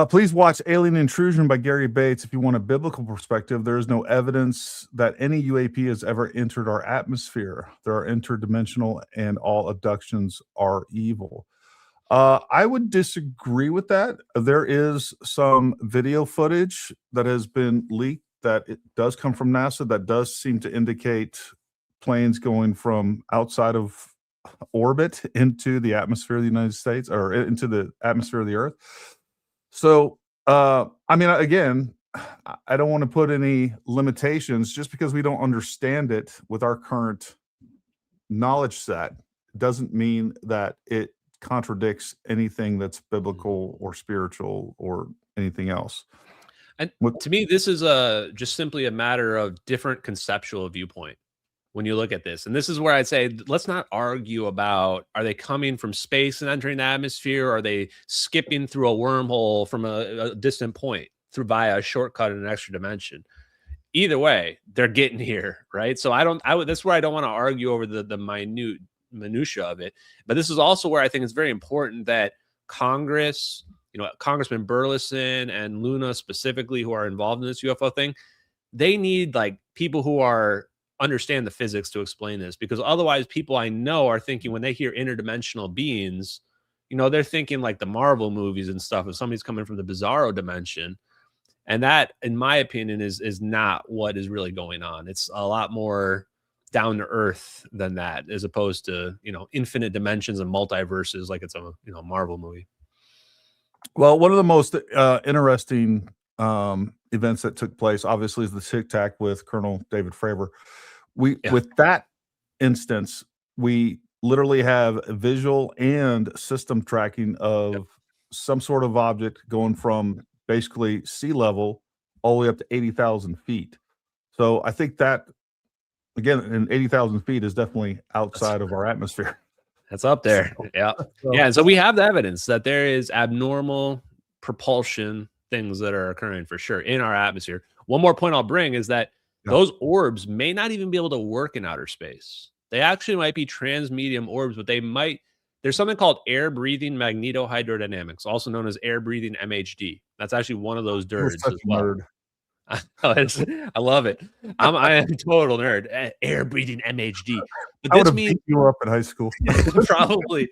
Please watch Alien Intrusion by Gary Bates. If you want a biblical perspective, there is no evidence that any UAP has ever entered our atmosphere. There are interdimensional, and all abductions are evil. I would disagree with that. There is some video footage that has been leaked that it does come from NASA that does seem to indicate planes going from outside of orbit into the atmosphere of the United States, or into the atmosphere of the Earth. So, I mean, again, I don't want to put any limitations. Just because we don't understand it with our current knowledge set doesn't mean that it contradicts anything that's biblical or spiritual or anything else. And to me, this is just simply a matter of different conceptual viewpoint when you look at this. And this is where I'd say, let's not argue about, are they coming from space and entering the atmosphere? Or are they skipping through a wormhole from a distant point via a shortcut in an extra dimension? Either way, they're getting here, right? So that's where I don't want to argue over the minutia of it. But this is also where I think it's very important that Congress, you know, Congressman Burleson and Luna specifically, who are involved in this UFO thing, they need like people who understand the physics to explain this, because otherwise people I know are thinking, when they hear interdimensional beings, you know, they're thinking like the Marvel movies and stuff, if somebody's coming from the bizarro dimension. And that, in my opinion, is not what is really going on. It's a lot more down to earth than that, as opposed to, you know, infinite dimensions and multiverses like it's a, you know, Marvel movie. Well, one of the most interesting events that took place, obviously, is the Tic Tac with Colonel David Fravor. With that instance, we literally have visual and system tracking of some sort of object going from basically sea level all the way up to 80,000 feet. So I think that, again, and 80,000 feet is definitely outside of our atmosphere. That's up there. Yeah. Yeah. So we have the evidence that there is abnormal propulsion things that are occurring for sure in our atmosphere. One more point I'll bring is that those orbs may not even be able to work in outer space. They actually might be transmedium orbs, but they might. There's something called air breathing magnetohydrodynamics, also known as air breathing MHD. That's actually one of those nerds as well. I love it. I am a total nerd. Air breathing MHD. But I would have beat you up in high school. Probably.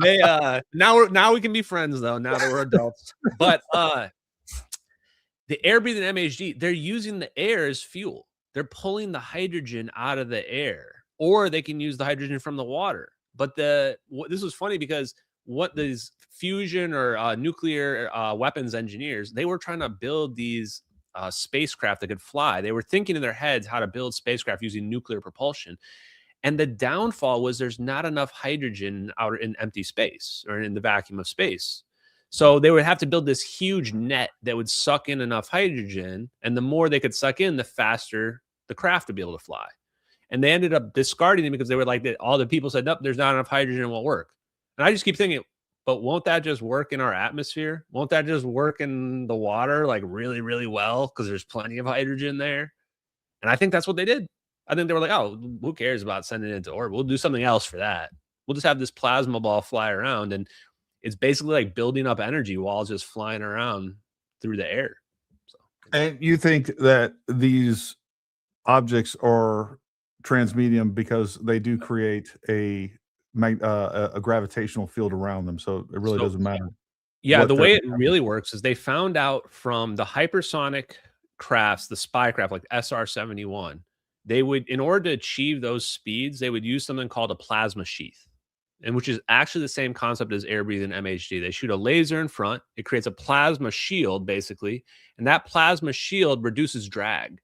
They now we can be friends though. Now that we're adults. But the air breathing MHD, they're using the air as fuel. They're pulling the hydrogen out of the air, or they can use the hydrogen from the water. But this was funny because what these fusion or nuclear weapons engineers, they were trying to build these spacecraft that could fly. They were thinking in their heads how to build spacecraft using nuclear propulsion. And the downfall was there's not enough hydrogen out in empty space or in the vacuum of space. So they would have to build this huge net that would suck in enough hydrogen. And the more they could suck in, the faster the craft would be able to fly. And they ended up discarding it because they were like, all the people said, nope, there's not enough hydrogen, it won't work. And I just keep thinking, but won't that just work in our atmosphere? Won't that just work in the water like really, really well? Because there's plenty of hydrogen there. And I think that's what they did. I think they were like, oh, who cares about sending it into orbit? We'll do something else for that. We'll just have this plasma ball fly around. And it's basically like building up energy while just flying around through the air. So. And you think that these objects are transmedium because they do create a gravitational field around them, so it really doesn't matter. Yeah, the way it really works is they found out from the hypersonic crafts, the spy craft like SR-71, they would, in order to achieve those speeds, they would use something called a plasma sheath, and which is actually the same concept as air breathing MHD. They shoot a laser in front, it creates a plasma shield basically, and that plasma shield reduces drag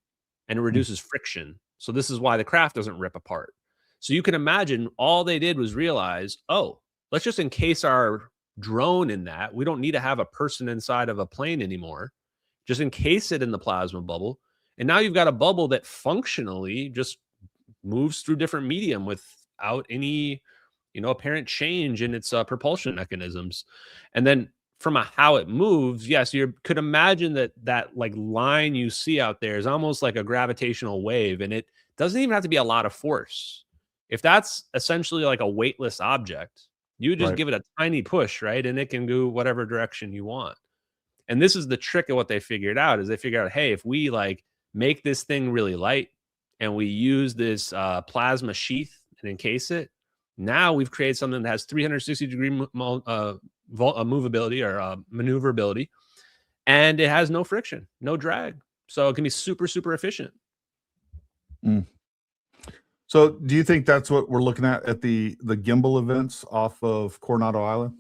and it reduces friction. So this is why the craft doesn't rip apart. So you can imagine all they did was realize, oh, let's just encase our drone in that. We don't need to have a person inside of a plane anymore. Just encase it in the plasma bubble. And now you've got a bubble that functionally just moves through different medium without any, apparent change in its propulsion mechanisms. And then from how it moves, yes, you could imagine that like line you see out there is almost like a gravitational wave, and it doesn't even have to be a lot of force. If that's essentially like a weightless object, you just give it a tiny push, right? And it can go whatever direction you want. And this is the trick of what they figured out is they figured out, hey, if we like make this thing really light and we use this plasma sheath and encase it, now we've created something that has 360-degree movability or maneuverability, and it has no friction, no drag. So it can be super, super efficient. So do you think that's what we're looking at the gimbal events off of Coronado Island?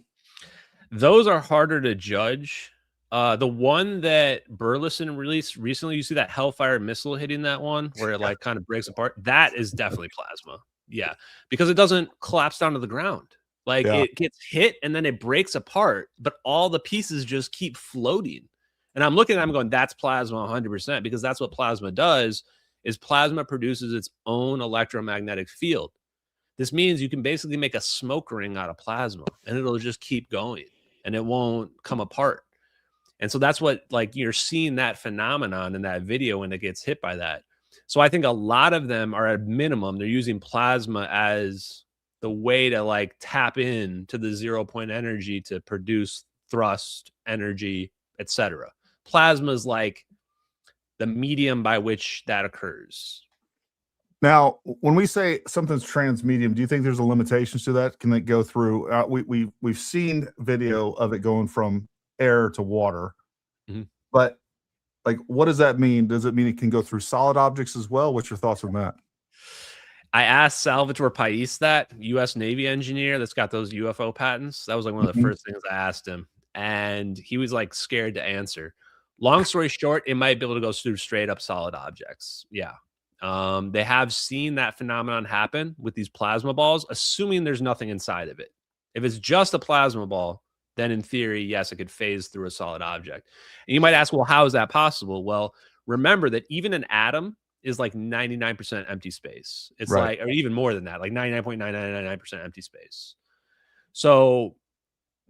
Those are harder to judge. The one that Burleson released recently, you see that Hellfire missile hitting that one where it like kind of breaks apart. That is definitely plasma. Yeah, because it doesn't collapse down to the ground. Like it gets hit and then it breaks apart, but all the pieces just keep floating. And I'm looking at them going, that's plasma 100%, because that's what plasma does. Is plasma produces its own electromagnetic field. This means you can basically make a smoke ring out of plasma and it'll just keep going and it won't come apart. And so that's what, like, you're seeing that phenomenon in that video when it gets hit by that. So I think a lot of them are at minimum, they're using plasma as the way to like tap in to the 0 point energy to produce thrust, energy, etc. Plasma is like the medium by which that occurs. Now, when we say something's transmedium, do you think there's a limitations to that? Can it go through? We've seen video of it going from air to water, but like, what does that mean? Does it mean it can go through solid objects as well? What's your thoughts on that? I asked Salvatore Pais, that U.S. Navy engineer that's got those UFO patents. That was like one of the first things I asked him, and he was like scared to answer. Long story short, it might be able to go through straight up solid objects. Yeah. They have seen that phenomenon happen with these plasma balls, assuming there's nothing inside of it. If it's just a plasma ball, then in theory, yes, it could phase through a solid object. And you might ask, well, how is that possible? Well, remember that even an atom is like 99% empty space. It's like, or even more than that, like 99.9999% empty space. So,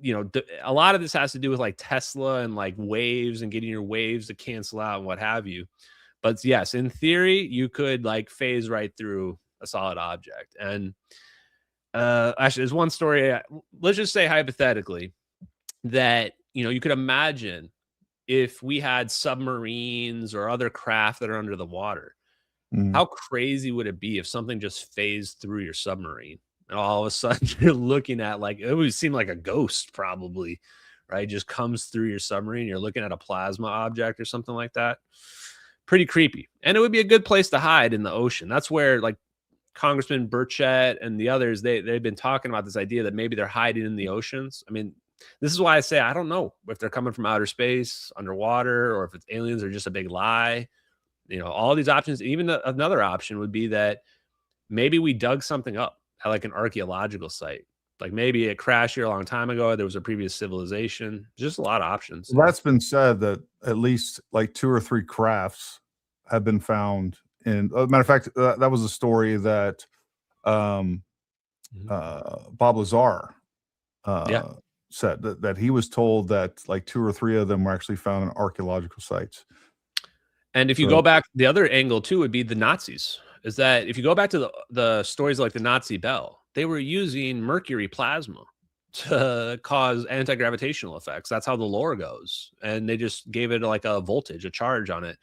you know, a lot of this has to do with like Tesla and like waves and getting your waves to cancel out and what have you. But yes, in theory, you could like phase right through a solid object. And actually, there's one story. Let's just say hypothetically that, you know, you could imagine if we had submarines or other craft that are under the water. How crazy would it be if something just phased through your submarine and all of a sudden you're looking at, like, it would seem like a ghost probably, right? Just comes through your submarine. You're looking at a plasma object or something like that. Pretty creepy. And it would be a good place to hide in the ocean. That's where like Congressman Burchett and the others, they've been talking about this idea that maybe they're hiding in the oceans. I mean, this is why I say I don't know if they're coming from outer space, underwater, or if it's aliens or just a big lie. You know, all these options. Even another option would be that maybe we dug something up at like an archaeological site. Like maybe it crashed here a long time ago. There was a previous civilization. Just a lot of options. Well, that's been said that at least like 2 or 3 crafts have been found. And matter of fact, that was a story that Bob Lazar said that he was told that like 2 or 3 of them were actually found in archaeological sites. And if you go back, the other angle too would be the Nazis. Is that if you go back to the stories like the Nazi Bell, they were using mercury plasma to cause anti-gravitational effects. That's how the lore goes. And they just gave it like a voltage, a charge on it.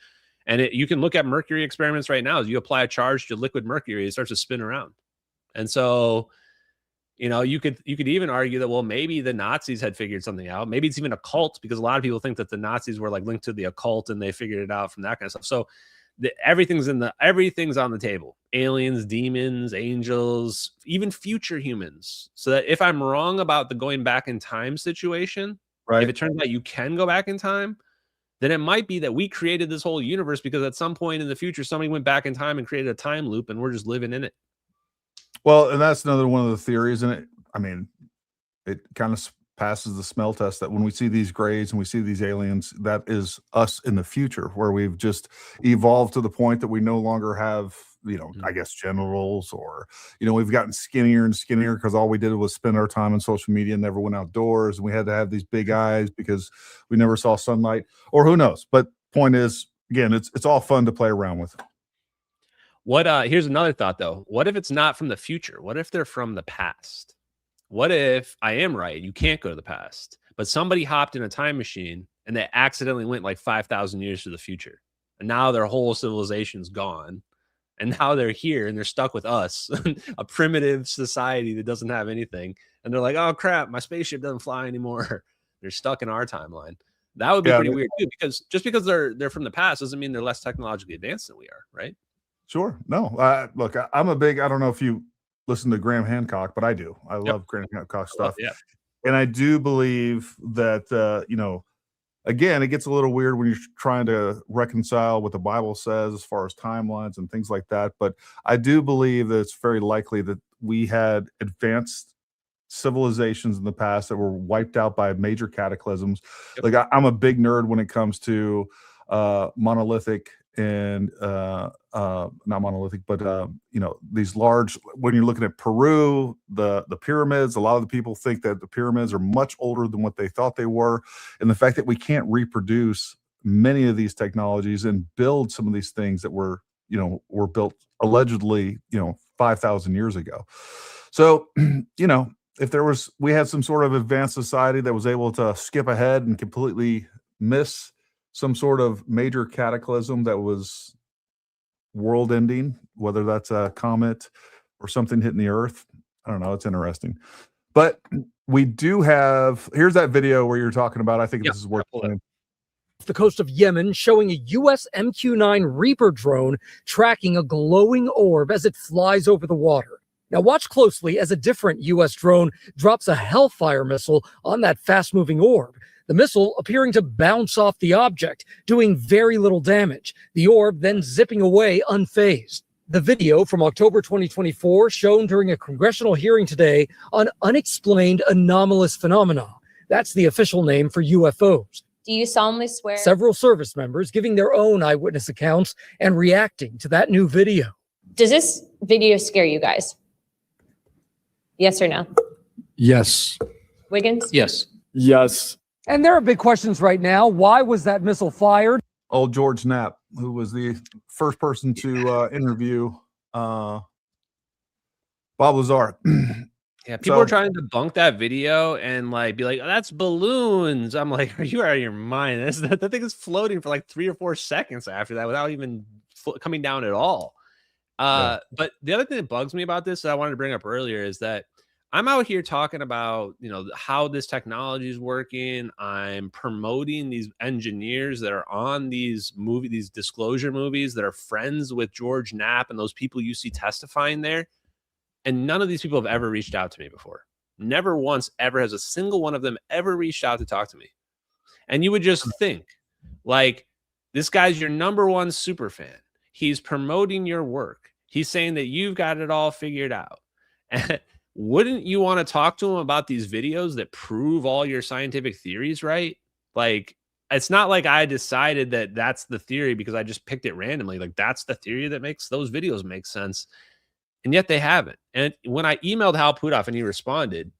And you can look at mercury experiments right now. As you apply a charge to liquid mercury, it starts to spin around. And so, you know, you could even argue that, well, maybe the Nazis had figured something out. Maybe it's even a cult, because a lot of people think that the Nazis were like linked to the occult and they figured it out from that kind of stuff. So everything's on the table. Aliens, demons, angels, even future humans. So that if I'm wrong about the going back in time situation, if it turns out you can go back in time, then it might be that we created this whole universe because at some point in the future, somebody went back in time and created a time loop and we're just living in it. Well, and that's another one of the theories. And it kind of passes the smell test that when we see these grays and we see these aliens, that is us in the future, where we've just evolved to the point that we no longer have, you know, I guess genitals, or, you know, we've gotten skinnier and skinnier because all we did was spend our time on social media and never went outdoors. And we had to have these big eyes because we never saw sunlight, or who knows. But point is, again, it's all fun to play around with. Here's another thought though. What if it's not from the future? What if they're from the past? What if I am right? You can't go to the past, but somebody hopped in a time machine and they accidentally went like 5,000 years to the future. And now their whole civilization's gone. And now they're here and they're stuck with us, a primitive society that doesn't have anything. And they're like, oh crap, my spaceship doesn't fly anymore. They're stuck in our timeline. That would be pretty weird too, because just because they're from the past doesn't mean they're less technologically advanced than we are, right? Sure. No, look, I don't know if you listen to Graham Hancock, but I do. I love Graham Hancock stuff. And I do believe that, you know, again, it gets a little weird when you're trying to reconcile what the Bible says as far as timelines and things like that. But I do believe that it's very likely that we had advanced civilizations in the past that were wiped out by major cataclysms. Like I'm a big nerd when it comes to monolithic and not monolithic, but you know, these large, when you're looking at Peru, the pyramids, a lot of the people think that the pyramids are much older than what they thought they were. And the fact that we can't reproduce many of these technologies and build some of these things that were built allegedly, 5,000 years ago. So, if we had some sort of advanced society that was able to skip ahead and completely miss some sort of major cataclysm that was world ending, whether that's a comet or something hitting the earth, I don't know. It's interesting. But we do have, here's that video where you're talking about, I think this is worth playing. the coast of Yemen, showing a U.S. MQ-9 Reaper drone tracking a glowing orb as it flies over the water. Now watch closely as a different U.S. drone drops a Hellfire missile on that fast-moving orb. The missile appearing to bounce off the object, doing very little damage. The orb then zipping away unfazed. The video from October 2024 shown during a congressional hearing today on unexplained anomalous phenomena. That's the official name for UFOs. Do you solemnly swear? Several service members giving their own eyewitness accounts and reacting to that new video. Does this video scare you guys? Yes or no? Yes. Wiggins? Yes. Yes. And there are big questions right now. Why was that missile fired? Old George Knapp, who was the first person to interview Bob Lazar. Yeah, people are trying to debunk that video and like be like, oh, that's balloons. I'm like, are you out of your mind? That thing is floating for like 3 or 4 seconds after that without even coming down at all. But the other thing that bugs me about this that I wanted to bring up earlier is that I'm out here talking about, you know, how this technology is working. I'm promoting these engineers that are on these disclosure movies that are friends with George Knapp and those people you see testifying there. And none of these people have ever reached out to me before. Never once ever has a single one of them ever reached out to talk to me. And you would just think, like, this guy's your #1 super fan. He's promoting your work. He's saying that you've got it all figured out. And wouldn't you want to talk to him about these videos that prove all your scientific theories, right? Like, it's not like I decided that that's the theory because I just picked it randomly. Like, that's the theory that makes those videos make sense. And yet they haven't. And when I emailed Hal Puthoff and he responded,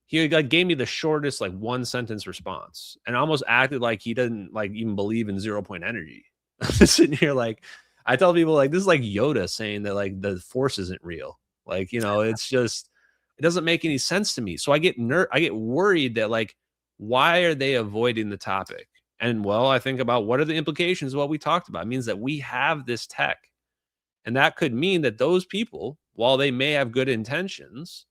he like gave me the shortest like 1-sentence response and almost acted like he doesn't like even believe in 0-point energy. I'm just sitting here like, I tell people like this is like Yoda saying that like the force isn't real. Like, you know, it's just, it doesn't make any sense to me. So I get worried that like, why are they avoiding the topic? And well, I think about what are the implications of what we talked about. It means that we have this tech. And that could mean that those people, while they may have good intentions,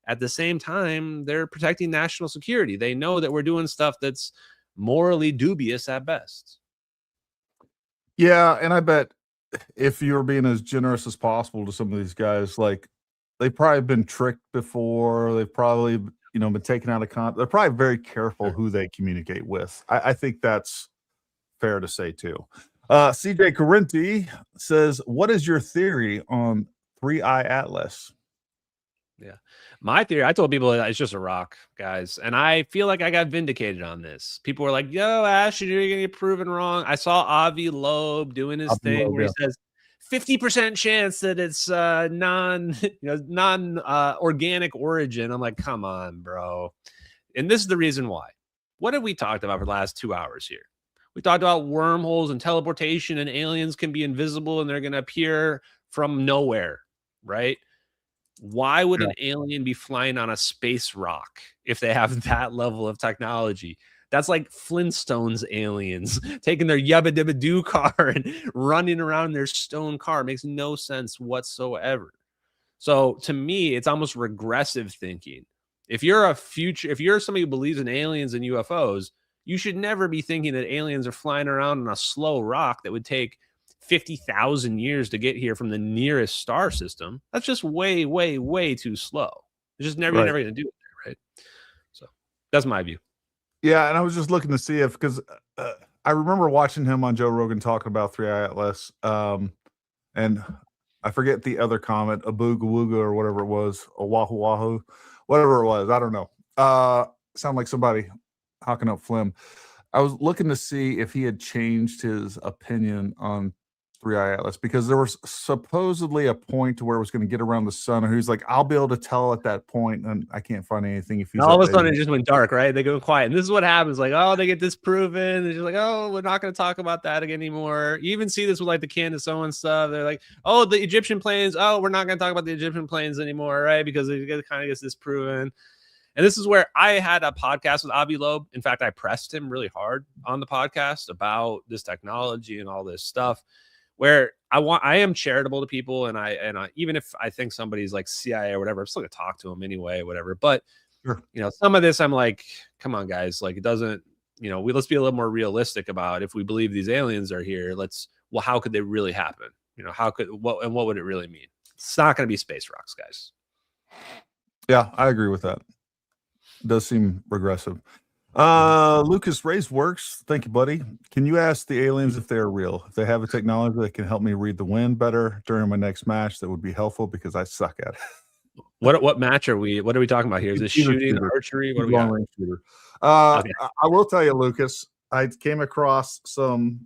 at the same time, they're protecting national security. They know that we're doing stuff that's morally dubious at best. Yeah, and I bet if you're being as generous as possible to some of these guys, like they've probably been tricked before. They've probably, you know, been taken out of context. They're probably very careful who they communicate with. I think that's fair to say too. CJ Correnti says, what is your theory on 3-Eye Atlas? Yeah. My theory, I told people that it's just a rock, guys. And I feel like I got vindicated on this. People were like, yo, Ashton, you're going to get proven wrong. I saw Avi Loeb doing his thing where he says 50% chance that it's non-organic origin. I'm like, come on, bro. And this is the reason why. What have we talked about for the last 2 hours here? We talked about wormholes and teleportation and aliens can be invisible and they're going to appear from nowhere, right? Why would an alien be flying on a space rock if they have that level of technology? That's like Flintstones aliens taking their yabba dabba doo car and running around their stone car. It makes no sense whatsoever. So to me, it's almost regressive thinking. If you're somebody who believes in aliens and UFOs, you should never be thinking that aliens are flying around on a slow rock that would take 50,000 years to get here from the nearest star system. That's just way, way, way too slow. It's just never going to do it there, right? So that's my view. Yeah, and I was just looking to see if, because I remember watching him on Joe Rogan talking about 3-Eye Atlas, and I forget the other comment, Abuga Wooga or whatever it was, Oahu Wahoo, whatever it was. I don't know. Sound like somebody hawking up phlegm. I was looking to see if he had changed his opinion on 3-Eye Atlas, because there was supposedly a point to where it was going to get around the sun, and he was like, I'll be able to tell at that point, and I can't find anything. If he's all of a sudden it just went dark, right? They go quiet, and this is what happens. Like, oh, they get disproven. They're just like, oh, we're not going to talk about that again anymore. You even see this with like the Candace Owens stuff. They're like, oh, the Egyptian planes. Oh, we're not going to talk about the Egyptian planes anymore, right? Because it kind of gets disproven. And this is where I had a podcast with Avi Loeb. In fact, I pressed him really hard on the podcast about this technology and all this stuff, where I am charitable to people. And I even if I think somebody's like CIA or whatever, I'm still gonna talk to them anyway, whatever. But you know, some of this I'm like, come on, guys, like it doesn't let's be a little more realistic about if we believe these aliens are here, how could they really happen? What would it really mean? It's not going to be space rocks, guys. Yeah, I agree with that. It does seem regressive. Lucas Rays Works, thank you, buddy. Can you ask the aliens if they're real? If they have a technology that can help me read the wind better during my next match, that would be helpful because I suck at it. What match are we talking about here? Is this shooting, archery? What do we got? Long-range shooter. Okay. I will tell you, Lucas, I came across something.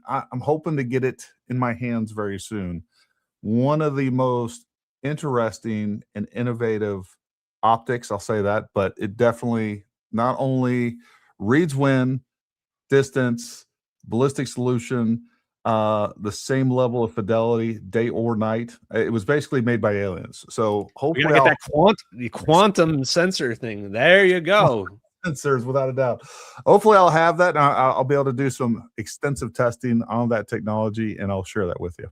I'm hoping to get it in my hands very soon. One of the most interesting and innovative optics, I'll say that, but it definitely not only reads wind, distance, ballistic solution, the same level of fidelity, day or night. It was basically made by aliens. So hopefully we gotta get the quantum sensor thing. There you go. Sensors, without a doubt. Hopefully I'll have that, and I'll be able to do some extensive testing on that technology, and I'll share that with you.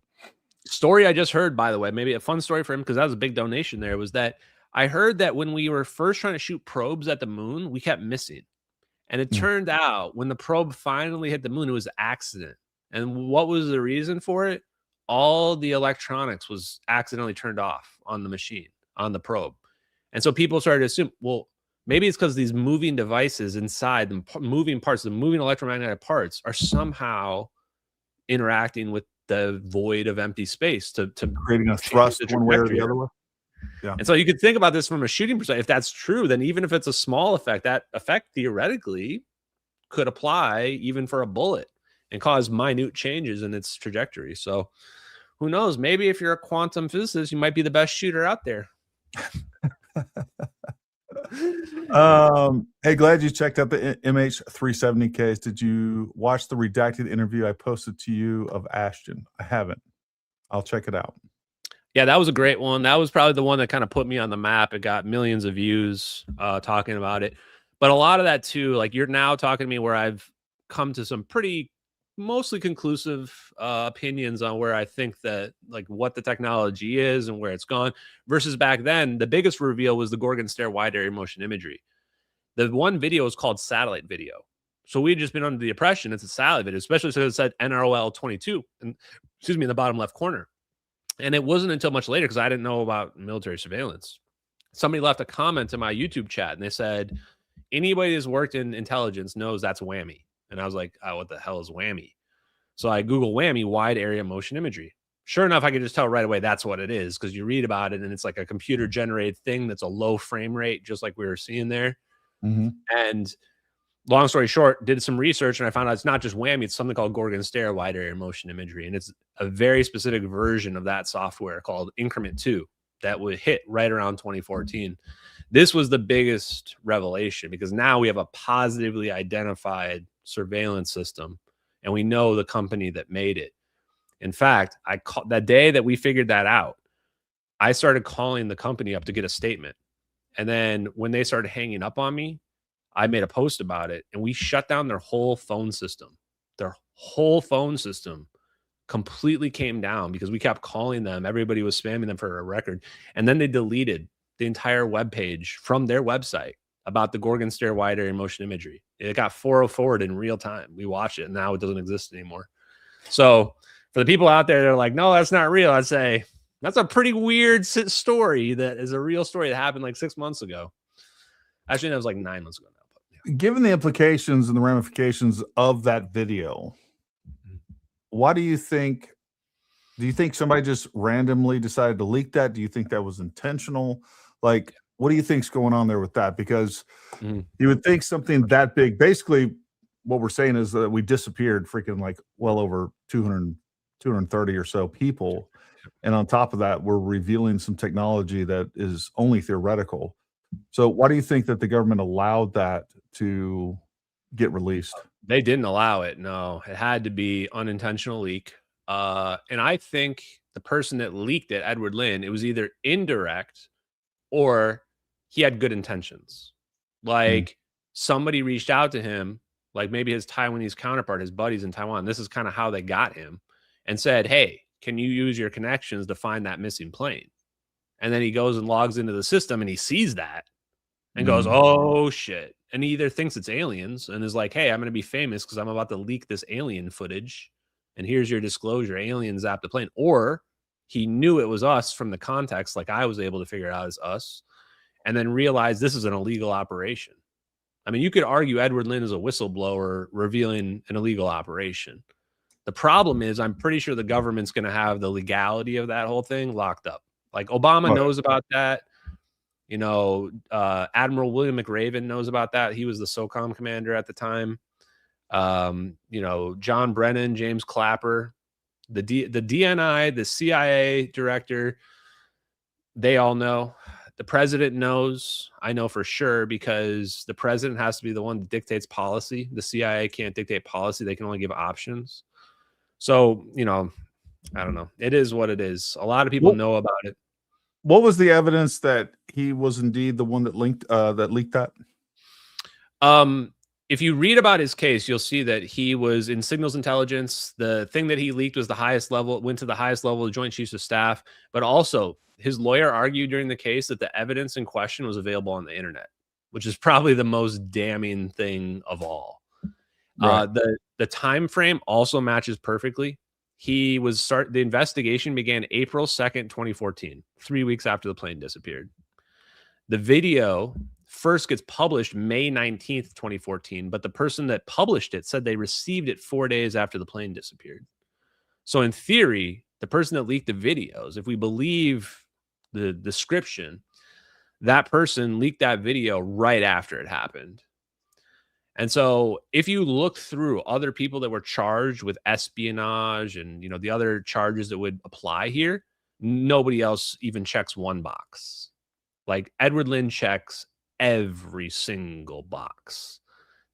Story I just heard, by the way, maybe a fun story for him, because that was a big donation there, was that I heard that when we were first trying to shoot probes at the moon, we kept missing. And it turned out when the probe finally hit the moon, it was an accident. And what was the reason for it? All the electronics was accidentally turned off on the machine, on the probe. And so people started to assume, well, maybe it's because these moving devices inside, the moving parts, the moving electromagnetic parts are somehow interacting with the void of empty space to creating a thrust one way or the other way. Yeah. And so you could think about this from a shooting perspective. If that's true, then even if it's a small effect, that effect theoretically could apply even for a bullet and cause minute changes in its trajectory. So who knows? Maybe if you're a quantum physicist, you might be the best shooter out there. Hey, glad you checked out the MH370 case. Did you watch the redacted interview I posted to you of Ashton? I haven't. I'll check it out. Yeah, that was a great one. That was probably the one that kind of put me on the map. It got millions of views talking about it. But a lot of that too, like you're now talking to me where I've come to some pretty mostly conclusive opinions on where I think that like what the technology is and where it's gone versus back then. The biggest reveal was the Gorgon Stare wide area motion imagery. The one video is called satellite video. So we'd just been under the impression it's a satellite video, especially since it said NROL 22 and in the bottom left corner. And it wasn't until much later, because I didn't know about military surveillance. Somebody left a comment in my YouTube chat and they said, anybody who's worked in intelligence knows that's whammy. And I was like, oh, what the hell is whammy? So I Google whammy, wide area motion imagery. Sure enough, I could just tell right away that's what it is, because you read about it and it's like a computer generated thing that's a low frame rate, just like we were seeing there. And long story short, did some research and I found out it's not just whammy, it's something called Gorgon Stare wide area motion imagery. And it's a very specific version of that software called Increment 2 that would hit right around 2014. This was the biggest revelation, because now we have a positively identified surveillance system and we know the company that made it. In fact, that day that we figured that out, I started calling the company up to get a statement. And then when they started hanging up on me, I made a post about it and we shut down their whole phone system. Their whole phone system completely came down because we kept calling them. Everybody was spamming them for a record. And then they deleted the entire web page from their website about the Gorgon Stare wide area motion imagery. It got 404'd in real time. We watched it and now it doesn't exist anymore. So for the people out there that are like, no, that's not real, I'd say that's a pretty weird story that is a real story that happened like 6 months ago. Actually, that was like 9 months ago now. Given the implications and the ramifications of that video, what do you think? Do you think somebody just randomly decided to leak that? Do you think that was intentional? Like, what do you think's going on there with that? Because you would think something that big, basically what we're saying is that we disappeared freaking like well over 230 or so people. And on top of that, we're revealing some technology that is only theoretical. So why do you think that the government allowed that to get released? They didn't allow it. No, it had to be unintentional leak. And I think the person that leaked it, Edward Lynn, it was either indirect or he had good intentions. Like somebody reached out to him, like maybe his Taiwanese counterpart, his buddies in Taiwan. This is kind of how they got him, and said, hey, can you use your connections to find that missing plane? And then he goes and logs into the system and he sees that and goes, oh shit. and he either thinks it's aliens and is like, hey, I'm going to be famous because I'm about to leak this alien footage, and here's your disclosure, aliens zapped the plane, or he knew it was us from the context, like I was able to figure it out as us, and then realized this is an illegal operation. I mean, you could argue Edward Lynn is a whistleblower revealing an illegal operation. The problem is, I'm pretty sure the government's going to have the legality of that whole thing locked up. Like Obama knows about that. You know, Admiral William McRaven knows about that. He was the SOCOM commander at the time. You know, John Brennan, James Clapper, the DNI, the CIA director, they all know. The president knows. I know for sure, because the president has to be the one that dictates policy. The CIA can't dictate policy. They can only give options. So, you know, I don't know. It is what it is. A lot of people know about it. What was the evidence that he was indeed the one that leaked that? If you read about his case, you'll see that he was in signals intelligence. The thing that he leaked was the highest level, went to the highest level of Joint Chiefs of Staff. But also, his lawyer argued during the case that the evidence in question was available on the internet, which is probably the most damning thing of all. Right. The time frame also matches perfectly. The investigation began April 2nd, 2014, 3 weeks after the plane disappeared. The video first gets published May 19th, 2014, but the person that published it said they received it 4 days after the plane disappeared. So in theory, the person that leaked the videos, if we believe the description, that person leaked that video right after it happened. And so if you look through other people that were charged with espionage and, you know, the other charges that would apply here, nobody else even checks one box. Like Edward Lynn checks every single box.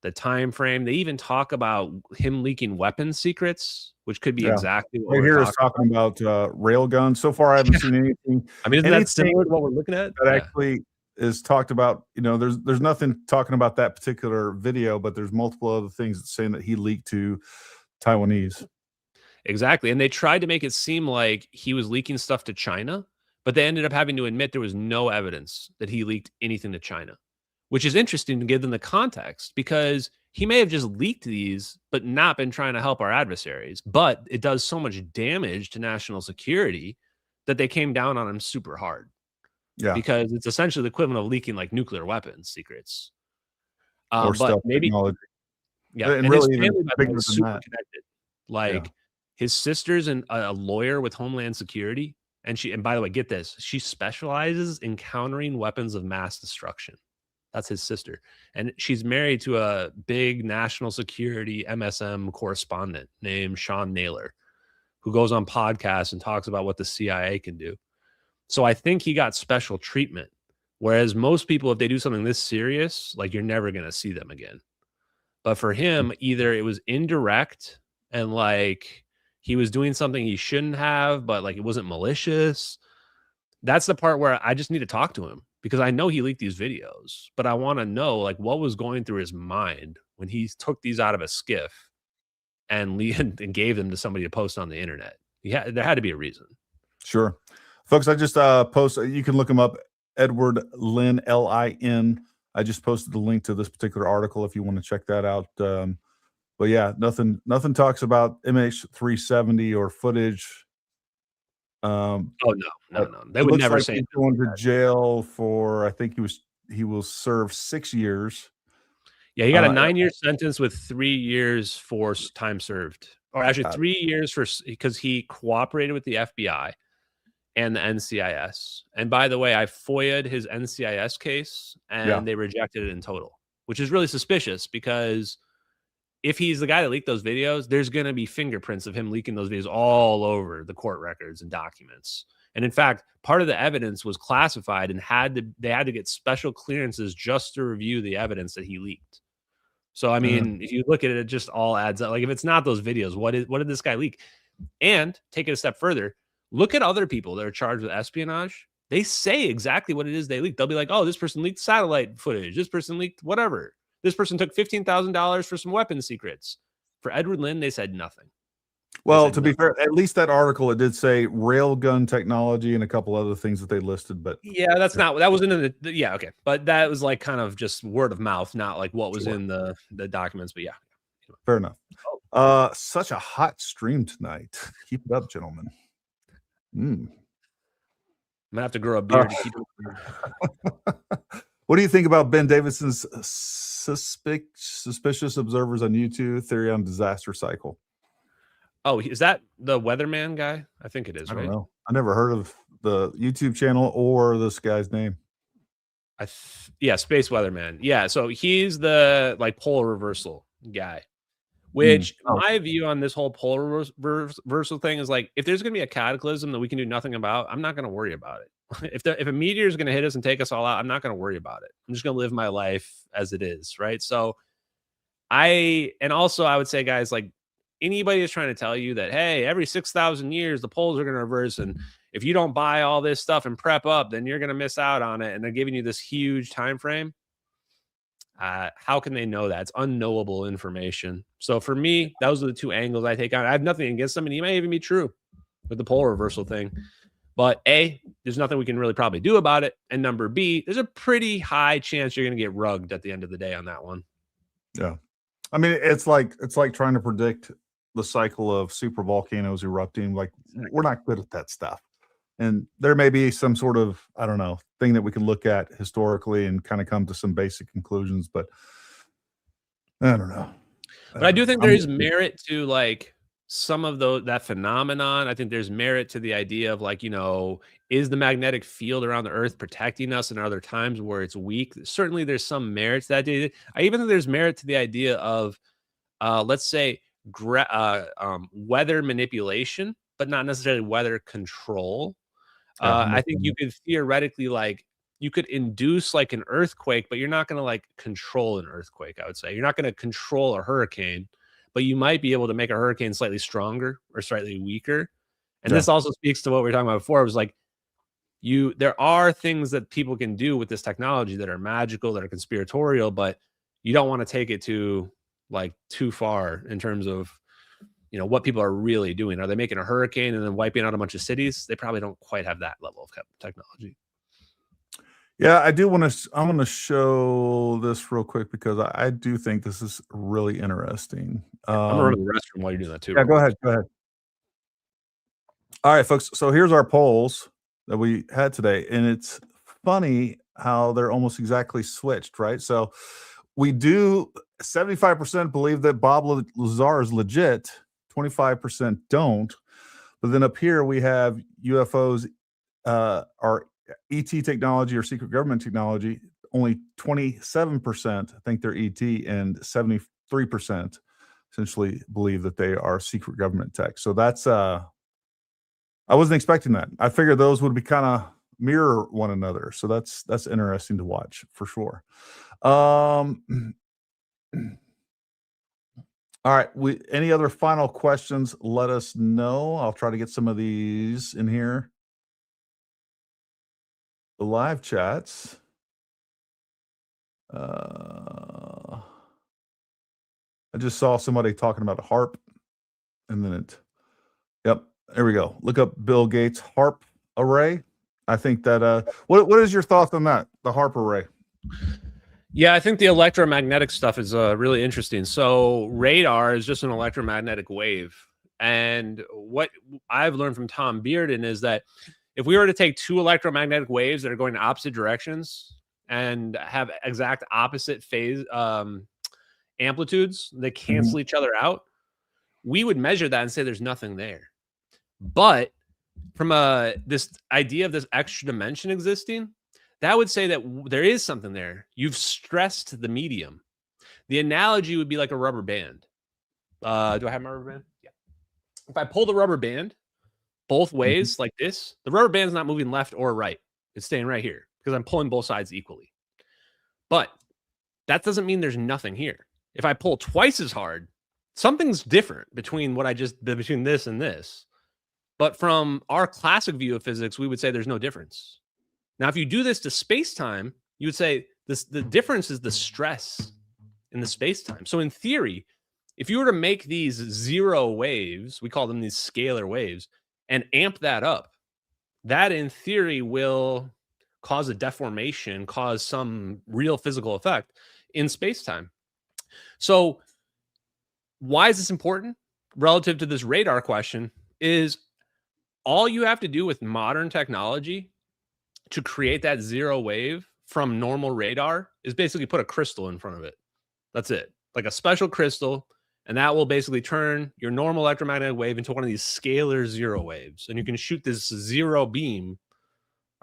The time frame, they even talk about him leaking weapons secrets, which could be exactly what we're talking about railguns. So far, I haven't seen anything. I mean, isn't that similar to what we're looking at? That actually is talked about. You know, there's nothing talking about that particular video, but there's multiple other things saying that he leaked to Taiwanese. Exactly. And they tried to make it seem like he was leaking stuff to China, but they ended up having to admit there was no evidence that he leaked anything to China, which is interesting to give them the context, because he may have just leaked these, but not been trying to help our adversaries. But it does so much damage to national security that they came down on him super hard. Yeah, because it's essentially the equivalent of leaking like nuclear weapons secrets. Or but maybe, technology. Yeah, and really his family bigger was than super that. connected. Like his sister's a lawyer with Homeland Security, and by the way, get this, she specializes in countering weapons of mass destruction. That's his sister, and she's married to a big national security MSM correspondent named Sean Naylor, who goes on podcasts and talks about what the CIA can do. So I think he got special treatment, whereas most people, if they do something this serious, like you're never going to see them again. But for him, either it was indirect and like he was doing something he shouldn't have, but like it wasn't malicious. That's the part where I just need to talk to him, because I know he leaked these videos, but I want to know like what was going through his mind when he took these out of a skiff and gave them to somebody to post on the internet. There had to be a reason. Sure. Folks, I just posted, you can look him up, Edward Lynn, Lin. I just posted the link to this particular article if you want to check that out. But yeah, nothing talks about MH370 or footage. Oh no. They would never say he's going to jail for, I think he will serve 6 years. Yeah, he got a 9-year sentence with 3 years for time served. Or actually 3 years because he cooperated with the FBI and the NCIS. And by the way, I FOIA'd his NCIS case and they rejected it in total, which is really suspicious, because if he's the guy that leaked those videos, there's going to be fingerprints of him leaking those videos all over the court records and documents. And in fact, part of the evidence was classified and they had to get special clearances just to review the evidence that he leaked. So, I mean, if you look at it, it just all adds up. Like if it's not those videos, what did this guy leak? And take it a step further. Look at other people that are charged with espionage. They say exactly what it is they leaked. They'll be like, oh, this person leaked satellite footage. This person leaked whatever. This person took $15,000 for some weapons secrets. For Edward Lynn, they said nothing. Well, to be fair, at least that article, it did say railgun technology and a couple other things that they listed, but yeah, that wasn't in the yeah, okay. But that was like kind of just word of mouth, not like what was in the documents, but yeah. Fair enough. Such a hot stream tonight. Keep it up, gentlemen. I'm gonna have to grow a beard to keep it. What do you think about Ben Davidson's suspicious observers on YouTube theory on disaster cycle? Oh, is that the weatherman guy? I think it is, I right? don't know. I never heard of the YouTube channel or this guy's name. Yeah, Space Weatherman. Yeah, so he's the like polar reversal guy. Which my view on this whole polar reversal thing is like, if there's going to be a cataclysm that we can do nothing about, I'm not going to worry about it. If a meteor is going to hit us and take us all out, I'm not going to worry about it. I'm just going to live my life as it is, right? So I would say, guys, like anybody is trying to tell you that, hey, every 6,000 years the poles are going to reverse, and if you don't buy all this stuff and prep up, then you're going to miss out on it, and they're giving you this huge time frame. How can they know that? It's unknowable information. So for me, those are the two angles I take on. I have nothing against them, and it may even be true with the polar reversal thing. But A, there's nothing we can really probably do about it. And number B, there's a pretty high chance you're going to get rugged at the end of the day on that one. Yeah. I mean, it's like trying to predict the cycle of super volcanoes erupting. Like, we're not good at that stuff. And there may be some sort of, I don't know, thing that we can look at historically and kind of come to some basic conclusions, but I don't know. But I do think there is merit to like some of that phenomenon. I think there's merit to the idea of like, is the magnetic field around the earth protecting us in other times where it's weak? Certainly there's some merit to that idea. I even think there's merit to the idea of, let's say, weather manipulation, but not necessarily weather control. I think you could theoretically you could induce like an earthquake, but you're not going to like control an earthquake. I would say you're not going to control a hurricane, but you might be able to make a hurricane slightly stronger or slightly weaker. And this also speaks to what we were talking about before. It was like there are things that people can do with this technology that are magical, that are conspiratorial, but you don't want to take it to like too far in terms of what people are really doing. Are they making a hurricane and then wiping out a bunch of cities? They probably don't quite have that level of technology. Yeah, I do want to. I'm going to show this real quick because I do think this is really interesting. I'm going to run to the restroom while you're doing that too. Yeah, go ahead. Go ahead. All right, folks. So here's our polls that we had today, and it's funny how they're almost exactly switched, right? So we do 75% believe that Bob Lazar is legit. 25% don't. But then up here we have UFOs are ET technology or secret government technology. Only 27% think they're ET, and 73% essentially believe that they are secret government tech. So that's I wasn't expecting that. I figured those would be kind of mirror one another. So that's interesting to watch for sure. All right. Any other final questions? Let us know. I'll try to get some of these in here. The live chats. I just saw somebody talking about a HARP, and then yep, there we go. Look up Bill Gates HARP array. I think that what is your thoughts on that? The HARP array. Yeah, I think the electromagnetic stuff is really interesting. So radar is just an electromagnetic wave. And what I've learned from Tom Bearden is that if we were to take two electromagnetic waves that are going in opposite directions and have exact opposite phase amplitudes, they cancel each other out, we would measure that and say there's nothing there. But from this idea of this extra dimension existing, that would say that there is something there. You've stressed the medium. The analogy would be like a rubber band. Do I have my rubber band? Yeah. If I pull the rubber band both ways like this, the rubber band's not moving left or right. It's staying right here because I'm pulling both sides equally. But that doesn't mean there's nothing here. If I pull twice as hard, something's different between between this and this. But from our classic view of physics, we would say there's no difference. Now, if you do this to space-time, you would say the difference is the stress in the space-time. So in theory, if you were to make these zero waves, we call them these scalar waves, and amp that up, that in theory will cause a deformation, cause some real physical effect in space-time. So why is this important relative to this radar question? Is all you have to do with modern technology to create that zero wave from normal radar is basically put a crystal in front of it. That's it. Like a special crystal, and that will basically turn your normal electromagnetic wave into one of these scalar zero waves. And you can shoot this zero beam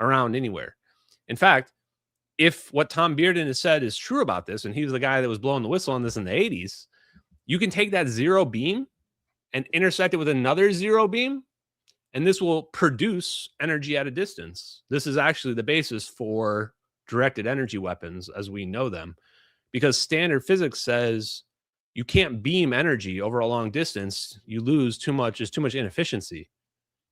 around anywhere. In fact, if what Tom Bearden has said is true about this, and he was the guy that was blowing the whistle on this in the 80s, you can take that zero beam and intersect it with another zero beam, and this will produce energy at a distance. This is actually the basis for directed energy weapons as we know them, because standard physics says you can't beam energy over a long distance. You lose too much. There's too much inefficiency.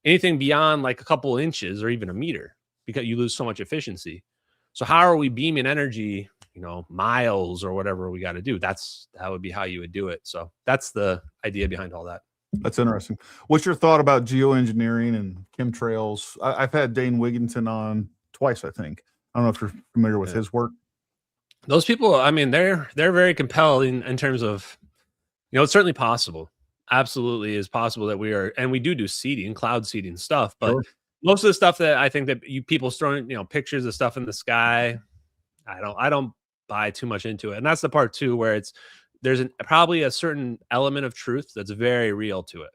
Anything beyond like a couple inches or even a meter, because you lose so much efficiency. So how are we beaming energy, you know, miles or whatever we got to do? That would be how you would do it. So that's the idea behind all that. That's interesting. What's your thought about geoengineering and chemtrails? I've had Dane Wigington on twice, I think. I don't know if you're familiar with his work. Those people, I mean, they're very compelling in terms of, you know, it's certainly possible. Absolutely is possible that we are, and we do seeding, cloud seeding stuff, but most of the stuff that I think that people's throwing, you know, pictures of stuff in the sky, I don't buy too much into it. And that's the part too, where there's probably a certain element of truth that's very real to it.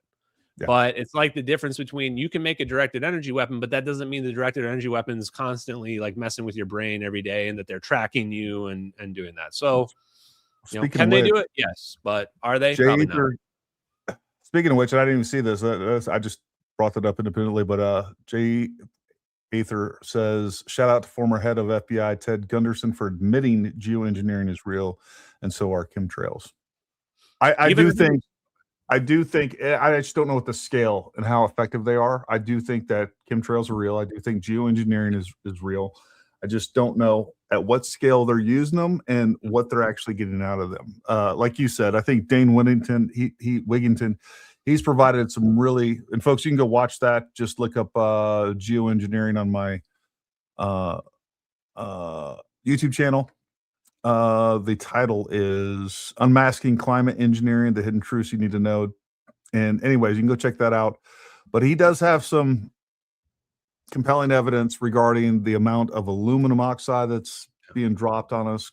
Yeah. But it's like the difference between, you can make a directed energy weapon, but that doesn't mean the directed energy weapon is constantly like messing with your brain every day and that they're tracking you and doing that. So, you know, can they do it? Yes. But are they? Probably not. Speaking of which, I didn't even see this. I just brought that up independently, but Jay Aether says, shout out to former head of FBI Ted Gunderson for admitting geoengineering is real, and so are chemtrails. I do think I just don't know what the scale and how effective they are. I do think that chemtrails are real. I do think geoengineering is real. I just don't know at what scale they're using them and what they're actually getting out of them. Like you said, I think Dane Wigington, he's provided some really, and folks, you can go watch that. Just look up geoengineering on my YouTube channel. The title is Unmasking Climate Engineering, the Hidden Truths You Need to Know. And anyways, you can go check that out. But he does have some compelling evidence regarding the amount of aluminum oxide that's being dropped on us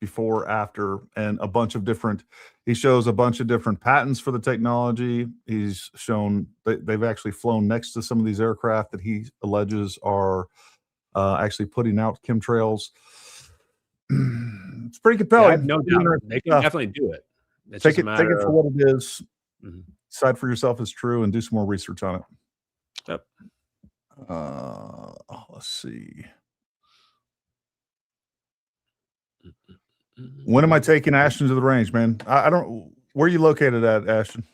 before, after, and a bunch of different, he shows a bunch of different patents for the technology. He's shown that they've actually flown next to some of these aircraft that he alleges are actually putting out chemtrails. It's pretty compelling. Yeah, no doubt. They can definitely do it. Take it for what it is. Decide for yourself is true, and do some more research on it. Yep. Let's see. When am I taking Ashton to the range, man? I don't. Where are you located at, Ashton?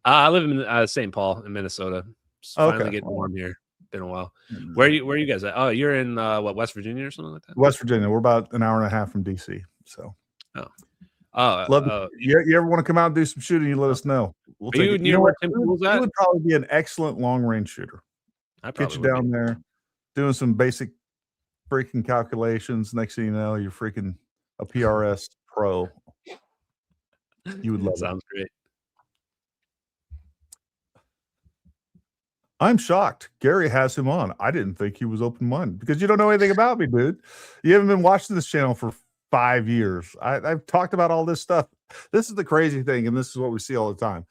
I live in St. Paul in Minnesota. It's finally getting warm here. Been a while. Where are you guys at? Oh, you're in West Virginia or something like that? West Virginia. We're about an hour and a half from DC. So, you ever want to come out and do some shooting? You let us know. We'll take it. Near where Tim Pool's at? You would probably be an excellent long range shooter. I get you down there, doing some basic freaking calculations. Next thing you know, you're freaking a PRS pro. You would love it. Sounds great. I'm shocked. Gary has him on. I didn't think he was open-minded because you don't know anything about me, dude. You haven't been watching this channel for 5 years. I've talked about all this stuff. This is the crazy thing, and this is what we see all the time.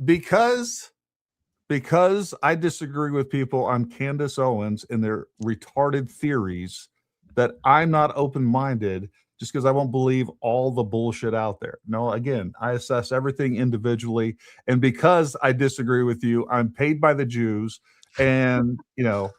Because I disagree with people on Candace Owens and their retarded theories, that I'm not open-minded just because I won't believe all the bullshit out there. No, again, I assess everything individually. And because I disagree with you, I'm paid by the Jews and, you know,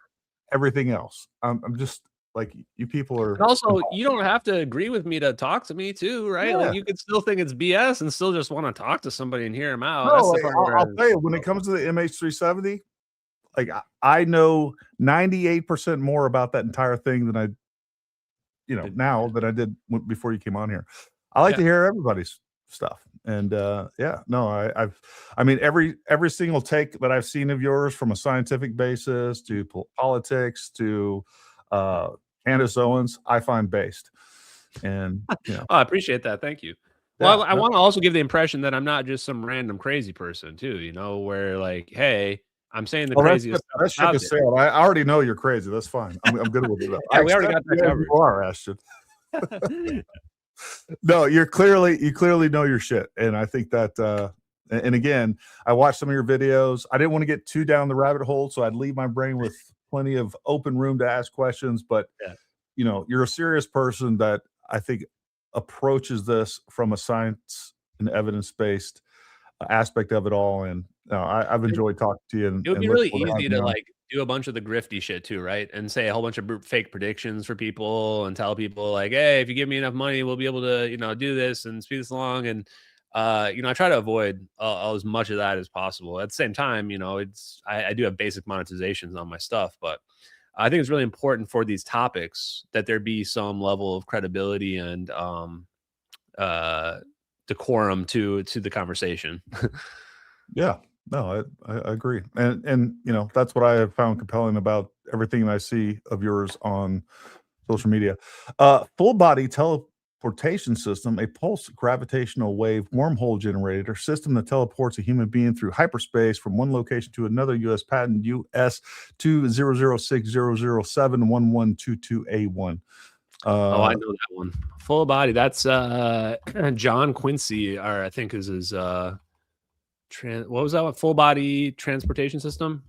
everything else. I'm just like, you people are. And also, you don't have to agree with me to talk to me too, right? Yeah. Like, you could still think it's BS and still just want to talk to somebody and hear them out. No, That's like, the part I'll tell you, when it comes to the MH370, like I know 98% more about that entire thing than I now that I did before you came on here. I like to hear everybody's stuff. And yeah, no, I mean, every single take that I've seen of yours, from a scientific basis to politics to Candace Owens, I find based. And you know, Oh, I appreciate that. Thank you. Well, I no. want to also give the impression that I'm not just some random crazy person too, you know, where like, hey, I'm saying the Well, craziest stuff that ship out is there. sailed. I already know you're crazy. That's fine. I'm good with it. Yeah, we already got that covered. You are, Ashton. No, you clearly know your shit, and I think that. And again, I watched some of your videos. I didn't want to get too down the rabbit hole, so I'd leave my brain with plenty of open room to ask questions. But you know, you're a serious person that I think approaches this from a science and evidence-based aspect of it all. And I've enjoyed talking to you. And it would be really easy to like do a bunch of the grifty shit too, right? And say a whole bunch of fake predictions for people and tell people like, hey, if you give me enough money, we'll be able to, you know, do this and speed this along. And you know, I try to avoid as much of that as possible. At the same time, you know, I do have basic monetizations on my stuff, but I think it's really important for these topics that there be some level of credibility and decorum to the conversation. Yeah, no, I agree. And you know, that's what I have found compelling about everything I see of yours on social media. Full body teleportation system, a pulse gravitational wave wormhole generator system that teleports a human being through hyperspace from one location to another. U.S. patent US 20060071122A1. Oh, I know that one. Full body. That's John Quincy, or I think is his what was that one? Full body transportation system.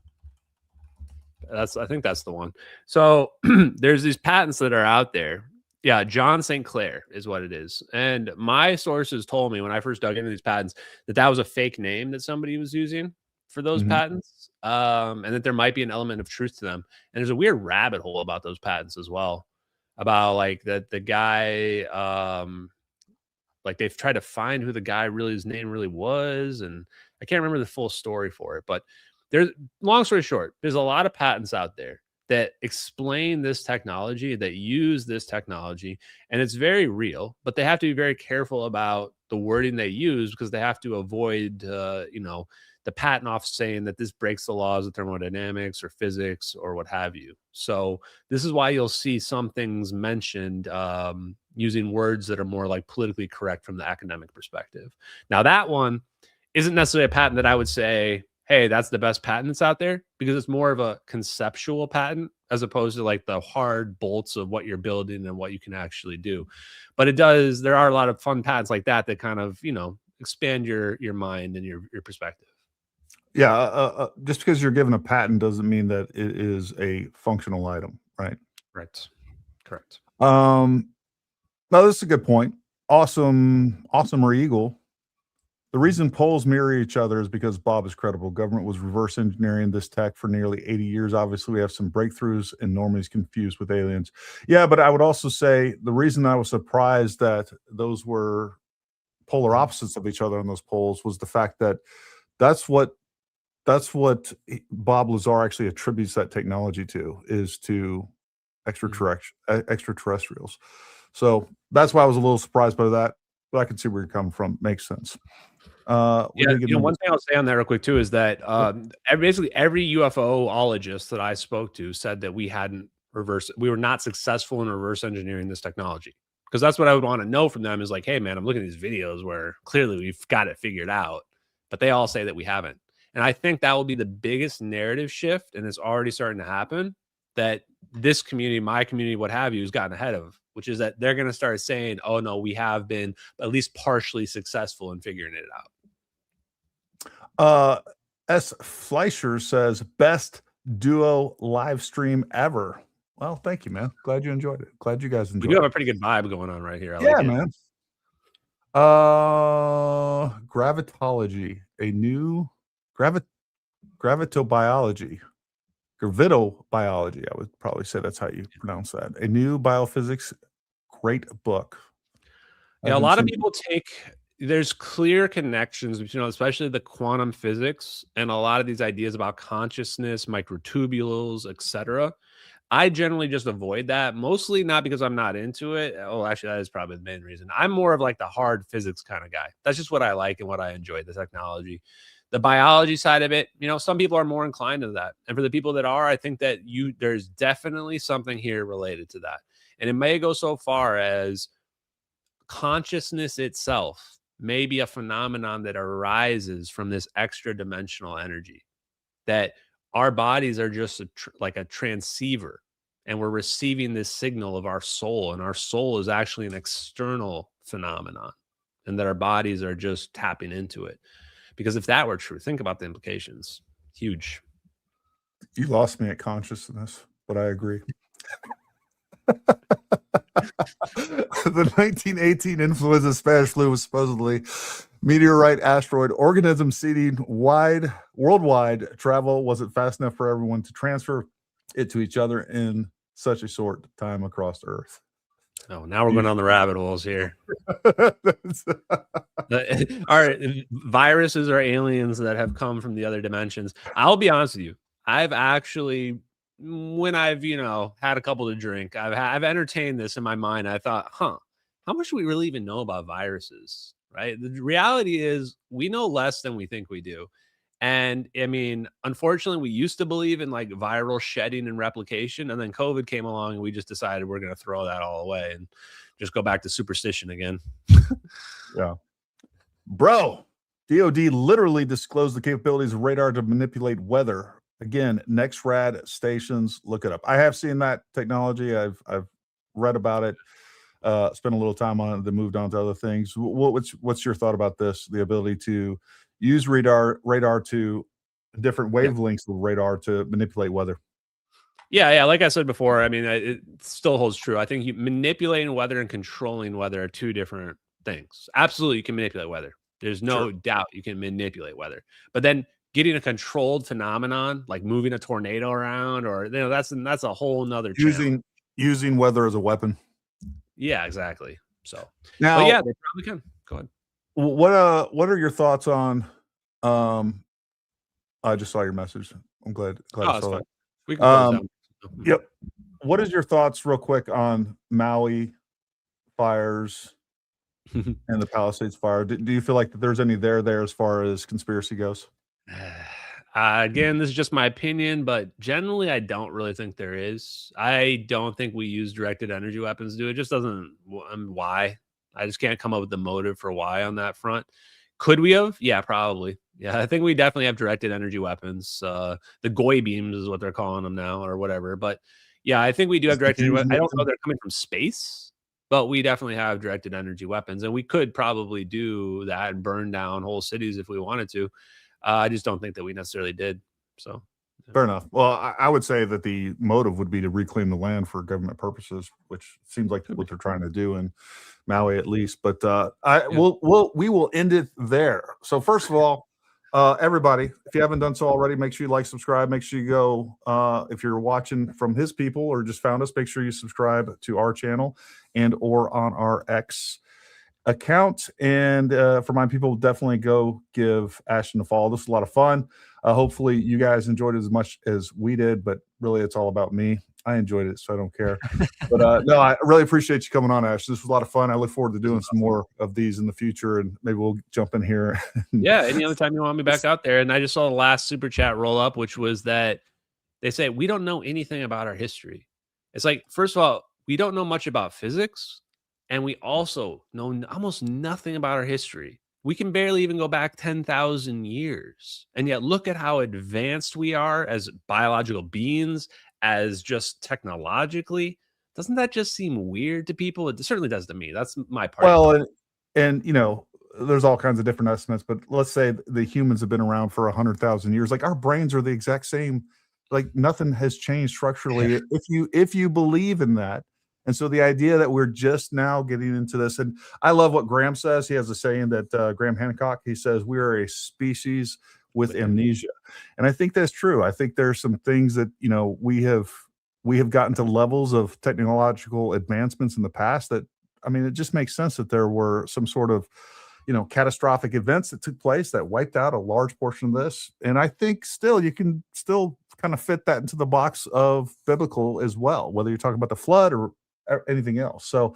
I think that's the one. So there's these patents that are out there. Yeah, John St. Clair is what it is. And my sources told me when I first dug into these patents that was a fake name that somebody was using for those patents, and that there might be an element of truth to them. And there's a weird rabbit hole about those patents as well, about like that the guy, like they've tried to find who the guy his name really was, and I can't remember the full story for it. But there's, long story short, there's a lot of patents out there that explain this technology, that use this technology, and it's very real, but they have to be very careful about the wording they use, because they have to avoid, you know, the patent office saying that this breaks the laws of thermodynamics or physics or what have you. So this is why you'll see some things mentioned using words that are more like politically correct from the academic perspective. Now, that one isn't necessarily a patent that I would say, hey, that's the best patent that's out there, because it's more of a conceptual patent as opposed to like the hard bolts of what you're building and what you can actually do. But there are a lot of fun patents like that kind of, you know, expand your mind and your perspective. Yeah, just because you're given a patent doesn't mean that it is a functional item, right? Right. Correct. No, this is a good point. Awesome Eagle. The reason polls mirror each other is because Bob is credible. Government was reverse engineering this tech for nearly 80 years. Obviously, we have some breakthroughs, and normally is confused with aliens. Yeah, but I would also say the reason I was surprised that those were polar opposites of each other on those polls was the fact that that's what Bob Lazar actually attributes that technology to, is to extraterrestrials. So that's why I was a little surprised by that, but I can see where you're coming from. Makes sense. Yeah, you know, one thing I'll say on that real quick too is that basically every UFOologist that I spoke to said that we were not successful in reverse engineering this technology. Because that's what I would want to know from them, is like, hey man, I'm looking at these videos where clearly we've got it figured out, but they all say that we haven't. And I think that will be the biggest narrative shift, and it's already starting to happen, that this community, my community, what have you, has gotten ahead of, which is that they're going to start saying, oh no, we have been at least partially successful in figuring it out. S. Fleischer says, best duo live stream ever. Well, thank you, man. Glad you enjoyed it. Glad you guys enjoyed it. We do have a pretty good vibe going on right here. I yeah, like it. Man. Gravitology, a new gravitobiology, I would probably say that's how you pronounce that. A new biophysics, great book. Yeah, a lot of people there's clear connections between, especially the quantum physics and a lot of these ideas about consciousness, microtubules, etc. I generally just avoid that, mostly not because I'm not into it. Oh, actually, that is probably the main reason. I'm more of like the hard physics kind of guy. That's just what I like and what I enjoy, the technology. The biology side of it, you know, some people are more inclined to that. And for the people that are, I think that there's definitely something here related to that. And it may go so far as consciousness itself may be a phenomenon that arises from this extra dimensional energy, that our bodies are just like a transceiver, and we're receiving this signal of our soul, and our soul is actually an external phenomenon, and that our bodies are just tapping into it. Because if that were true, think about the implications. Huge. You lost me at consciousness, but I agree. The 1918 influenza Spanish flu was supposedly meteorite asteroid organism seeding worldwide. Travel wasn't fast enough for everyone to transfer it to each other in such a short time across Earth. Oh, now we're going on the rabbit holes here. Our viruses are aliens that have come from the other dimensions. I'll be honest with you. I've actually, when I've, you know, had a couple to drink, I've entertained this in my mind. I thought, how much do we really even know about viruses, right? The reality is we know less than we think we do. And I mean, unfortunately, we used to believe in like viral shedding and replication, and then COVID came along and we just decided we're going to throw that all away and just go back to superstition again. Yeah. Bro, DOD literally disclosed the capabilities of radar to manipulate weather. Again, NextRad stations, look it up. I have seen that technology. I've read about it, spent a little time on it, then moved on to other things. What's your thought about this? The ability to use radar to different wavelengths of radar to manipulate weather. Yeah. Like I said before, I mean, it still holds true. I think manipulating weather and controlling weather are two different things. Absolutely, you can manipulate weather. There's no doubt you can manipulate weather. But then getting a controlled phenomenon, like moving a tornado around, or you know, that's a whole nother using weather as a weapon. Yeah, exactly. So now, but yeah, they probably can. Go ahead. What are your thoughts on? I just saw your message. I'm glad I saw that. We can close down. Yep. What is your thoughts, real quick, on Maui fires and the Palisades fire? Do you feel like that there's any there as far as conspiracy goes? Again, this is just my opinion, but generally, I don't really think there is. I don't think we use directed energy weapons to do it. Just doesn't. Why? I just can't come up with the motive for why on that front. Could we have? Yeah, probably. Yeah, I think we definitely have directed energy weapons. The GOI beams is what they're calling them now, or whatever. But yeah, I think we do have directed energy weapons. I don't know if they're coming from space, but we definitely have directed energy weapons, and we could probably do that and burn down whole cities if we wanted to. I just don't think that we necessarily did. So fair enough. Well, I would say that the motive would be to reclaim the land for government purposes, which seems like what they're trying to do in Maui, at least. But we will end it there. So first of all, everybody, if you haven't done so already, make sure you like, subscribe. Make sure you go, if you're watching from his people or just found us, make sure you subscribe to our channel and or on our X account. And for my people, definitely go give Ashton a follow. This was a lot of fun. Hopefully you guys enjoyed it as much as we did, but really it's all about me. I enjoyed it, so I don't care. But no, I really appreciate you coming on, Ash. This was a lot of fun. I look forward to doing some more of these in the future, and maybe we'll jump in here. Yeah, any other time you want me back out there. And I just saw the last super chat roll up, which was that they say we don't know anything about our history. It's like, first of all, we don't know much about physics, and we also know almost nothing about our history. We can barely even go back 10,000 years. And yet look at how advanced we are as biological beings, as just technologically. Doesn't that just seem weird to people? It certainly does to me. That's my part. Well, and you know, there's all kinds of different estimates, but let's say the humans have been around for 100,000 years. Like, our brains are the exact same. Like, nothing has changed structurally if you believe in that. And so the idea that we're just now getting into this, and I love what Graham says. He has a saying that Graham Hancock, he says, we are a species with amnesia. And I think that's true. I think there's some things that, you know, we have gotten to levels of technological advancements in the past that, I mean, it just makes sense that there were some sort of, you know, catastrophic events that took place that wiped out a large portion of this. And I think still you can still kind of fit that into the box of biblical as well, whether you're talking about the flood or anything else. So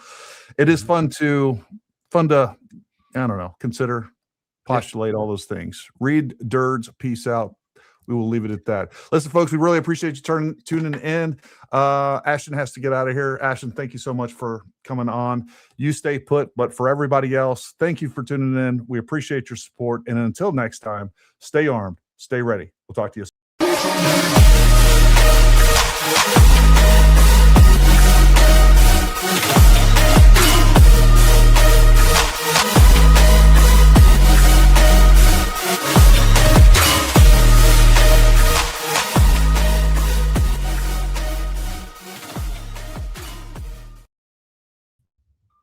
it is fun to I don't know, consider, postulate all those things. Read Dirds, peace out. We will leave it at that. Listen, folks, we really appreciate you tuning in. Ashton has to get out of here. Ashton, thank you so much for coming on. You stay put, but for everybody else, thank you for tuning in. We appreciate your support. And until next time, stay armed, stay ready. We'll talk to you soon.